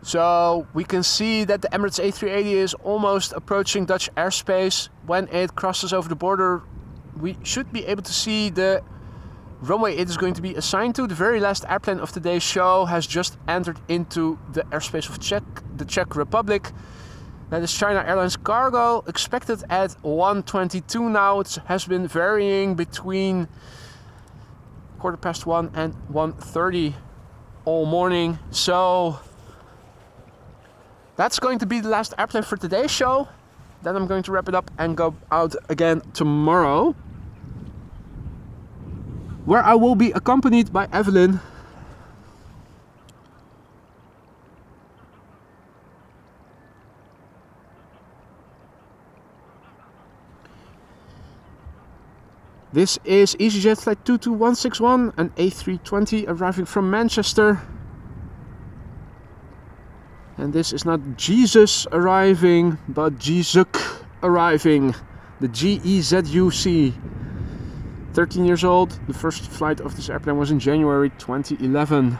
So we can see that the Emirates A380 is almost approaching Dutch airspace. When it crosses over the border, we should be able to see the runway it is going to be assigned to. The very last airplane of today's show has just entered into the airspace of the Czech Republic. That is China Airlines cargo, expected at 1:22 now. It has been varying between 1:15 and 1:30 all morning. So that's going to be the last airplane for today's show. Then I'm going to wrap it up and go out again tomorrow, where I will be accompanied by Evelyn. This is EasyJet flight 22161, an A320 arriving from Manchester. And this is not Jesus arriving, but Jeezuk arriving. The GEESE. 13 years old. The first flight of this airplane was in January 2011.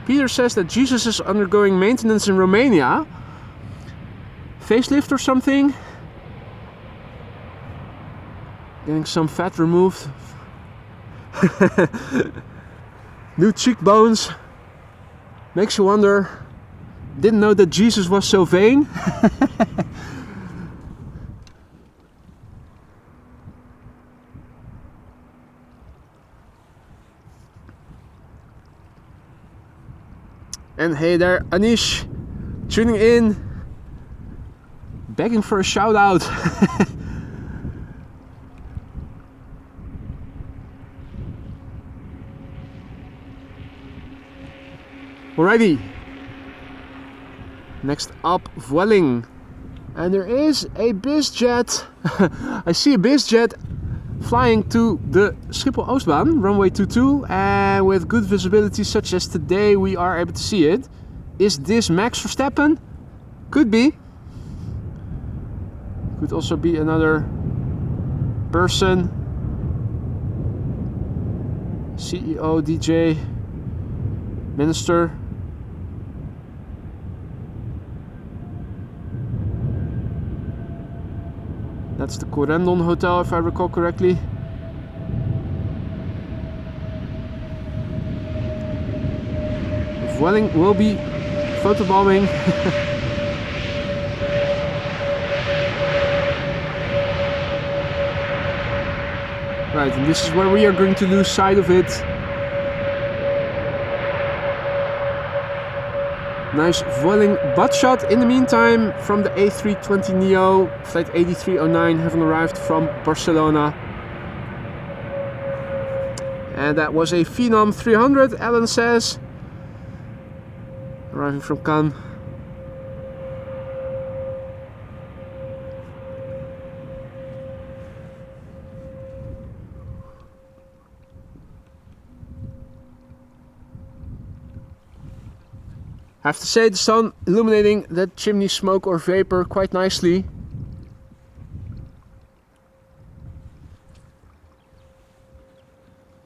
Peter says that Jesus is undergoing maintenance in Romania. Facelift or something? Getting some fat removed. New cheekbones. Makes you wonder. Didn't know that Jesus was so vain. And hey there, Anish, tuning in, begging for a shout out. Alrighty, next up, Vueling. And there is a BizJet. I see a BizJet flying to the Schiphol Oostbaan, runway 22, and with good visibility such as today we are able to see it. Is this Max Verstappen? Could be. Could also be another person. CEO, DJ, minister. That's the Corendon Hotel, if I recall correctly. Vueling will be photobombing. Right, and this is where we are going to lose sight of it. Nice Vueling butt shot in the meantime from the A320neo. Flight 8309 having arrived from Barcelona. And that was a Phenom 300, Alan says. Arriving from Cannes. I have to say, the sun illuminating that chimney smoke or vapor quite nicely.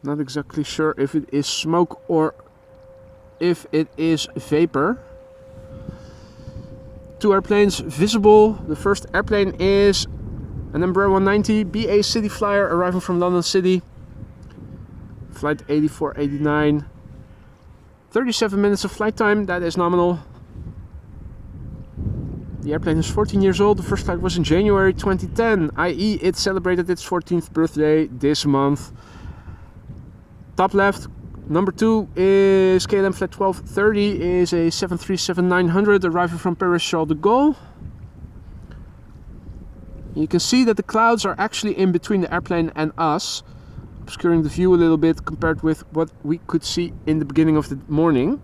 Not exactly sure if it is smoke or if it is vapor. Two airplanes visible. The first airplane is an Embraer 190 BA City Flyer arriving from London City. Flight 8489. 37 minutes of flight time, that is nominal. The airplane is 14 years old. The first flight was in January 2010, i.e. it celebrated its 14th birthday this month. Top left, number 2 is KLM flight 1230, is a 737-900 arriving from Paris Charles de Gaulle. You can see that the clouds are actually in between the airplane and us, obscuring the view a little bit compared with what we could see in the beginning of the morning.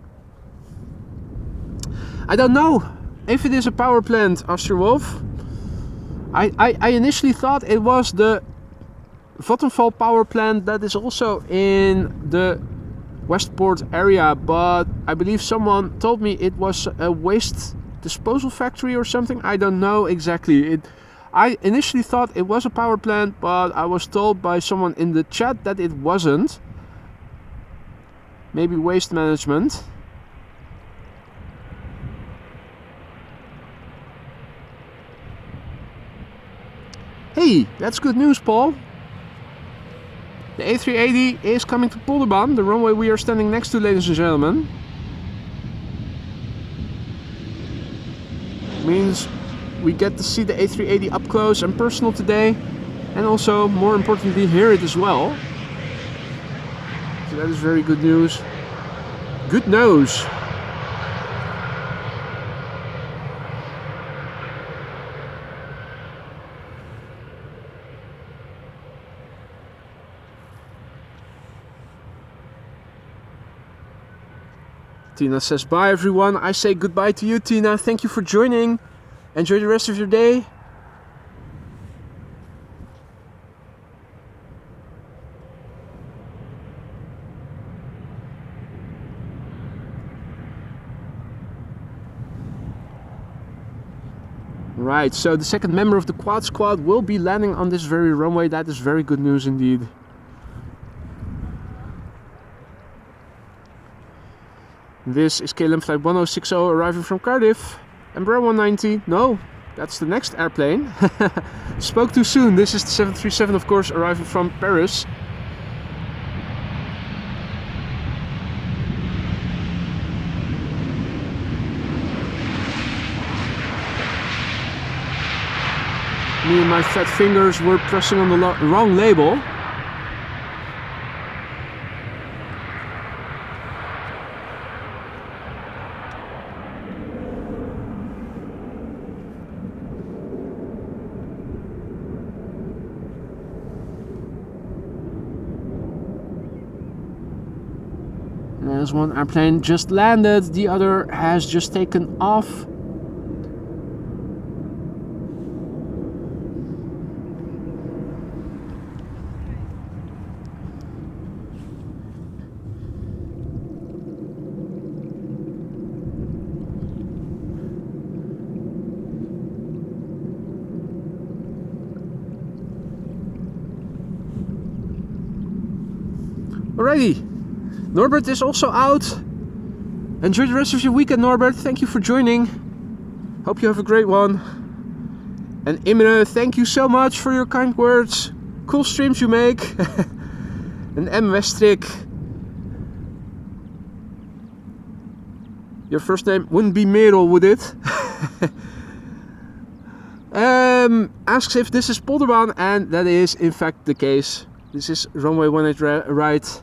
I don't know if it is a power plant, Wolf. I initially thought it was the Vattenfall power plant that is also in the Westport area, but I believe someone told me it was a waste disposal factory or something. I don't know exactly. I initially thought it was a power plant, but I was told by someone in the chat that it wasn't. Maybe waste management. Hey, that's good news, Paul. The A380 is coming to Polderbaan, the runway we are standing next to, ladies and gentlemen. Means we get to see the A380 up close and personal today, and also, more importantly, hear it as well. So that is very good news. Good news. Tina says bye everyone. I say goodbye to you, Tina. Thank you for joining. Enjoy the rest of your day. Right, so the second member of the quad squad will be landing on this very runway. That is very good news indeed. This is KLM flight 1060 arriving from Cardiff. Embraer 190, no, that's the next airplane. Spoke too soon. This is the 737, of course, arriving from Paris. Me and my fat fingers were pressing on the wrong label. There's one airplane just landed, the other has just taken off. Alrighty, Norbert is also out. Enjoy the rest of your weekend, Norbert. Thank you for joining. Hope you have a great one. And Imre, thank you so much for your kind words. Cool streams you make. And M. Westrik. Your first name wouldn't be Merel, would it? Asks if this is Polderbaan, and that is in fact the case. This is runway 18 right.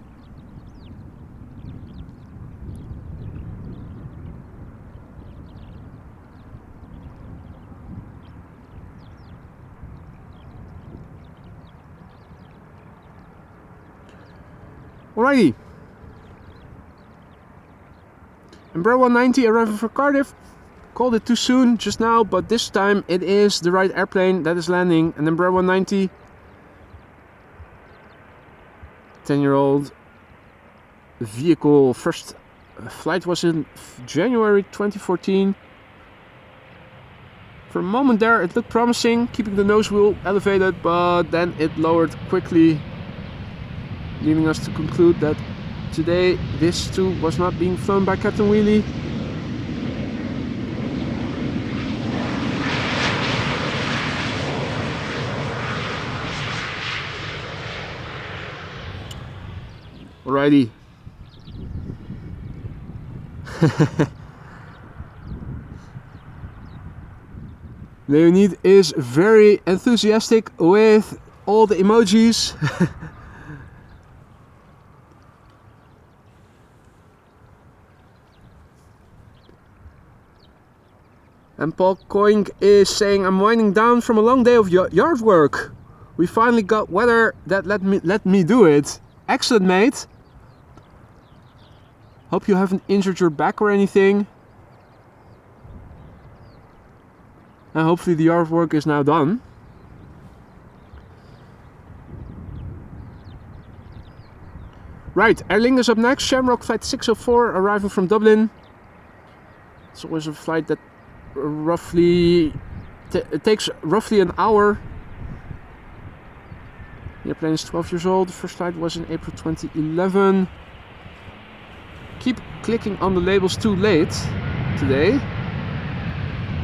Alrighty. Embraer 190 arriving for Cardiff. Called it too soon just now, but this time it is the right airplane that is landing. An Embraer 190. 10-year-old vehicle. First flight was in January 2014. For a moment there it looked promising, keeping the nose wheel elevated, but then it lowered quickly, leaving us to conclude that today this too was not being flown by Captain Wheelie. Alrighty. Leonid is very enthusiastic with all the emojis. And Paul Coing is saying, I'm winding down from a long day of yard work. We finally got weather that let me do it. Excellent, mate. Hope you haven't injured your back or anything. And hopefully the yard work is now done. Right, Aer Lingus up next. Shamrock flight 604 arriving from Dublin. It's always a flight that it takes roughly an hour. The airplane is 12 years old. The first flight was in April 2011. Keep clicking on the labels too late today,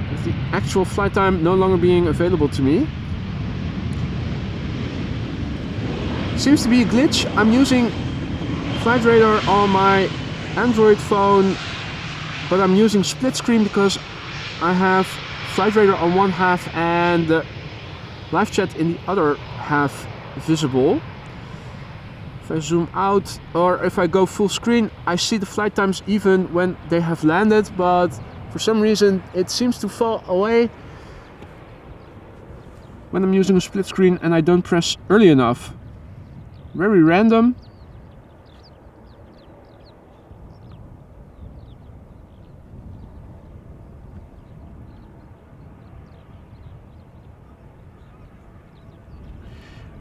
with the actual flight time no longer being available to me. Seems to be a glitch. I'm using Flight Radar on my Android phone, but I'm using split screen because I have Flight Radar on one half and the live chat in the other half visible. If I zoom out or if I go full screen, I see the flight times even when they have landed, but for some reason it seems to fall away when I'm using a split screen and I don't press early enough. Very random.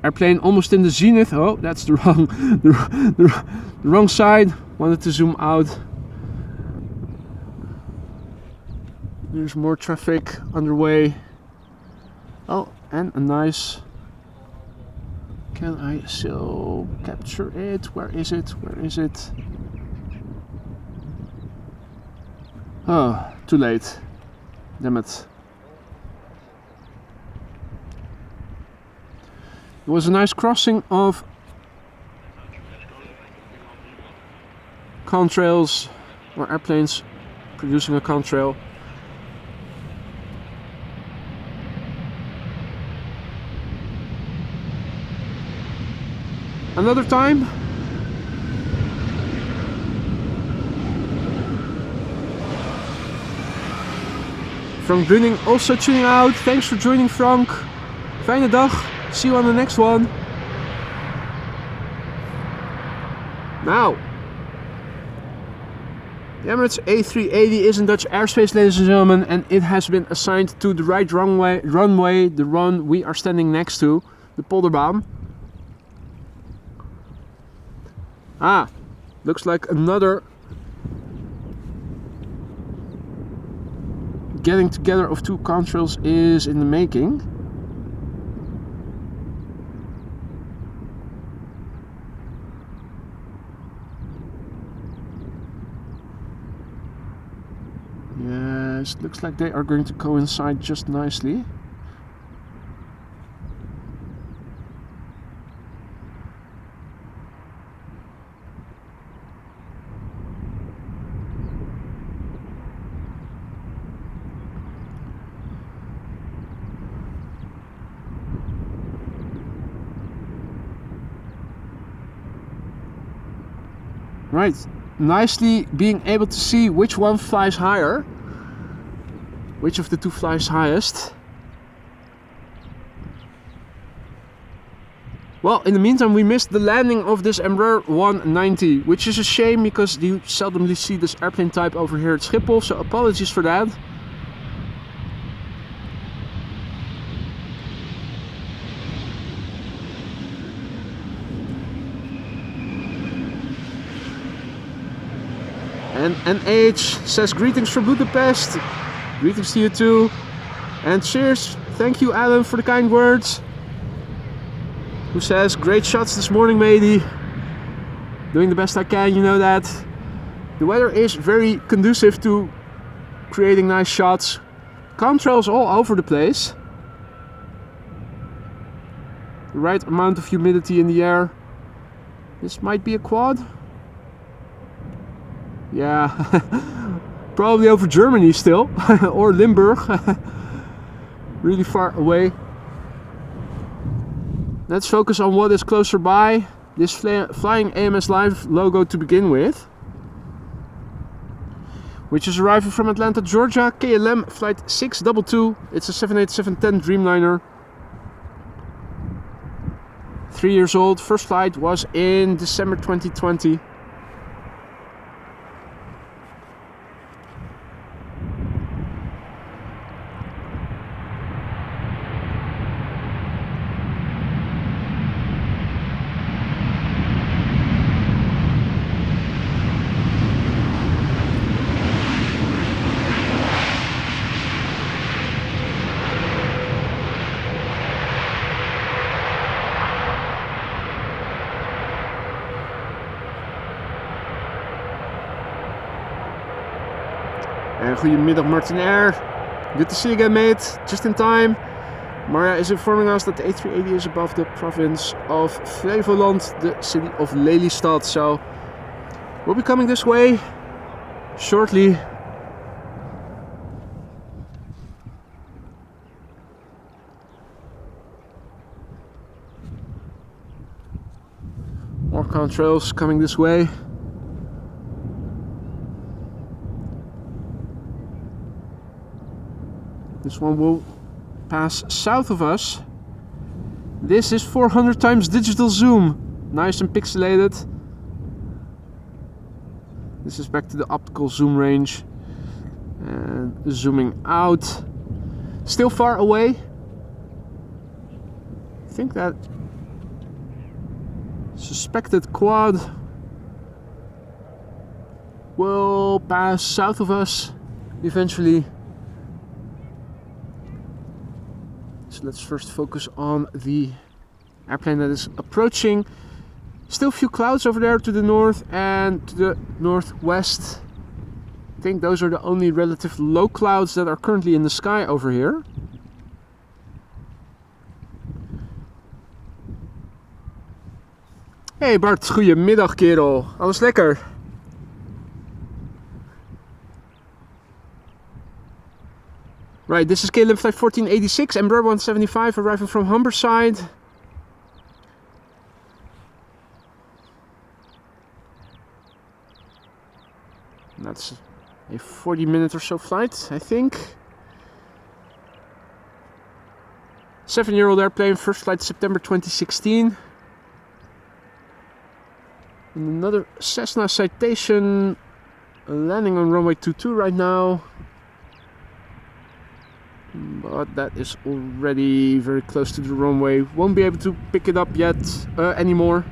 Airplane almost in the zenith. Oh, that's the wrong side. Wanted to zoom out. There's more traffic underway. Oh, and a nice. Can I still capture it? Where is it? Where is it? Oh, too late. Damn it. It was a nice crossing of contrails, or airplanes producing a contrail. Another time. Frank Brunning also tuning out. Thanks for joining, Frank. Fijne dag. See you on the next one. Now, the Emirates A380 is in Dutch airspace, ladies and gentlemen, and it has been assigned to the right runway, the run we are standing next to, the Polderbaan. Ah, looks like another getting together of two contrails is in the making. because it looks like they are going to coincide just nicely. Right, nicely being able to see which one flies higher, which of the two flies highest. Well, in the meantime we missed the landing of this Embraer 190, which is a shame because you seldomly see this airplane type over here at Schiphol, so apologies for that. And NH says greetings from Budapest. Greetings to you too. And cheers. Thank you, Alan, for the kind words. Who says great shots this morning, matey. Doing the best I can, you know that. The weather is very conducive to creating nice shots. Contrails all over the place. The right amount of humidity in the air. This might be a quad. Yeah, probably over Germany still, or Limburg, really far away. Let's focus on what is closer by. This flying AMS Live logo to begin with, which is arriving from Atlanta, Georgia, KLM flight 622. It's a 787-10 Dreamliner. 3 years old, first flight was in December 2020. Goedemiddag Martin Air. Good to see you again, mate. Just in time. Maria is informing us that the A380 is above the province of Flevoland, the city of Lelystad. So we'll be coming this way shortly. More contrails coming this way. This one will pass south of us. This is 400 times digital zoom. Nice and pixelated. This is back to the optical zoom range. And zooming out. Still far away. I think that suspected quad will pass south of us eventually. So let's first focus on the airplane that is approaching. Still a few clouds over there to the north and to the northwest. I think those are the only relative low clouds that are currently in the sky over here. Hey Bart, goedemiddag kerel. Alles lekker? Right, this is KLM flight 1486, Embraer 175 arriving from Humberside. That's a 40-minute or so flight, I think. 7-year-old airplane, first flight September 2016. And another Cessna Citation landing on runway 22 right now. But that is already very close to the runway. Won't be able to pick it up yet anymore.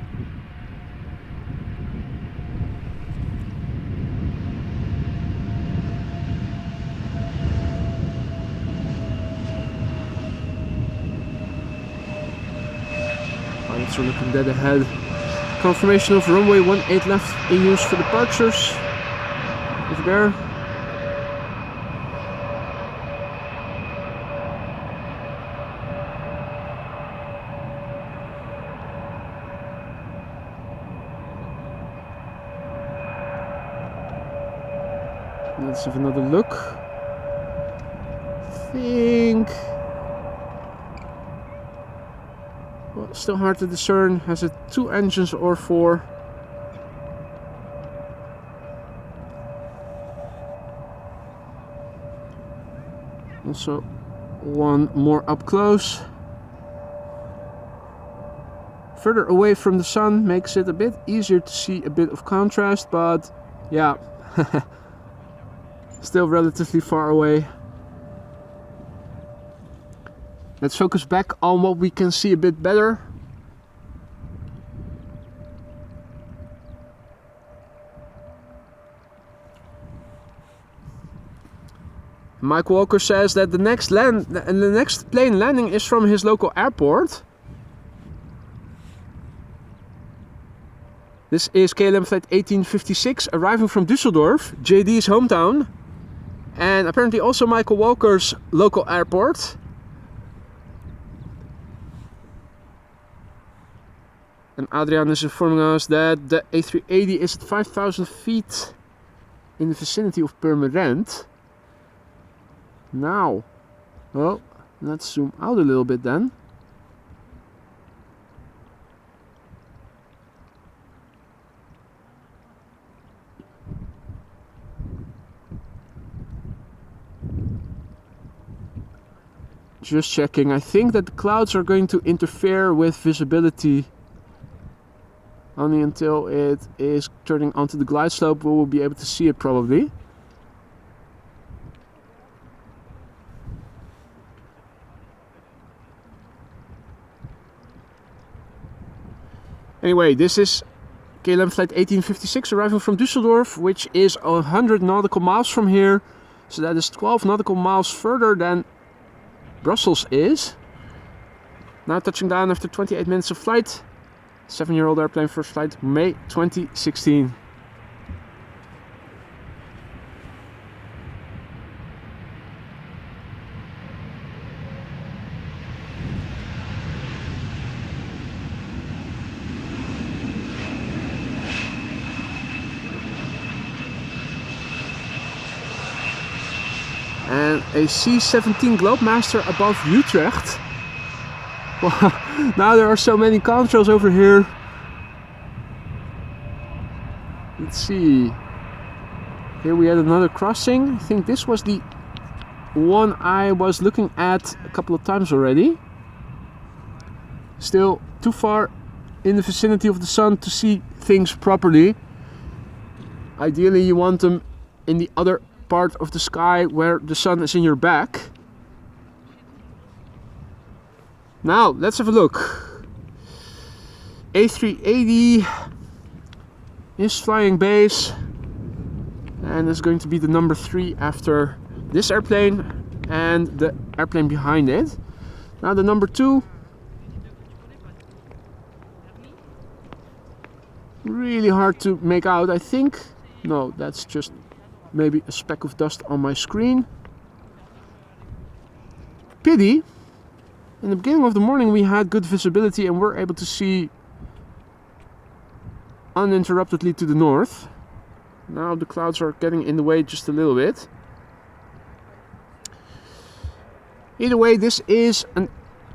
Pilots are looking dead ahead. Confirmation of runway 18 left in use for departures. Over there. Let's have another look. Think. Well, still hard to discern. Has it 2 engines or 4? Also, one more up close. Further away from the sun makes it a bit easier to see a bit of contrast, but yeah, still relatively far away. Let's focus back on what we can see a bit better. Mike Walker says that the next plane landing is from his local airport. This is KLM flight 1856 arriving from Düsseldorf, JD's hometown, and apparently also Michael Walker's local airport. And Adrian is informing us that the A380 is at 5,000 feet in the vicinity of Purmerend. Now, well, let's zoom out a little bit then. Just checking, I think that the clouds are going to interfere with visibility. Only until it is turning onto the glide slope we will be able to see it probably. Anyway, this is KLM flight 1856 arriving from Düsseldorf, which is 100 nautical miles from here. So that is 12 nautical miles further than Brussels is. Now touching down after 28 minutes of flight. 7-year-old airplane, first flight, May 2016. And a C-17 Globemaster above Utrecht. Well, now there are so many contrails over here. Let's see. Here we had another crossing. I think this was the one I was looking at a couple of times already. Still too far in the vicinity of the sun to see things properly. Ideally you want them in the other part of the sky where the sun is in your back. Now let's have a look. A380 is flying base and is going to be the number 3 after this airplane and the airplane behind it. Now the number 2, really hard to make out. I think, no, that's just maybe a speck of dust on my screen. Pity. In the beginning of the morning we had good visibility and were able to see uninterruptedly to the north. Now the clouds are getting in the way just a little bit. Either way, this is an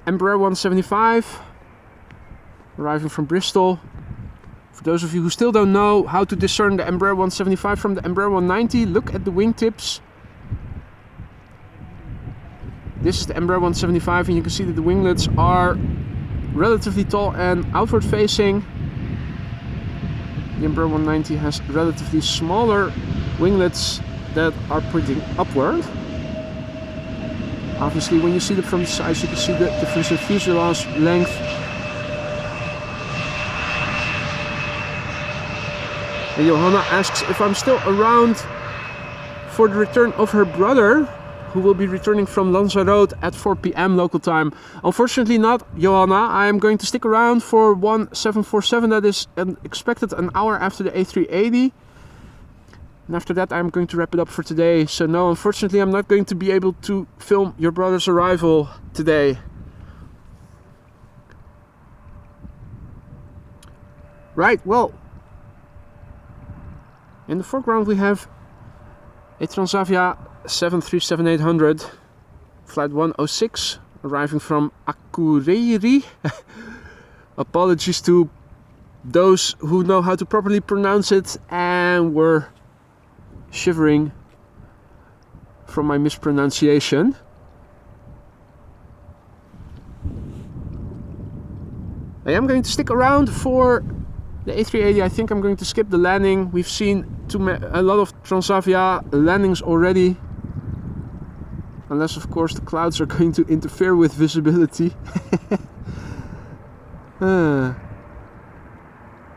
Embraer 175 arriving from Bristol. For those of you who still don't know how to discern the Embraer 175 from the Embraer 190, look at the wingtips. This is the Embraer 175 and you can see that the winglets are relatively tall and outward facing. The Embraer 190 has relatively smaller winglets that are pointing upward. Obviously when you see them from the side you can see the difference in fuselage length. And Johanna asks if I'm still around for the return of her brother, who will be returning from Lanzarote at 4 PM local time. Unfortunately not, Johanna. I am going to stick around for 1747, that is expected an hour after the A380. And after that I'm going to wrap it up for today. So no, unfortunately I'm not going to be able to film your brother's arrival today. Right, well, in the foreground we have A Transavia 737-800, flight 106, arriving from Akureyri. Apologies to those who know how to properly pronounce it and were shivering from my mispronunciation. I am going to stick around for the A380. I think I'm going to skip the landing. We've seen a lot of Transavia landings already. Unless of course the clouds are going to interfere with visibility.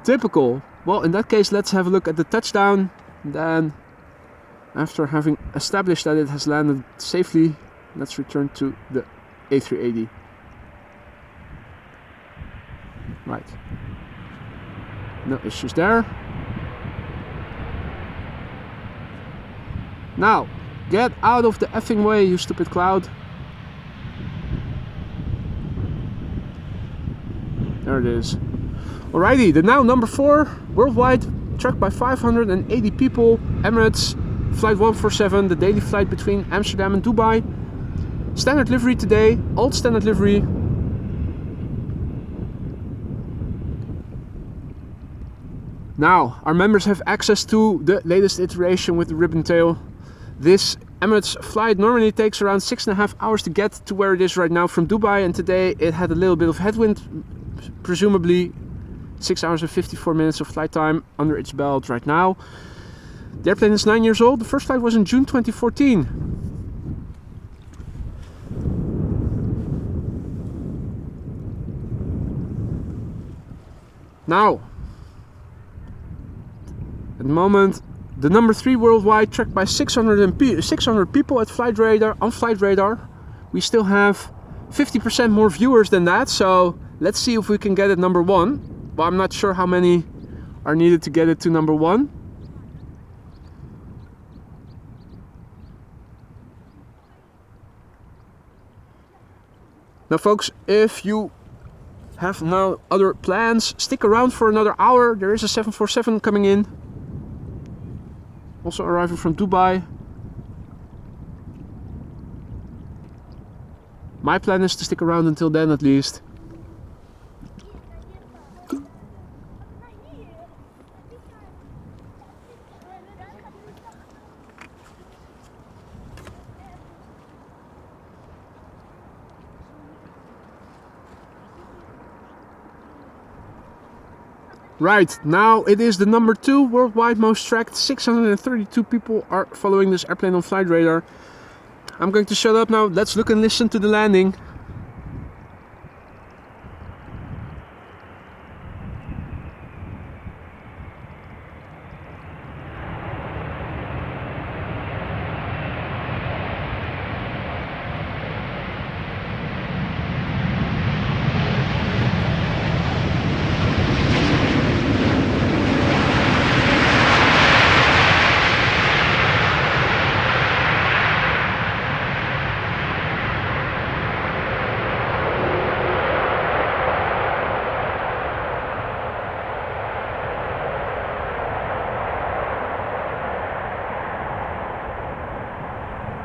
Typical. Well, in that case, let's have a look at the touchdown. Then, after having established that it has landed safely, let's return to the A380. Right. No issues there. Now, get out of the effing way, you stupid cloud. There it is. Alrighty, the now number 4 worldwide, tracked by 580 people, Emirates flight 147, the daily flight between Amsterdam and Dubai. Standard livery today, old standard livery. Now, our members have access to the latest iteration with the ribbon tail. This Emirates flight normally takes around 6.5 hours to get to where it is right now from Dubai, and today it had a little bit of headwind, presumably 6 hours and 54 minutes of flight time under its belt right now. The airplane is 9 years old. The first flight was in June 2014. Now, at the moment, the number 3 worldwide, tracked by 600 people at flight radar, on flight radar. We still have 50% more viewers than that, so let's see if we can get it number 1. But I'm not sure how many are needed to get it to number 1. Now folks, if you have now other plans, stick around for another hour. There is a 747 coming in, also arriving from Dubai. My plan is to stick around until then at least. Right, now it is the number 2 worldwide most tracked. 632 people are following this airplane on flight radar. I'm going to shut up now. Let's look and listen to the landing.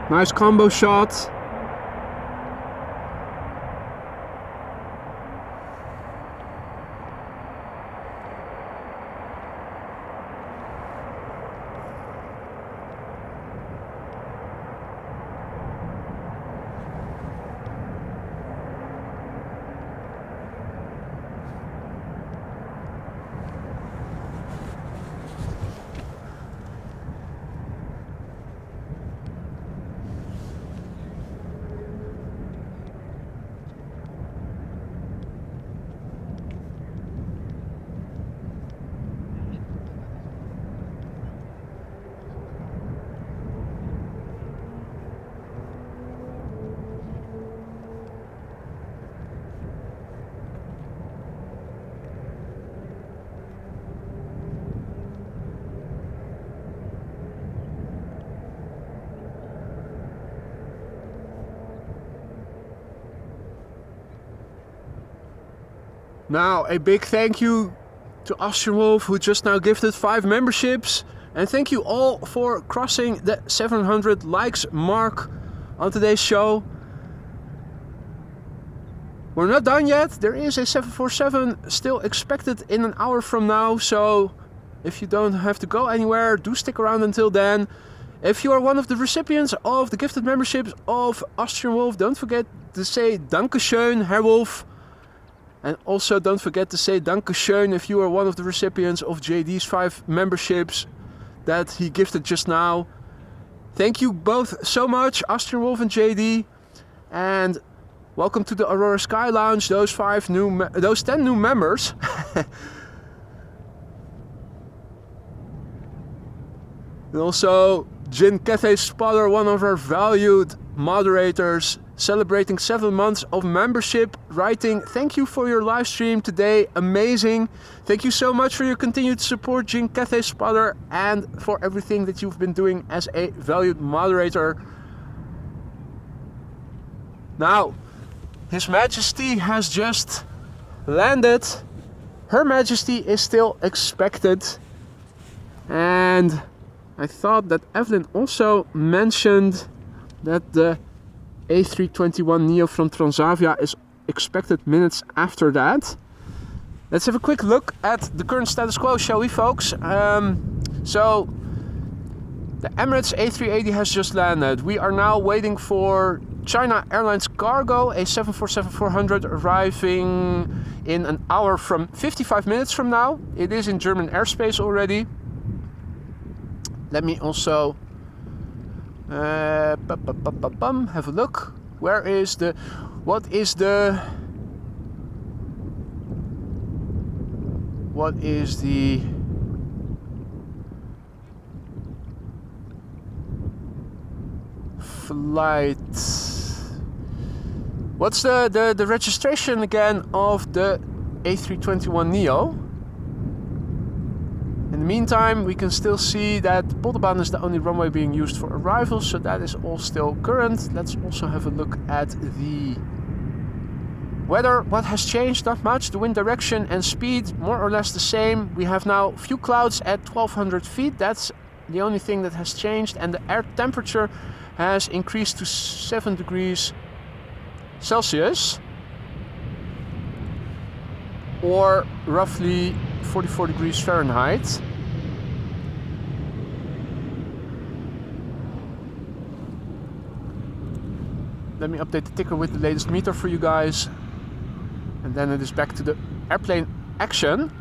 Nice combo shot. Now, a big thank you to Austrian Wolf, who just now gifted 5 memberships. And thank you all for crossing the 700 likes mark on today's show. We're not done yet. There is a 747 still expected in an hour from now. So if you don't have to go anywhere, do stick around until then. If you are one of the recipients of the gifted memberships of Austrian Wolf, don't forget to say Dankeschön, Herr Wolf. And also don't forget to say Dankeschön if you are one of the recipients of JD's 5 memberships that he gifted just now. Thank you both so much, Austrian Wolf and JD. And welcome to the Aurora Sky Lounge, those 10 new members. And also Gin Cathay Spotter, one of our valued moderators, celebrating 7 months of membership, writing, thank you for your live stream today, amazing. Thank you so much for your continued support, Gin Cathay Spotter, and for everything that you've been doing as a valued moderator. Now, His Majesty has just landed. Her Majesty is still expected. And I thought that Evelyn also mentioned that the A321neo from Transavia is expected minutes after that. Let's have a quick look at the current status quo, shall we, folks? So the Emirates A380 has just landed. We are now waiting for China Airlines Cargo, a 747-400 arriving in an hour from 55 minutes from now. It is in German airspace already. Let me also have a look. What is the flight? What's the registration again of the A321neo? In the meantime, we can still see that Polderbaan is the only runway being used for arrivals, so that is all still current. Let's also have a look at the weather. What has changed? Not much. The wind direction and speed more or less the same. We have now few clouds at 1200 feet. That's the only thing that has changed, and the air temperature has increased to 7 degrees Celsius, or roughly 44 degrees Fahrenheit. Let me update the ticker with the latest meter for you guys, and then it is back to the airplane action.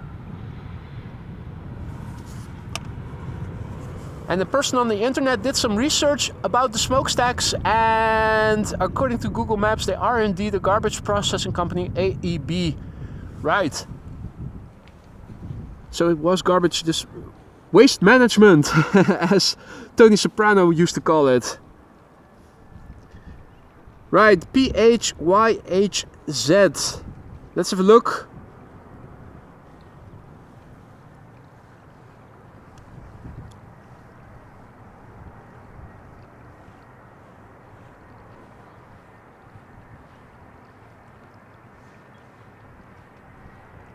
And the person on the internet did some research about the smokestacks, and according to Google Maps, they are indeed a garbage processing company, AEB. Right. So it was garbage, this waste management, as Tony Soprano used to call it. Right, PHYHZ. Let's have a look.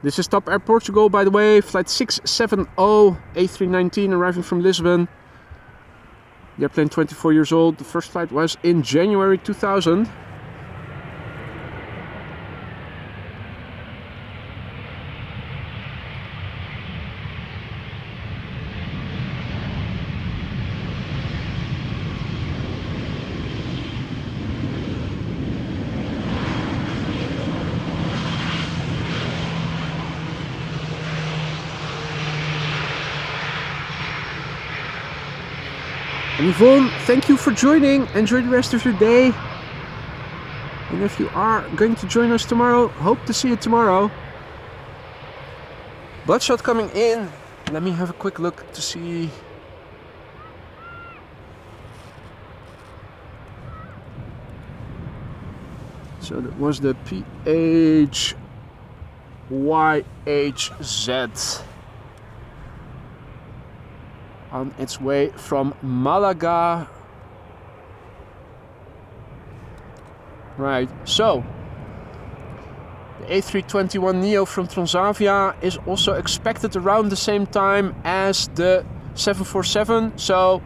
This is Top Air Portugal, by the way, flight 670 A319 arriving from Lisbon. The airplane 24 years old. The first flight was in January 2000. And Yvonne, thank you for joining. Enjoy the rest of your day. And if you are going to join us tomorrow, hope to see you tomorrow. Bloodshot coming in. Let me have a quick look to see. So that was the PHYHZ. On its way from Malaga. Right, so the A321neo from Transavia is also expected around the same time as the 747. So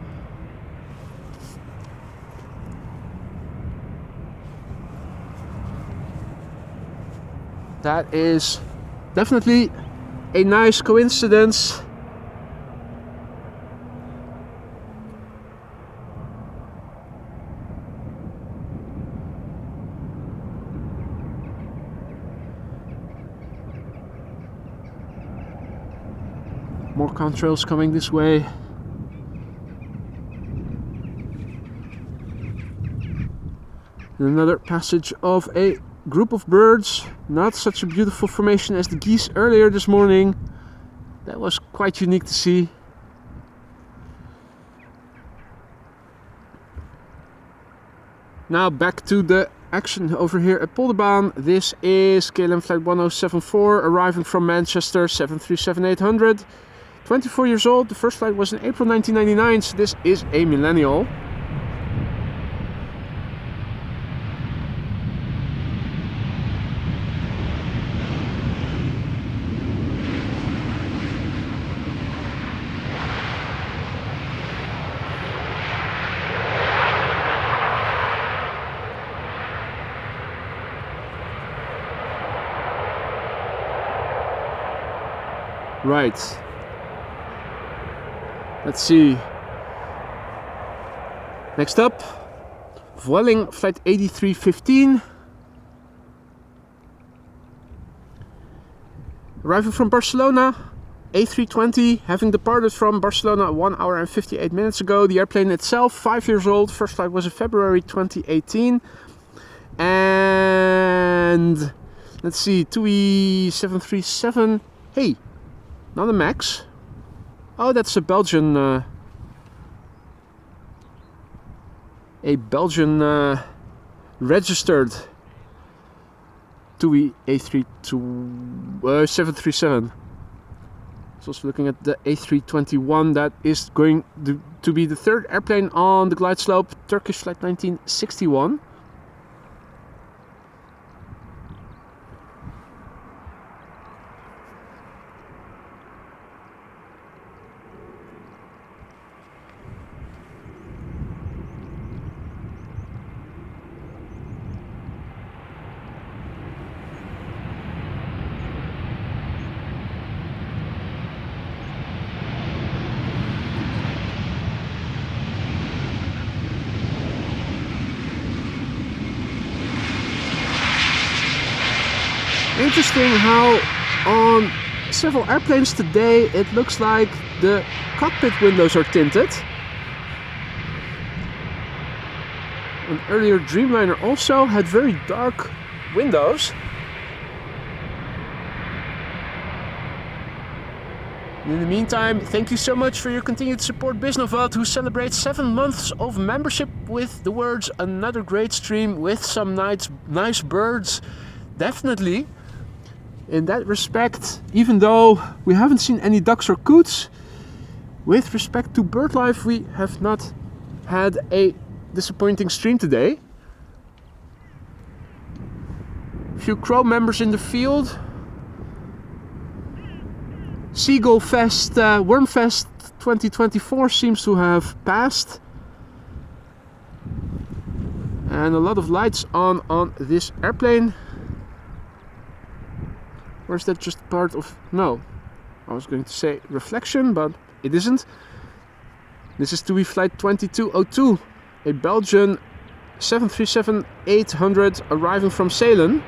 that is definitely a nice coincidence. More contrails coming this way. And another passage of a group of birds. Not such a beautiful formation as the geese earlier this morning. That was quite unique to see. Now back to the action over here at Polderbaan. This is KLM flight 1074 arriving from Manchester, 737-800. 24 years old. The first flight was in April 1999, so this is a millennial. Right. Let's see. Next up, Vueling flight 8315. Arriving from Barcelona, A320, having departed from Barcelona 1 hour and 58 minutes ago. The airplane itself, 5 years old. First flight was in February 2018. And let's see, TUI 737. Hey, not a Max. Oh, that's a Belgian registered TUI A737. So also looking at the A321, that is going to be the third airplane on the glide slope, Turkish flight 1961. Interesting how on several airplanes today it looks like the cockpit windows are tinted. An earlier Dreamliner also had very dark windows. In the meantime, thank you so much for your continued support, Bisnovat, who celebrates 7 months of membership with the words "another great stream with some nice birds." Definitely. In that respect, even though we haven't seen any ducks or coots, with respect to bird life, we have not had a disappointing stream today. A few crow members in the field. Seagull Fest, Wormfest 2024 seems to have passed. And a lot of lights on this airplane. Or is that just part of... No, I was going to say reflection, but it isn't. This is TUI flight 2202, a Belgian 737-800 arriving from Ceylon.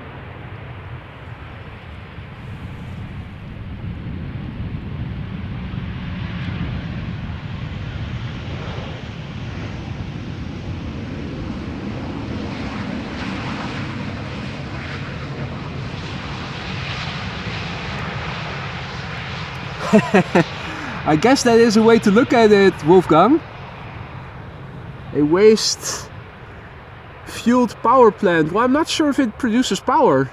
I guess that is a way to look at it, Wolfgang. A waste fueled power plant. Well, I'm not sure if it produces power.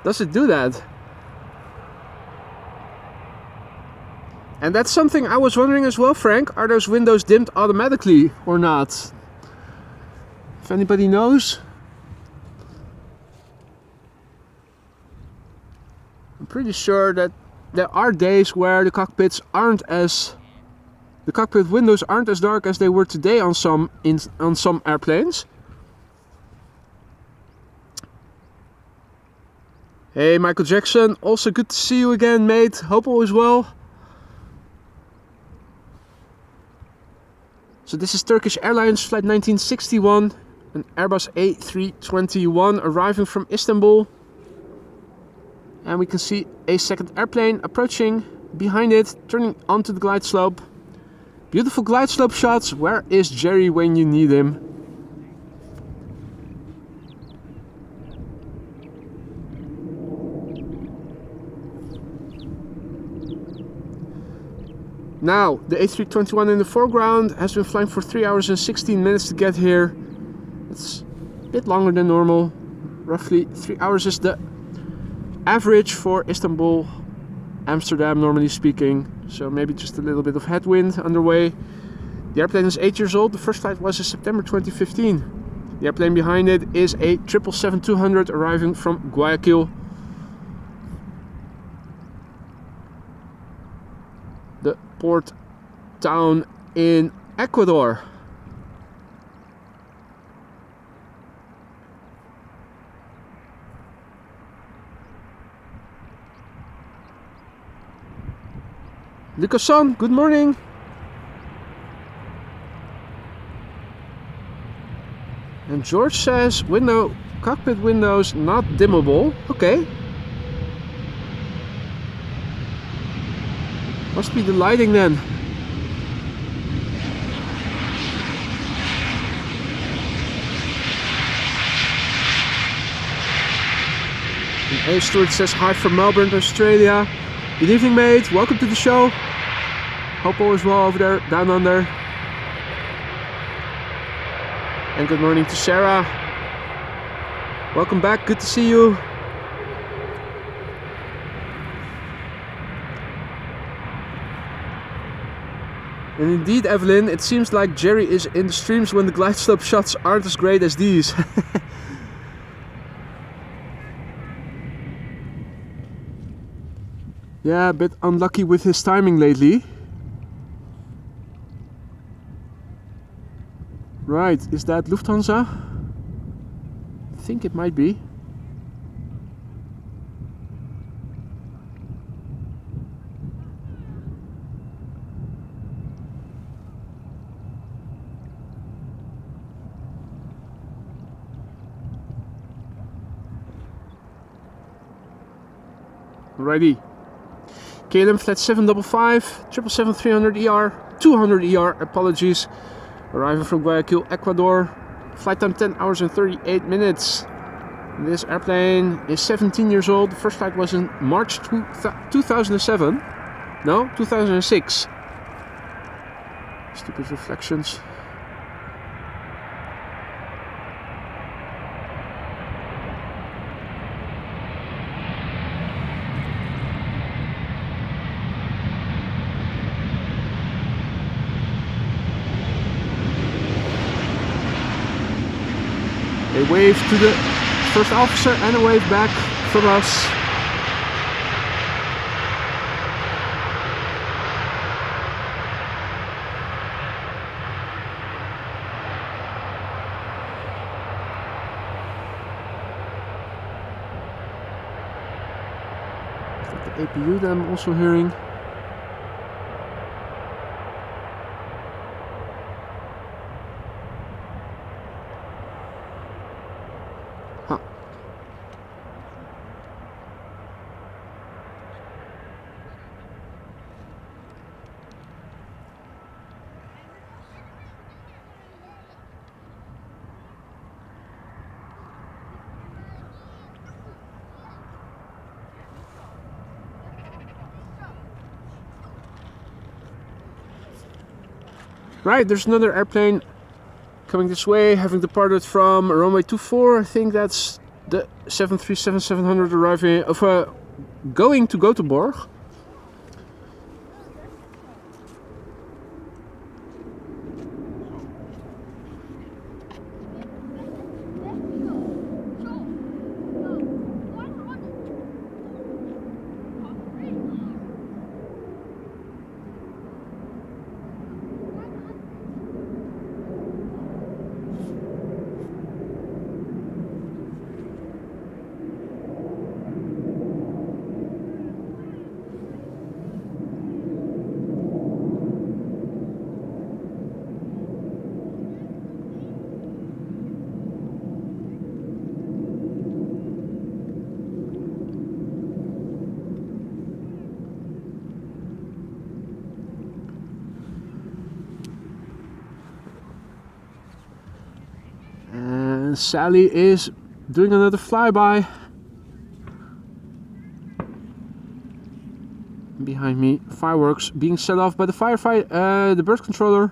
Does it do that? And that's something I was wondering as well, Frank. Are those windows dimmed automatically or not? If anybody knows. I'm pretty sure that there are days where the cockpit windows aren't as dark as they were today on some airplanes. Hey Michael Jackson, also good to see you again, mate. Hope all is well. So this is Turkish Airlines flight 1961, an Airbus A321 arriving from Istanbul. And we can see a second airplane approaching behind it, turning onto the glide slope. Beautiful glide slope shots. Where is Jerry when you need him? Now, the A321 in the foreground has been flying for 3 hours and 16 minutes to get here. It's a bit longer than normal. Roughly 3 hours is the average for Istanbul, Amsterdam, normally speaking. So maybe just a little bit of headwind underway. The airplane is 8 years old. The first flight was in September 2015. The airplane behind it is a 777-200 arriving from Guayaquil. The port town in Ecuador. Lucas-san, good morning. And George says cockpit windows not dimmable. Okay. Must be the lighting then. And A Stewart says hi from Melbourne, Australia. Good evening, mate. Welcome to the show. Hope all is well over there, down under. And good morning to Sarah. Welcome back. Good to see you. And indeed, Evelyn, it seems like Jerry is in the streams when the glide slope shots aren't as great as these. Yeah, a bit unlucky with his timing lately. Right, is that Lufthansa? I think it might be. Righty. KLM flight 755, 777-300ER, 200ER, apologies. Arriving from Guayaquil, Ecuador. Flight time 10 hours and 38 minutes. This airplane is 17 years old. The first flight was in March 2007. No, 2006. Stupid reflections. A wave to the first officer and a wave back from us. Is that the APU that I'm also hearing? Right, there's another airplane coming this way, having departed from runway 24. I think that's the 737-700 arriving, going to Gothenburg. Sally is doing another flyby. Behind me, fireworks being set off by the the bird controller.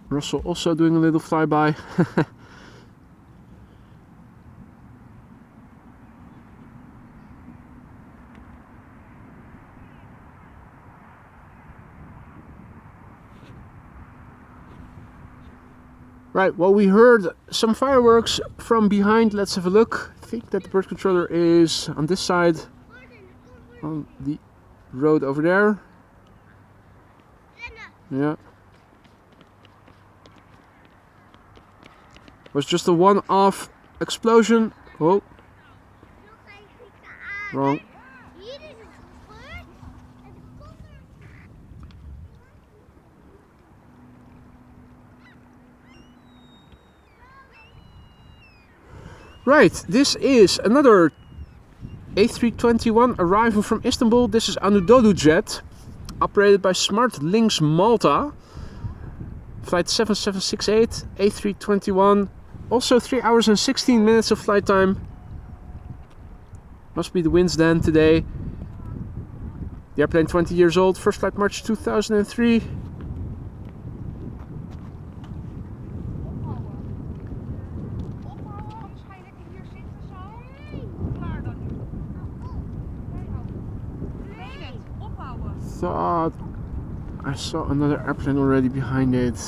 Russell also doing a little flyby. Right, well, we heard some fireworks from behind. Let's have a look. I think that the bird controller is on this side, on the road over there. Yeah. It was just a one-off explosion. Oh. Wrong. Right, this is another A321 arriving from Istanbul. This is Anadolu Jet, operated by Smart Links Malta. Flight 7768, A321. Also 3 hours and 16 minutes of flight time. Must be the winds then today. The airplane 20 years old, first flight March 2003. Thought I saw another airplane already behind it.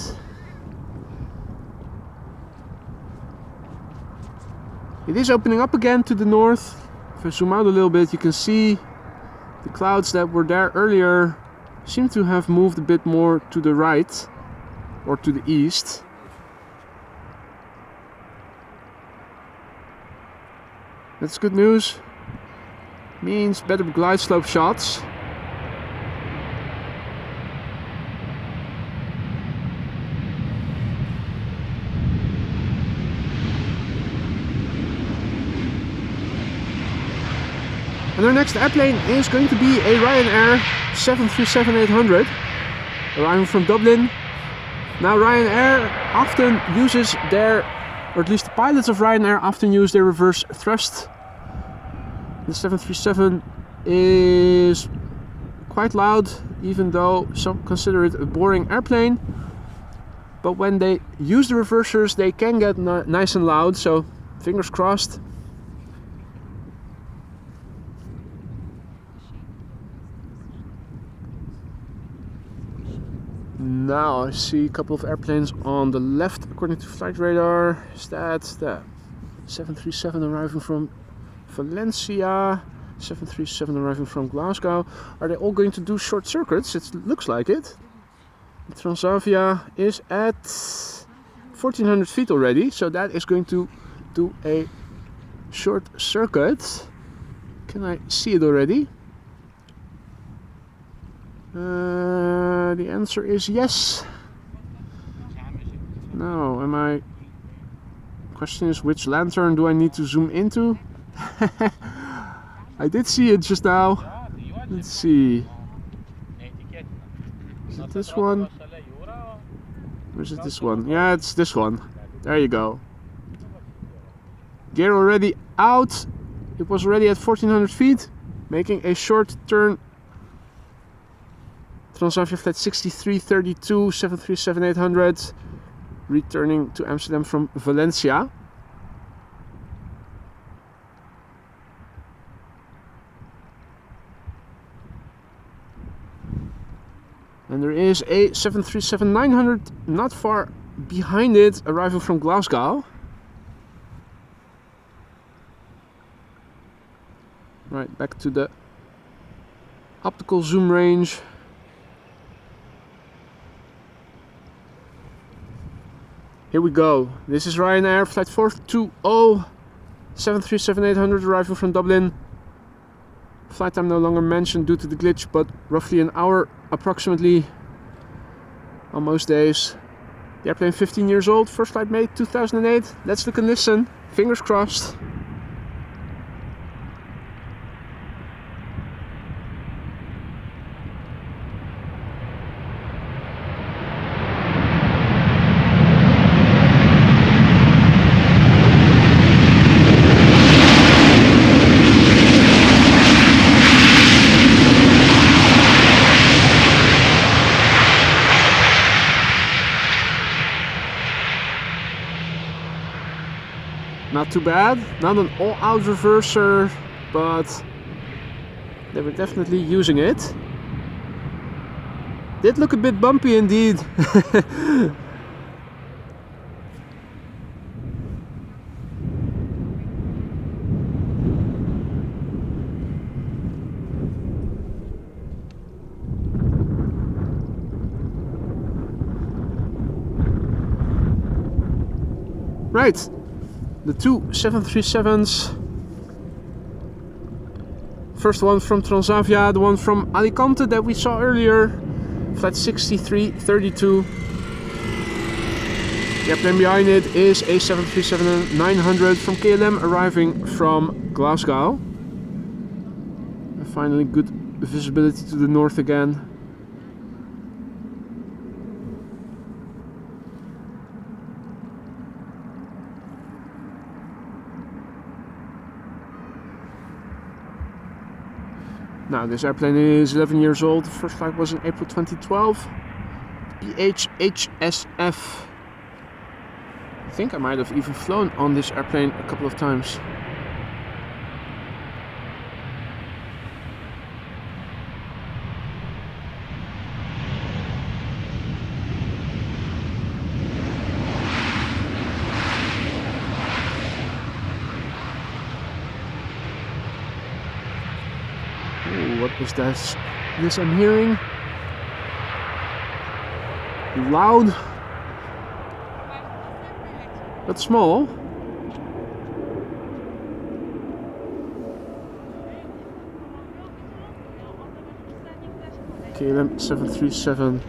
It is opening up again to the north. If I zoom out a little bit, you can see the clouds that were there earlier seem to have moved a bit more to the right or to the east. That's good news. Means better glide slope shots. And our next airplane is going to be a Ryanair 737-800, arriving from Dublin. Now Ryanair often uses their, or at least the pilots of Ryanair often use their reverse thrust. The 737 is quite loud, even though some consider it a boring airplane. But when they use the reversers, they can get nice and loud, so fingers crossed. Now I see a couple of airplanes on the left according to flight radar. Is that the 737 arriving from Valencia, 737 arriving from Glasgow? Are they all going to do short circuits? It looks like it. Transavia is at 1400 feet already, so that is going to do a short circuit. Can I see it already? The answer is yes. No, am I? Question is, which lantern do I need to zoom into? I did see it just now. Let's see. Is it this one? Or is it this one? Yeah, it's this one. There you go. Gear already out. It was already at 1400 feet, making a short turn. Transavia flight 6332, 737-800, returning to Amsterdam from Valencia. And there is a 737-900 not far behind it, arriving from Glasgow. Right, back to the optical zoom range. Here we go. This is Ryanair flight 420, 737-800 arriving from Dublin. Flight time no longer mentioned due to the glitch, but roughly an hour approximately on most days. The airplane 15 years old, first flight made 2008. Let's look and listen. Fingers crossed. Not too bad. Not an all-out reverser, but they were definitely using it. Did look a bit bumpy indeed. Right, the two 737s. First one from Transavia, the one from Alicante that we saw earlier, flight 6332. The airplane behind it is a 737-900 from KLM arriving from Glasgow. And finally good visibility to the north again. Now this airplane is 11 years old. The first flight was in April 2012. PHHSF. I think I might have even flown on this airplane a couple of times. What was this I'm hearing? Loud, but small. KLM 737.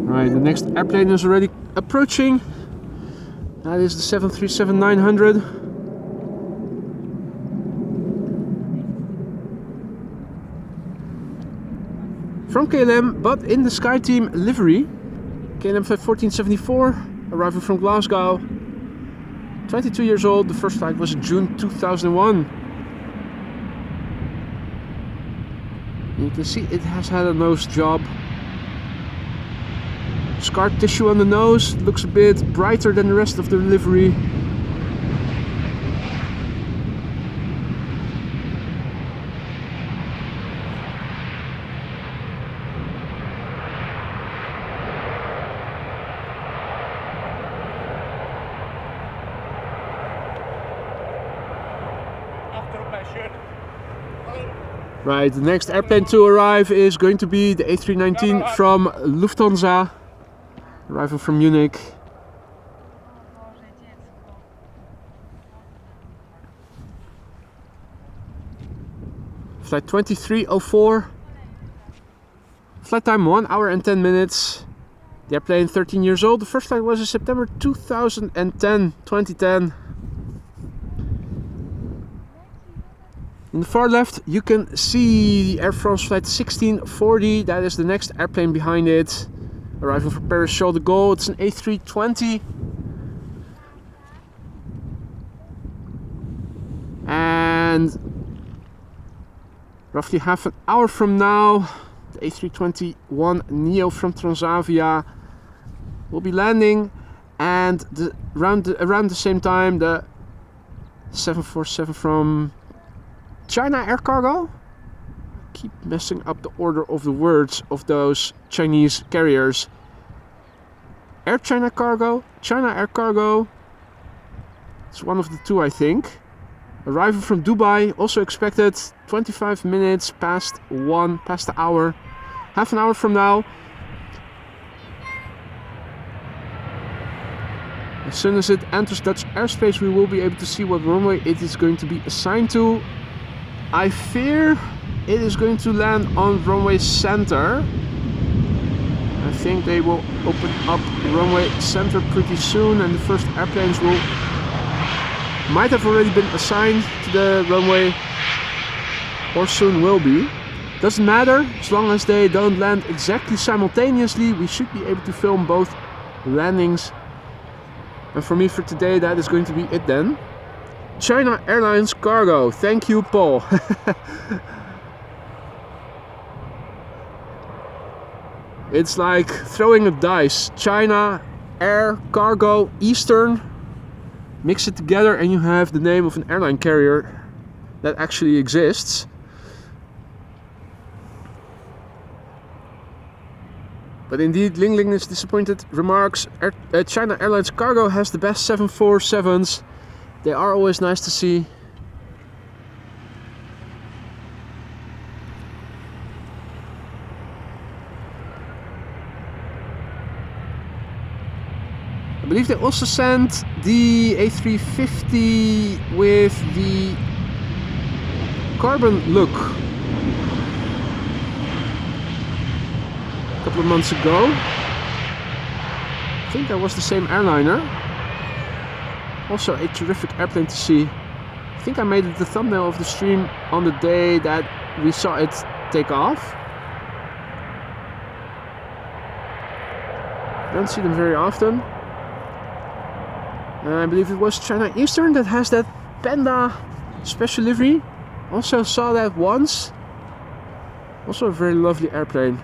Right, the next airplane is already approaching. That is the 737-900. From KLM, but in the SkyTeam livery. KLM flight 1474, arriving from Glasgow. 22 years old, the first flight was in June 2001. You can see it has had a nose job. Scar tissue on the nose, looks a bit brighter than the rest of the livery. Right, the next airplane to arrive is going to be the A319 from Lufthansa. Arriving from Munich. Flight 2304. Flight time 1 hour and 10 minutes. The airplane 13 years old. The first flight was in September 2010. In the far left you can see the Air France flight 1640. That is the next airplane behind it. Arriving from Paris Charles de Gaulle, it's an A320. And roughly half an hour from now, the A321neo from Transavia will be landing. And around the same time, the 747 from China Air Cargo. Keep messing up the order of the words of those Chinese carriers. Air China Cargo, China Air Cargo. It's one of the two, I think. Arrival from Dubai, also expected 25 minutes past the hour. Half an hour from now. As soon as it enters Dutch airspace, we will be able to see what runway it is going to be assigned to. I fear it is going to land on runway center. I think they will open up runway center pretty soon, and the first airplanes might have already been assigned to the runway, or soon will be. Doesn't matter, as long as they don't land exactly simultaneously, we should be able to film both landings. And for me for today, that is going to be it then. China Airlines Cargo, thank you Paul. It's like throwing a dice. China, Air, Cargo, Eastern. Mix it together and you have the name of an airline carrier that actually exists. But indeed, Ling Ling is disappointed. Remarks, China Airlines Cargo has the best 747s. They are always nice to see. I believe they also sent the A350 with the carbon look a couple of months ago. I think that was the same airliner. Also a terrific airplane to see. I think I made it the thumbnail of the stream on the day that we saw it take off. Don't see them very often. I believe it was China Eastern that has that Panda special livery. Also saw that once. Also a very lovely airplane.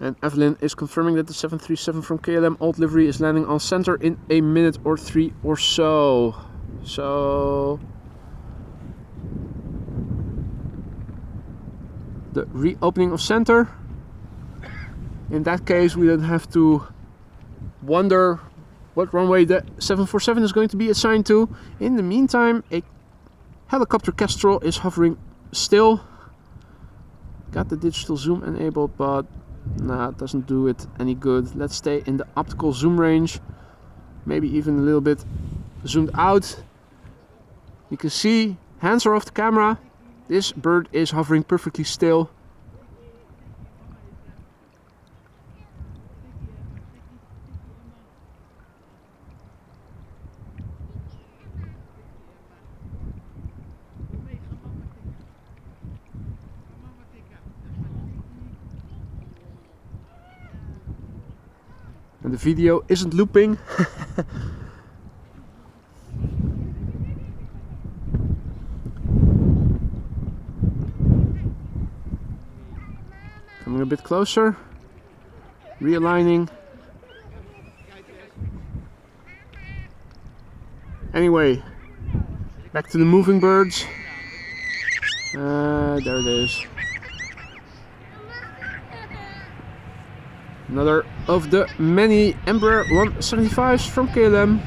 And Evelyn is confirming that the 737 from KLM old livery is landing on center in a minute or 3 or so. So the reopening of center. In that case, we don't have to wonder what runway the 747 is going to be assigned to. In the meantime, a helicopter Kestrel is hovering still. Got the digital zoom enabled, but nah, it doesn't do it any good. Let's stay in the optical zoom range. Maybe even a little bit zoomed out. You can see, hands are off the camera. This bird is hovering perfectly still. And the video isn't looping. Coming a bit closer. Realigning. Anyway, back to the moving birds. There it is. Another of the many Embraer 175s from KLM.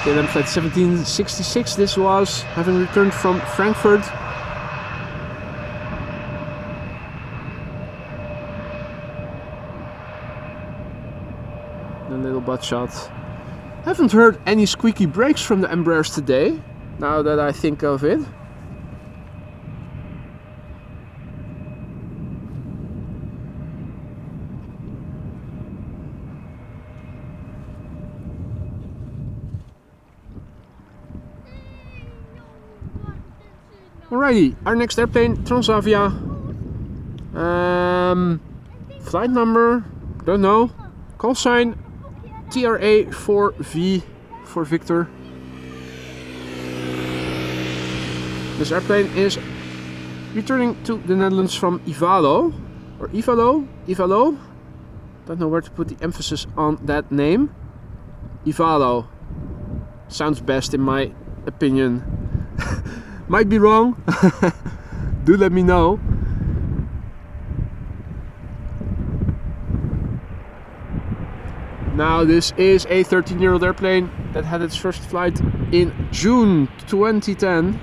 KLM flight 1766 this was, having returned from Frankfurt. A little butt shot. Haven't heard any squeaky brakes from the Embraers today, now that I think of it. Alrighty, our next airplane, Transavia. Flight number, don't know. Call sign TRA4V for Victor. This airplane is returning to the Netherlands from Ivalo, or Ivalo. Don't know where to put the emphasis on that name. Ivalo sounds best in my opinion. Might be wrong. Do let me know. Now this is a 13-year-old airplane that had its first flight in June 2010.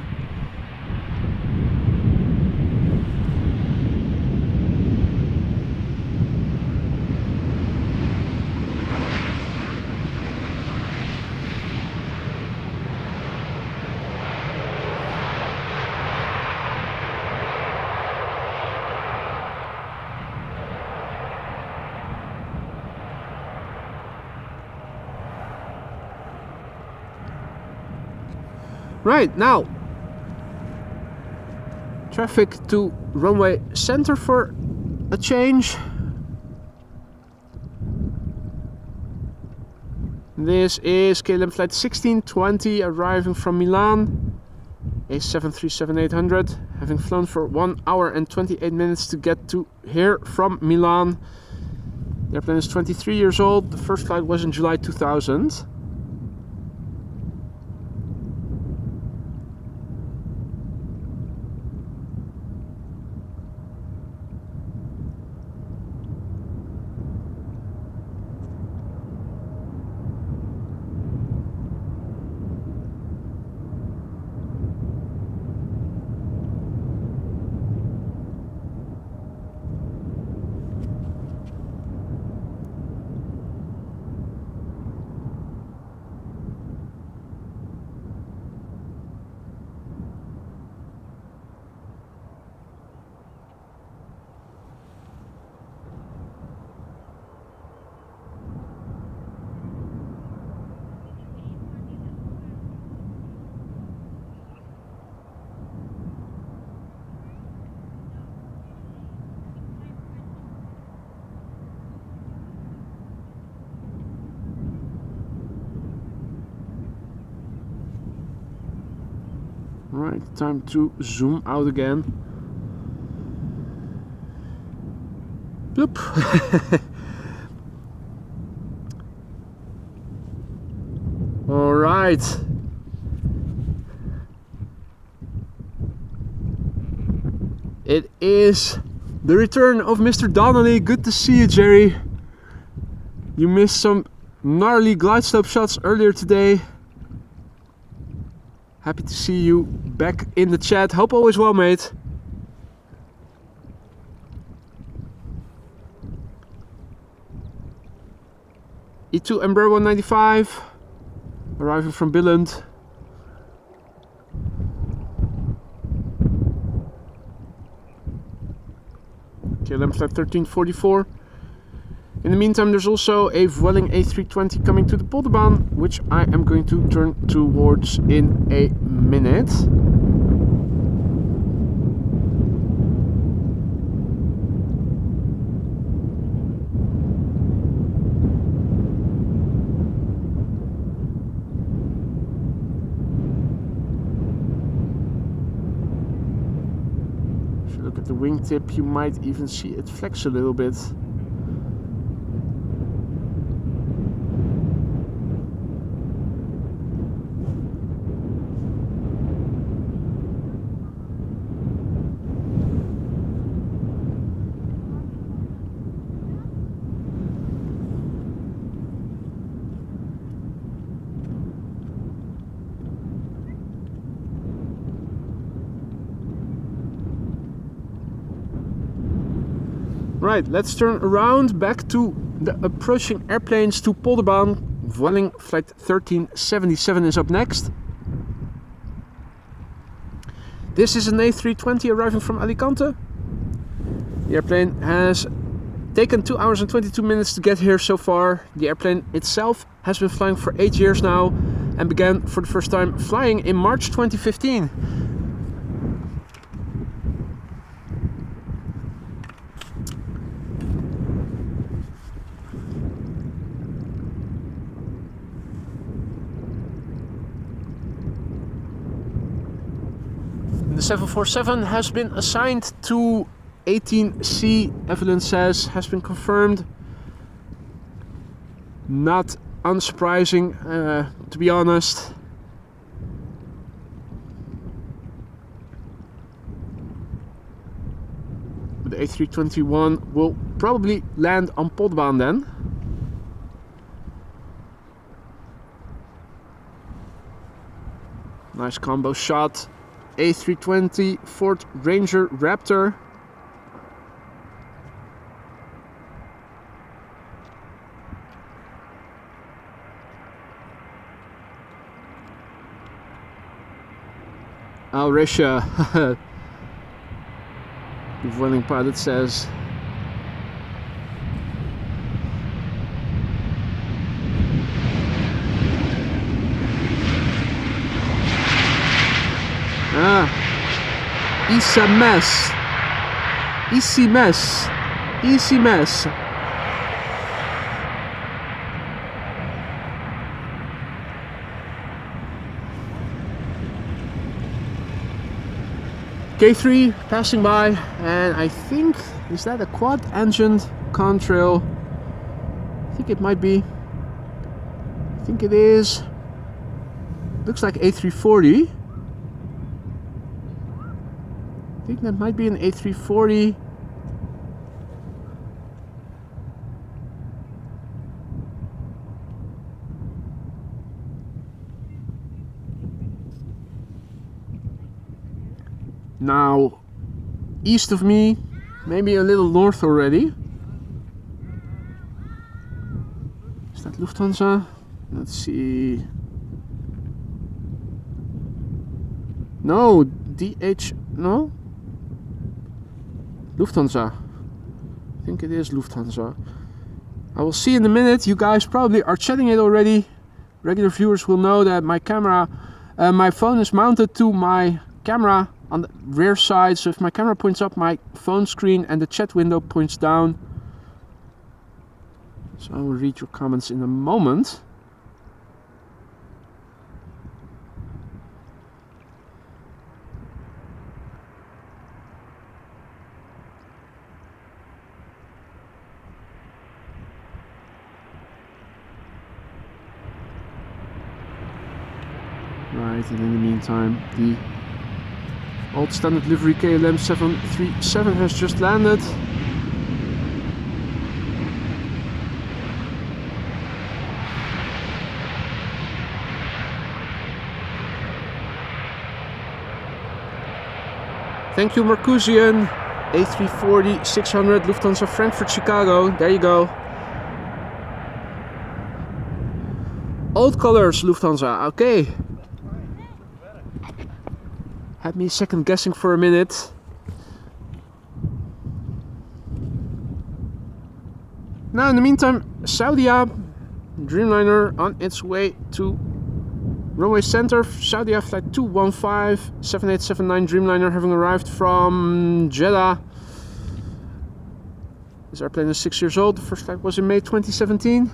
Right, now traffic to runway center for a change. This is KLM flight 1620 arriving from Milan, a 737-800, having flown for 1 hour and 28 minutes to get to here from Milan. The airplane is 23 years old. The first flight was in July 2000. Right, time to zoom out again. Bloop. All right. It is the return of Mr. Donnelly. Good to see you, Jerry. You missed some gnarly glide slope shots earlier today. Happy to see you back in the chat. Hope all is well, mate. E2 Embraer 195 arriving from Billund. KLM flight 1344. In the meantime, there's also a Vueling A320 coming to the Polderbaan, which I am going to turn towards in a minute. If you look at the wingtip, you might even see it flex a little bit. Right, let's turn around back to the approaching airplanes to Polderbaan. Vueling flight 1377 is up next. This is an A320 arriving from Alicante. The airplane has taken 2 hours and 22 minutes to get here so far. The airplane itself has been flying for 8 years now and began for the first time flying in March 2015. The 747 has been assigned to 18C, Evelyn says, has been confirmed. Not unsurprising, to be honest. But the A321 will probably land on Polderbaan then. Nice combo shot. A320 Ford Ranger Raptor. Risha, the Vueling pilot says. Easy mess. Easy mess. Easy mess. K3 passing by, and I think, is that a quad engined contrail? I think it might be. I think it is. Looks like A340. I think that might be an A340. Now, east of me, maybe a little north already. Is that Lufthansa? Let's see. No, no? Lufthansa. I think it is Lufthansa. I will see in a minute. You guys probably are chatting it already. Regular viewers will know that my camera, my phone is mounted to my camera on the rear side, so if my camera points up, my phone screen and the chat window points down. So I will read your comments in a moment. Right, and in the meantime, the old standard livery KLM 737 has just landed. Thank you, Marcusian. A340 600 Lufthansa Frankfurt Chicago. There you go. Old colors Lufthansa. Okay. Had me second guessing for a minute. Now, in the meantime, Saudia Dreamliner on its way to runway center. Saudia flight 215 7879 Dreamliner having arrived from Jeddah. This airplane is 6 years old. The first flight was in May 2017.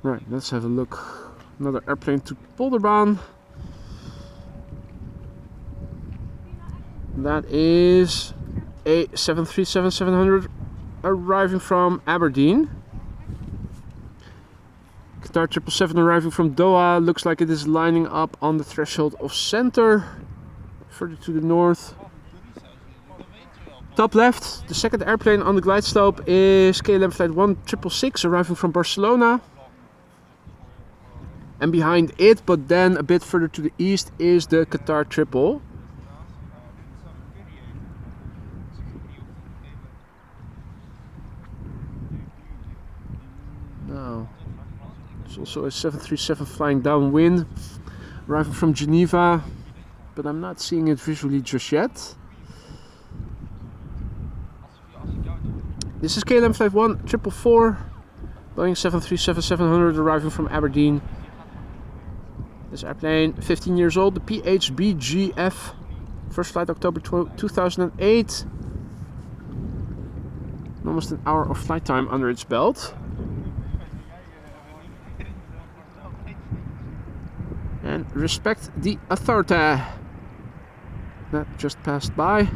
Right, let's have a look. Another airplane to Polderbaan. That is a 737-700 arriving from Aberdeen. Qatar 777 arriving from Doha. Looks like it is lining up on the threshold of center. Further to the north. Top left, the second airplane on the glide slope is KLM flight 1666 arriving from Barcelona. And behind it, but then a bit further to the east, is the Qatar Triple. Now, there's also a 737 flying downwind, arriving from Geneva, but I'm not seeing it visually just yet. This is KLM flight 1444, Boeing 737-700 arriving from Aberdeen. This airplane, 15 years old, the PHBGF, first flight October 2008. Almost an hour of flight time under its belt. And respect the authority. That just passed by.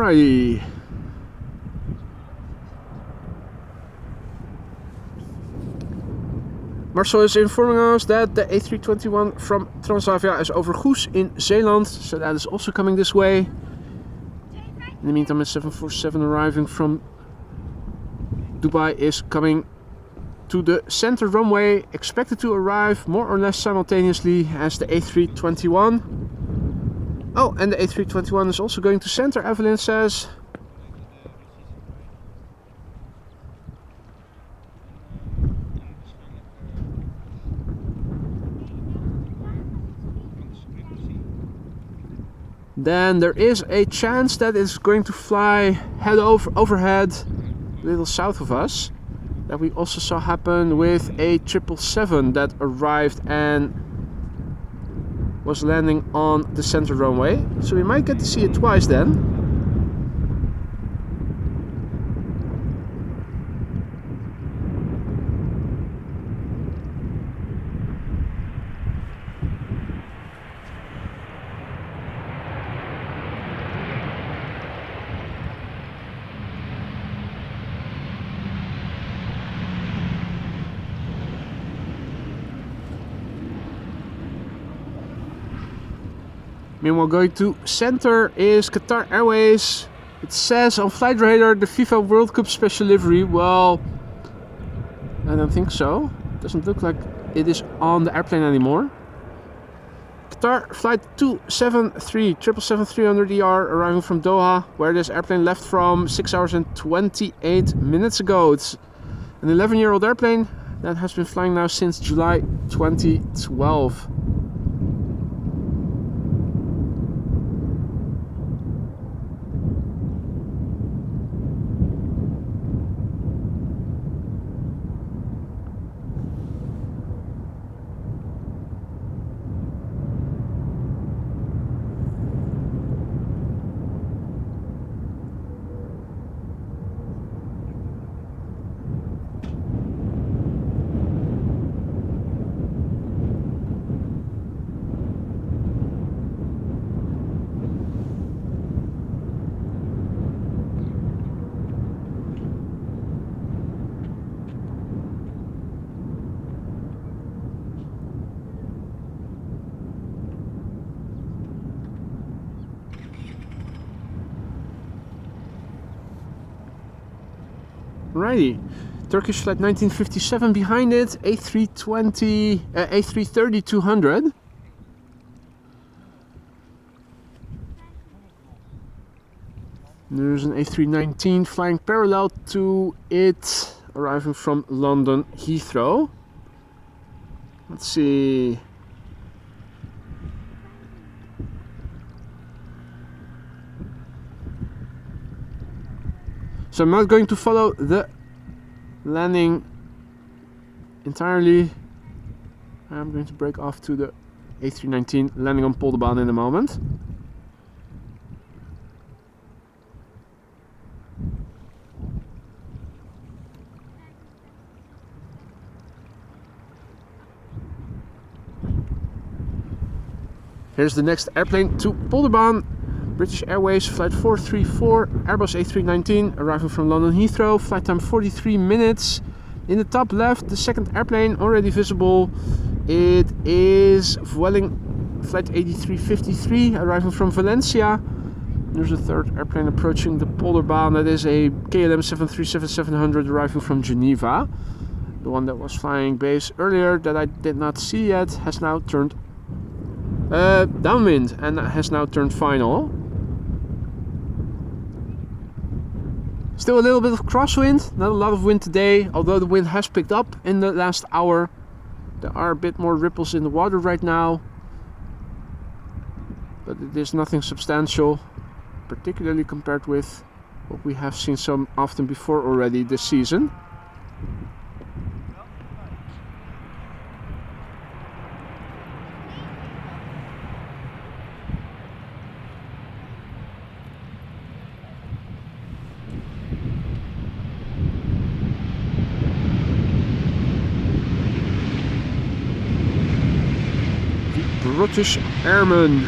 Alrighty. Marcel is informing us that the A321 from Transavia is over GEESE in Zeeland, so that is also coming this way. In the meantime, a 747 arriving from Dubai is coming to the center runway, expected to arrive more or less simultaneously as the A321. Oh, and the A321 is also going to center, Evelyn says. Then there is a chance that it's going to fly overhead, a little south of us. That we also saw happen with a 777 that arrived and was landing on the center runway. So we might get to see it twice then. Meanwhile, going to center is Qatar Airways. It says on Flight Radar the FIFA World Cup special livery. Well, I don't think so. Doesn't look like it is on the airplane anymore. Qatar flight 273 777-300ER arriving from Doha, where this airplane left from 6 hours and 28 minutes ago. It's an 11-year-old airplane that has been flying now since July 2012. Alrighty, Turkish flight 1957 behind it, A330-200. There's an A319 flying parallel to it, arriving from London Heathrow. Let's see. So I'm not going to follow the landing entirely. I'm going to break off to the A319 landing on Polderbaan in a moment. Here's the next airplane to Polderbaan. British Airways flight 434, Airbus A319, arriving from London Heathrow, flight time 43 minutes. In the top left, the second airplane already visible. It is Vueling flight 8353, arriving from Valencia. There's a third airplane approaching the Polderbaan. That is a KLM 737-700 arriving from Geneva. The one that was flying base earlier that I did not see yet has now turned downwind and has now turned final. Still a little bit of crosswind, not a lot of wind today, although the wind has picked up in the last hour. There are a bit more ripples in the water right now, but it is nothing substantial, particularly compared with what we have seen so often before already this season. British Airmen.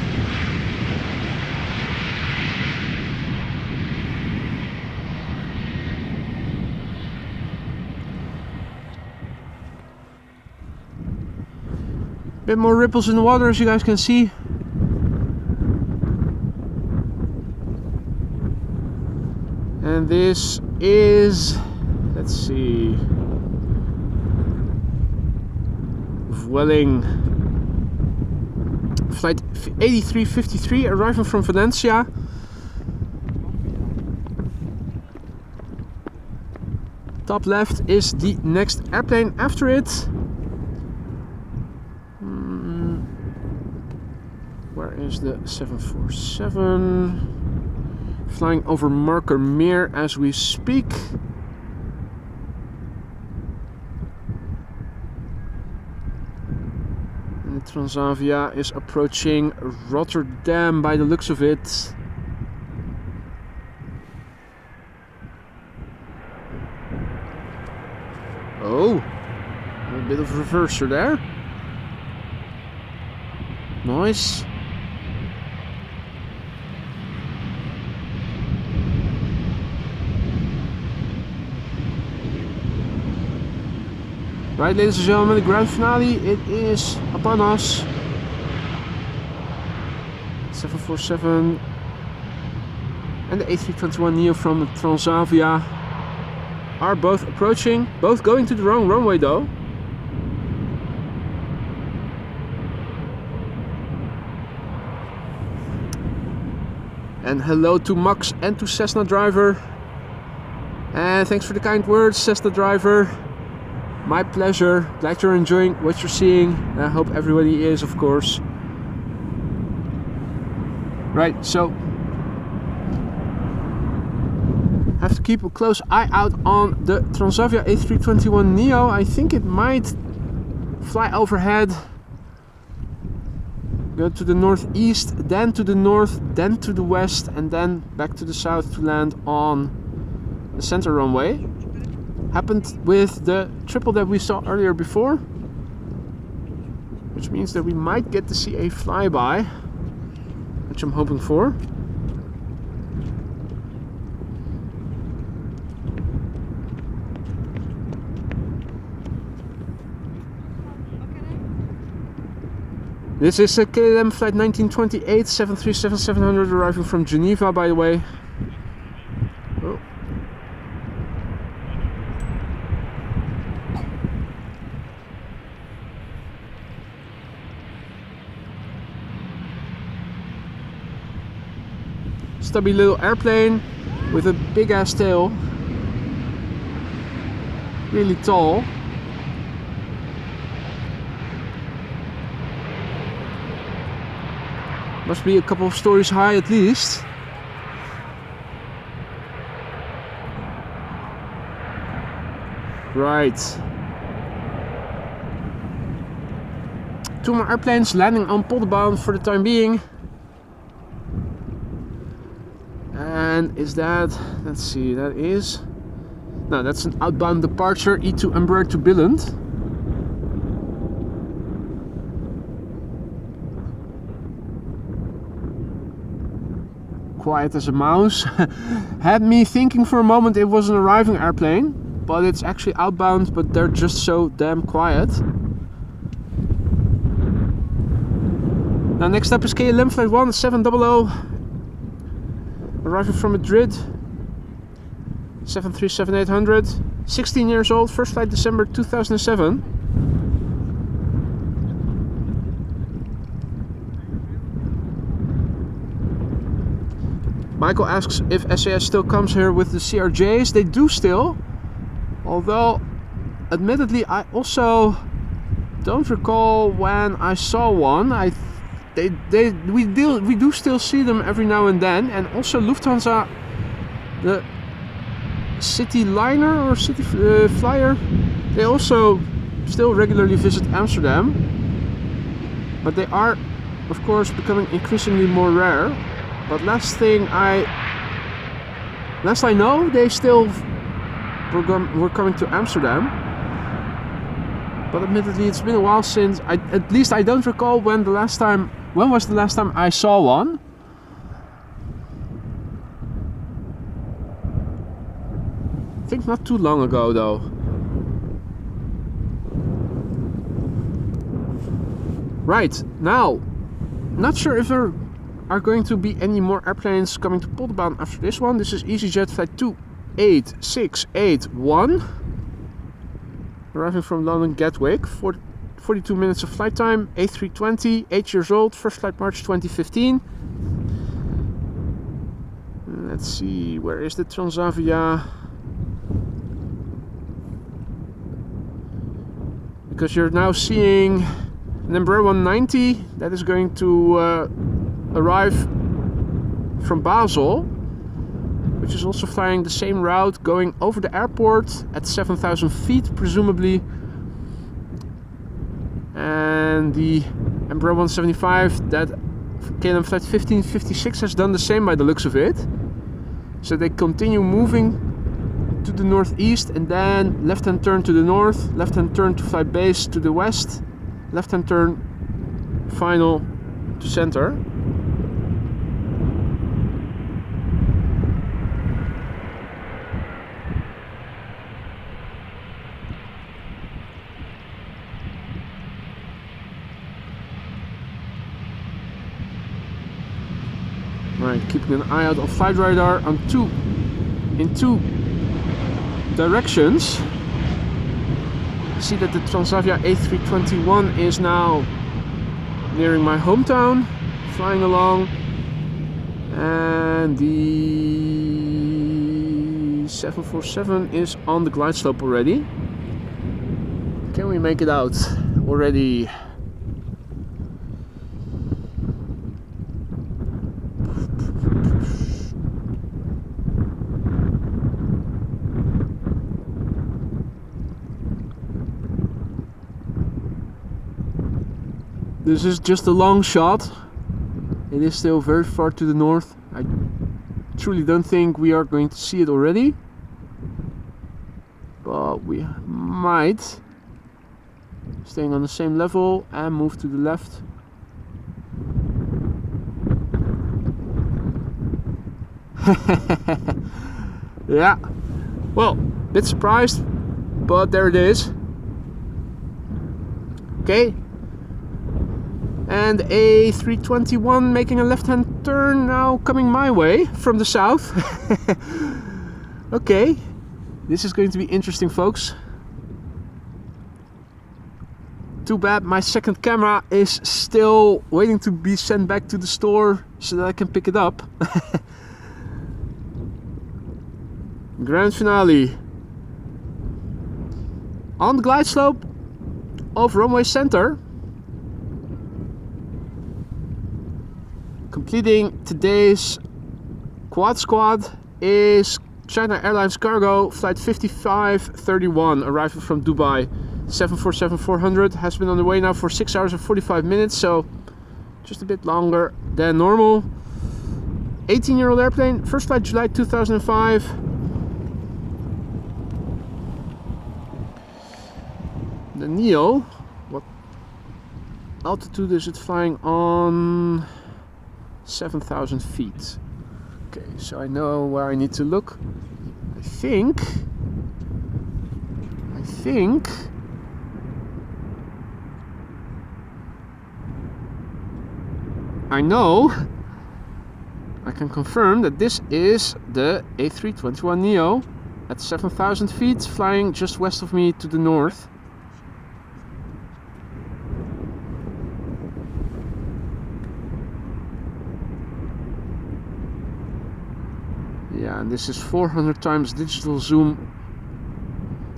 Bit more ripples in the water, as you guys can see. And this is, let's see, Vueling flight A353 arriving from Valencia. Top left is the next airplane after it. Where is the 747? Flying over Markermeer as we speak. And Transavia is approaching Rotterdam by the looks of it. Oh, a bit of reverser there. Nice. Right, ladies and gentlemen, the grand finale, it is upon us. 747 and the A321neo from Transavia are both approaching, both going to the wrong runway though. And hello to Max and to Cessna driver. And thanks for the kind words, Cessna driver. My pleasure. Glad you're enjoying what you're seeing. I hope everybody is, of course. Right, so have to keep a close eye out on the Transavia A321neo. I think it might fly overhead, go to the northeast, then to the north, then to the west, and then back to the south to land on the center runway. Happened with the triple that we saw earlier before, which means that we might get to see a flyby, which I'm hoping for. This is a KLM flight 1928 737-700 arriving from Geneva, by the way. Oh. Stubby little airplane with a big ass tail, really tall. Must be a couple of stories high at least. Right. Two more airplanes landing on Polderbound for the time being. And is that, let's see, that is, no, that's an outbound departure, E2 Embraer to Billund. Quiet as a mouse. Had me thinking for a moment it was an arriving airplane, but it's actually outbound, but they're just so damn quiet. Now next up is KLM flight 1700 arriving from Madrid, 737-800, 16 years old, first flight December 2007. Michael asks if SAS still comes here with the CRJs. They do still, although admittedly I also don't recall when I saw one. We do still see them every now and then, and also Lufthansa, the city liner or city flyer, they also still regularly visit Amsterdam, but they are of course becoming increasingly more rare. But last I know, they still were coming to Amsterdam. But admittedly, it's been a while since. At least I don't recall when was the last time I saw one. I think not too long ago, though. Right, now, not sure if there are going to be any more airplanes coming to Polderbaan after this one. This is EasyJet flight 28681. Arriving from London Gatwick, 42 minutes of flight time, A320, 8 years old, first flight March 2015. Let's see, where is the Transavia? Because you're now seeing number 190 that is going to arrive from Basel, which is also flying the same route, going over the airport at 7,000 feet presumably. And the Embraer 175 that KLM flight 1556 has done the same by the looks of it. So they continue moving to the northeast and then left hand turn to the north, left hand turn to flight base to the west, left hand turn final to center. Right, keeping an eye out on flight radar on in two directions. See that the Transavia A321 is now nearing my hometown, flying along, and the 747 is on the glide slope already. Can we make it out already? This is just a long shot. It is still very far to the north. I truly don't think we are going to see it already, but we might. Staying on the same level and move to the left. Yeah, well, bit surprised, but there it is. Okay. And A321 making a left-hand turn now, coming my way from the south. Okay, this is going to be interesting, folks. Too bad my second camera is still waiting to be sent back to the store so that I can pick it up. Grand finale. On the glide slope of runway center. Completing today's quad squad is China Airlines Cargo flight 5531, arriving from Dubai. 747-400 has been on the way now for 6 hours and 45 minutes, so just a bit longer than normal. 18-year-old airplane, first flight July 2005. The Neo, what altitude is it flying on? 7,000 feet. Okay, so I know where I need to look. I think I know. I can confirm that this is the A321neo at 7,000 feet, flying just west of me to the north. Yeah, and this is 400 times digital zoom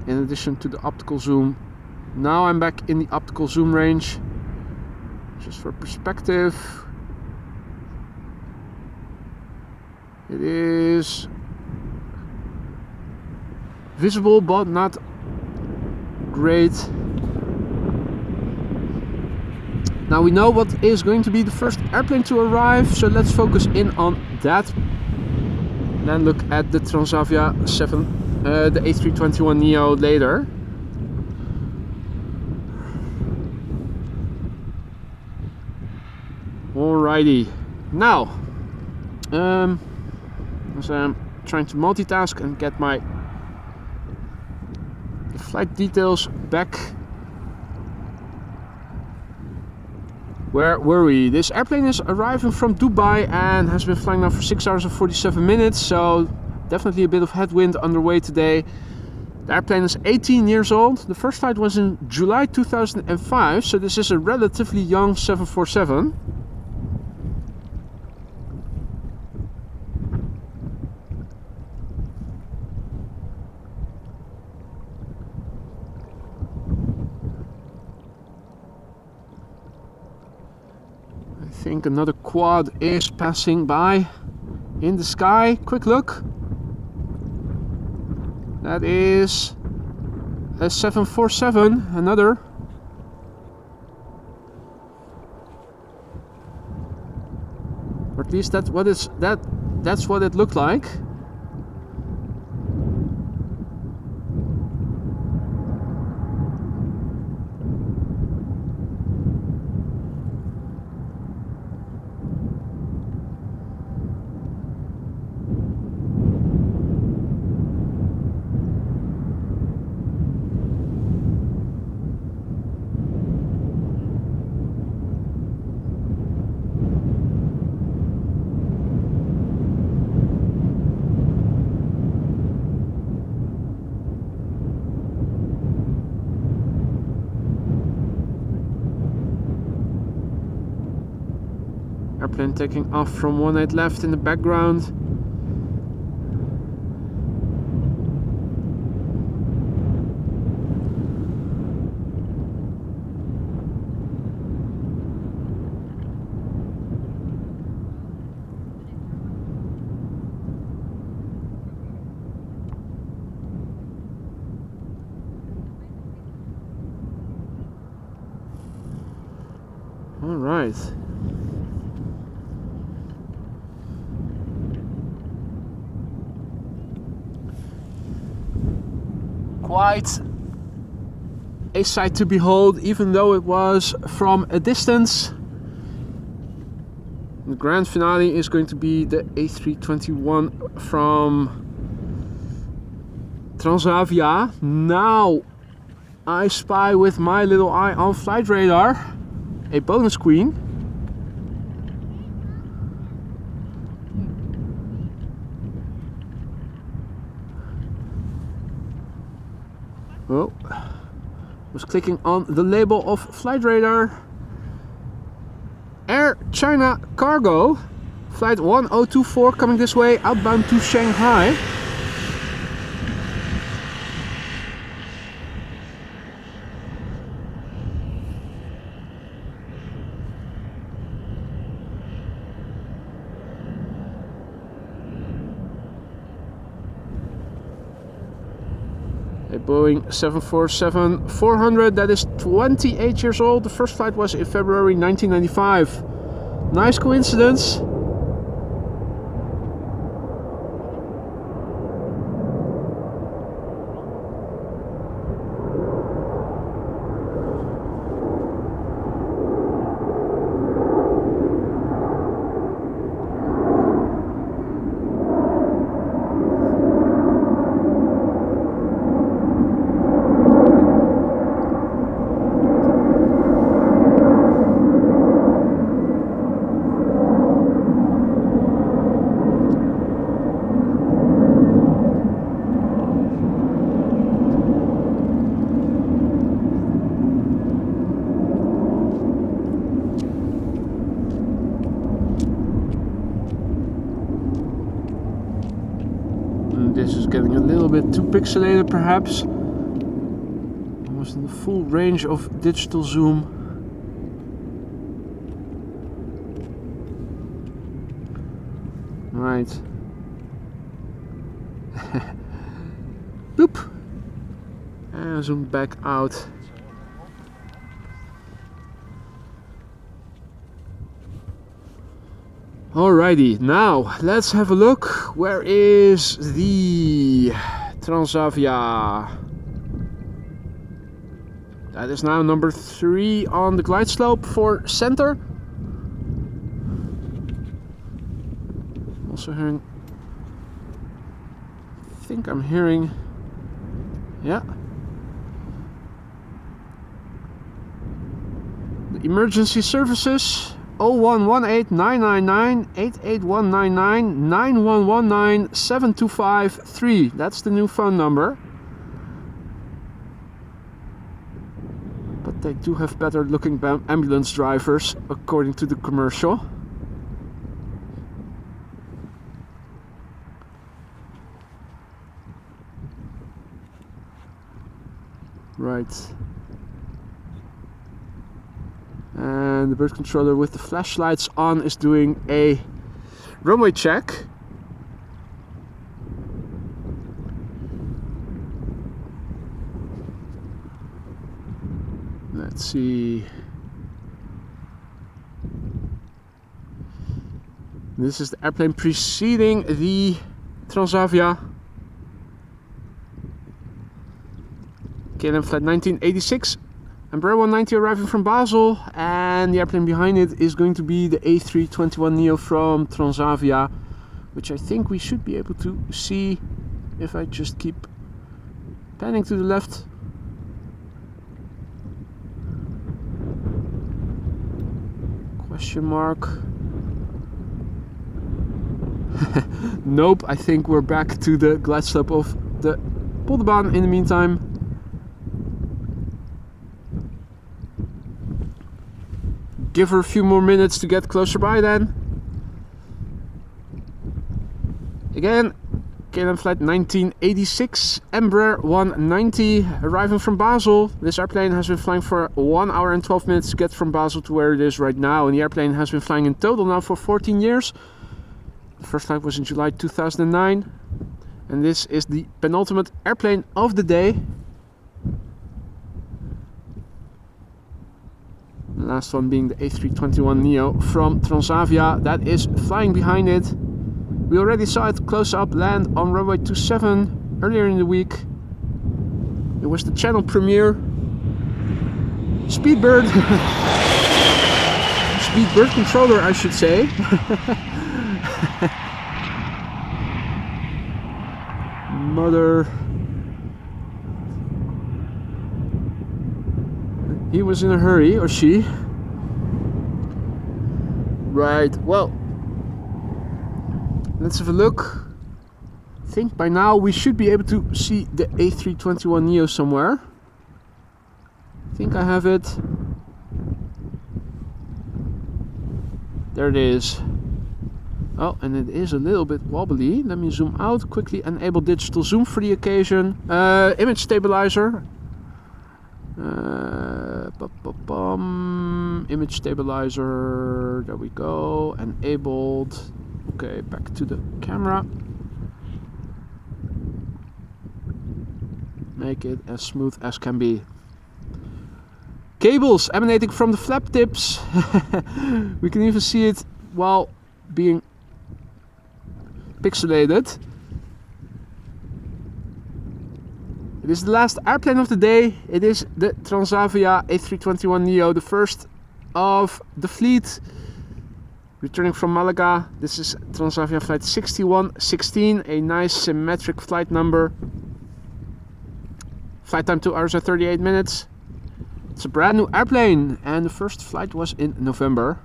in addition to the optical zoom. Now I'm back in the optical zoom range. Just for perspective, it is visible but not great. Now we know what is going to be the first airplane to arrive, so let's focus in on that. Then look at the Transavia the A321neo later. Alrighty, now as I'm trying to multitask and get my flight details back. Where were we? This airplane is arriving from Dubai and has been flying now for 6 hours and 47 minutes, so definitely a bit of headwind underway today. The airplane is 18 years old. The first flight was in July 2005, so this is a relatively young 747. I think another quad is passing by in the sky. Quick look. That is a 747, another. Or at least that's what it looked like. Airplane taking off from 18 left in the background. All right. Quite a sight to behold, even though it was from a distance. The grand finale is going to be the A321 from Transavia. Now I spy with my little eye on flight radar a bonus queen. Oh, was clicking on the label of flight radar. Air China Cargo, flight 1024 coming this way, outbound to Shanghai. A Boeing 747-400 that is 28 years old. The first flight was in February 1995. Nice coincidence. This is getting a little bit too pixelated perhaps. Almost in the full range of digital zoom. Right. Boop. And zoom back out. Alrighty, now let's have a look. Where is the Transavia? That is now number 3 on the glide slope for center. Also hearing, I think I'm hearing, yeah. The emergency services 0118-999-88199-9119-7253. That's the new phone number. But they do have better looking ambulance drivers, according to the commercial. Right. And the bird controller with the flashlights on is doing a runway check. Let's see. This is the airplane preceding the Transavia. KLM flight 1986. Embraer 190 arriving from Basel, and the airplane behind it is going to be the A321neo from Transavia, which I think we should be able to see if I just keep panning to the left. Question mark. Nope, I think we're back to the glide slope of the Polderbaan in the meantime. Give her a few more minutes to get closer by then. Again, KLM flight 1986, Embraer 190 arriving from Basel. This airplane has been flying for 1 hour and 12 minutes to get from Basel to where it is right now. And the airplane has been flying in total now for 14 years. The first flight was in July 2009. And this is the penultimate airplane of the day. The last one being the A321neo from Transavia, that is flying behind it. We already saw it close up land on runway 27 earlier in the week. It was the channel premiere. Speedbird. Speedbird controller, I should say. Mother. He was in a hurry, or she. Right, well, let's have a look. I think by now we should be able to see the A321neo somewhere. I think I have it. There it is. Oh, and it is a little bit wobbly. Let me zoom out quickly. Enable digital zoom for the occasion. Image stabilizer. Image stabilizer, there we go, enabled. Okay, back to the camera. Make it as smooth as can be. Cables emanating from the flap tips. We can even see it while being pixelated. It is the last airplane of the day. It is the Transavia A321neo, the first of the fleet, returning from Malaga. This is Transavia flight 6116, a nice symmetric flight number. Flight time 2 hours and 38 minutes. It's a brand new airplane, and the first flight was in November.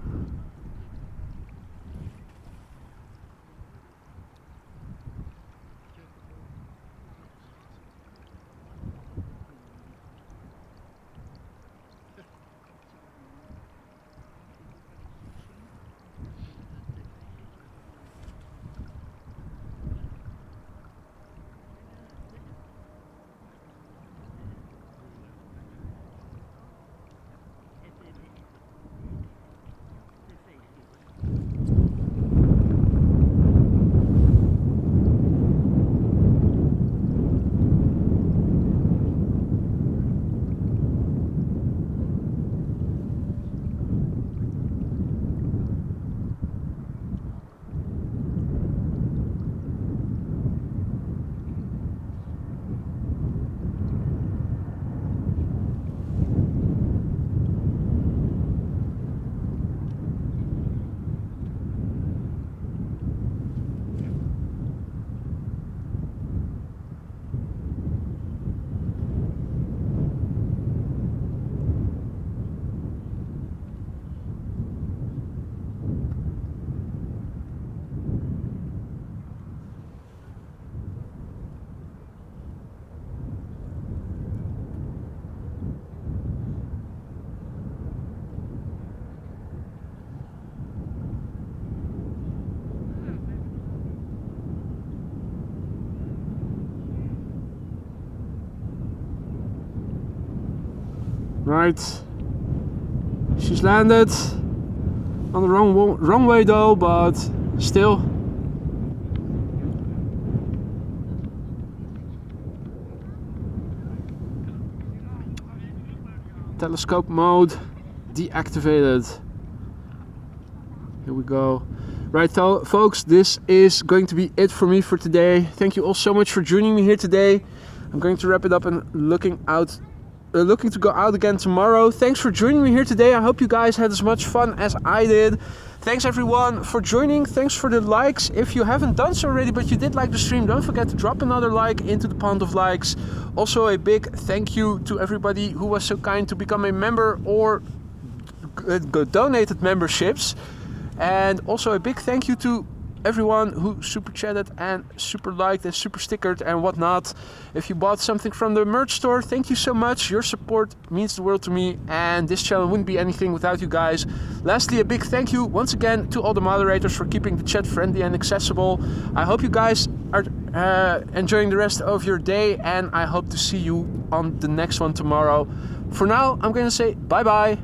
Right. She's landed on the wrong way though, but still. Telescope mode deactivated. Here we go. Right, folks, this is going to be it for me for today. Thank you all so much for joining me here today. I'm going to wrap it up and looking to go out again tomorrow. Thanks for joining me here today. I hope you guys had as much fun as I did. Thanks everyone for joining. Thanks for the likes. If you haven't done so already, but you did like the stream, don't forget to drop another like into the pond of likes. Also a big thank you to everybody who was so kind to become a member or donated memberships. And also a big thank you to everyone who super chatted and super liked and super stickered and whatnot. If you bought something from the merch store, thank you so much. Your support means the world to me, and this channel wouldn't be anything without you guys. Lastly, a big thank you once again to all the moderators for keeping the chat friendly and accessible. I hope you guys are enjoying the rest of your day, and I hope to see you on the next one tomorrow. For now, I'm going to say bye bye.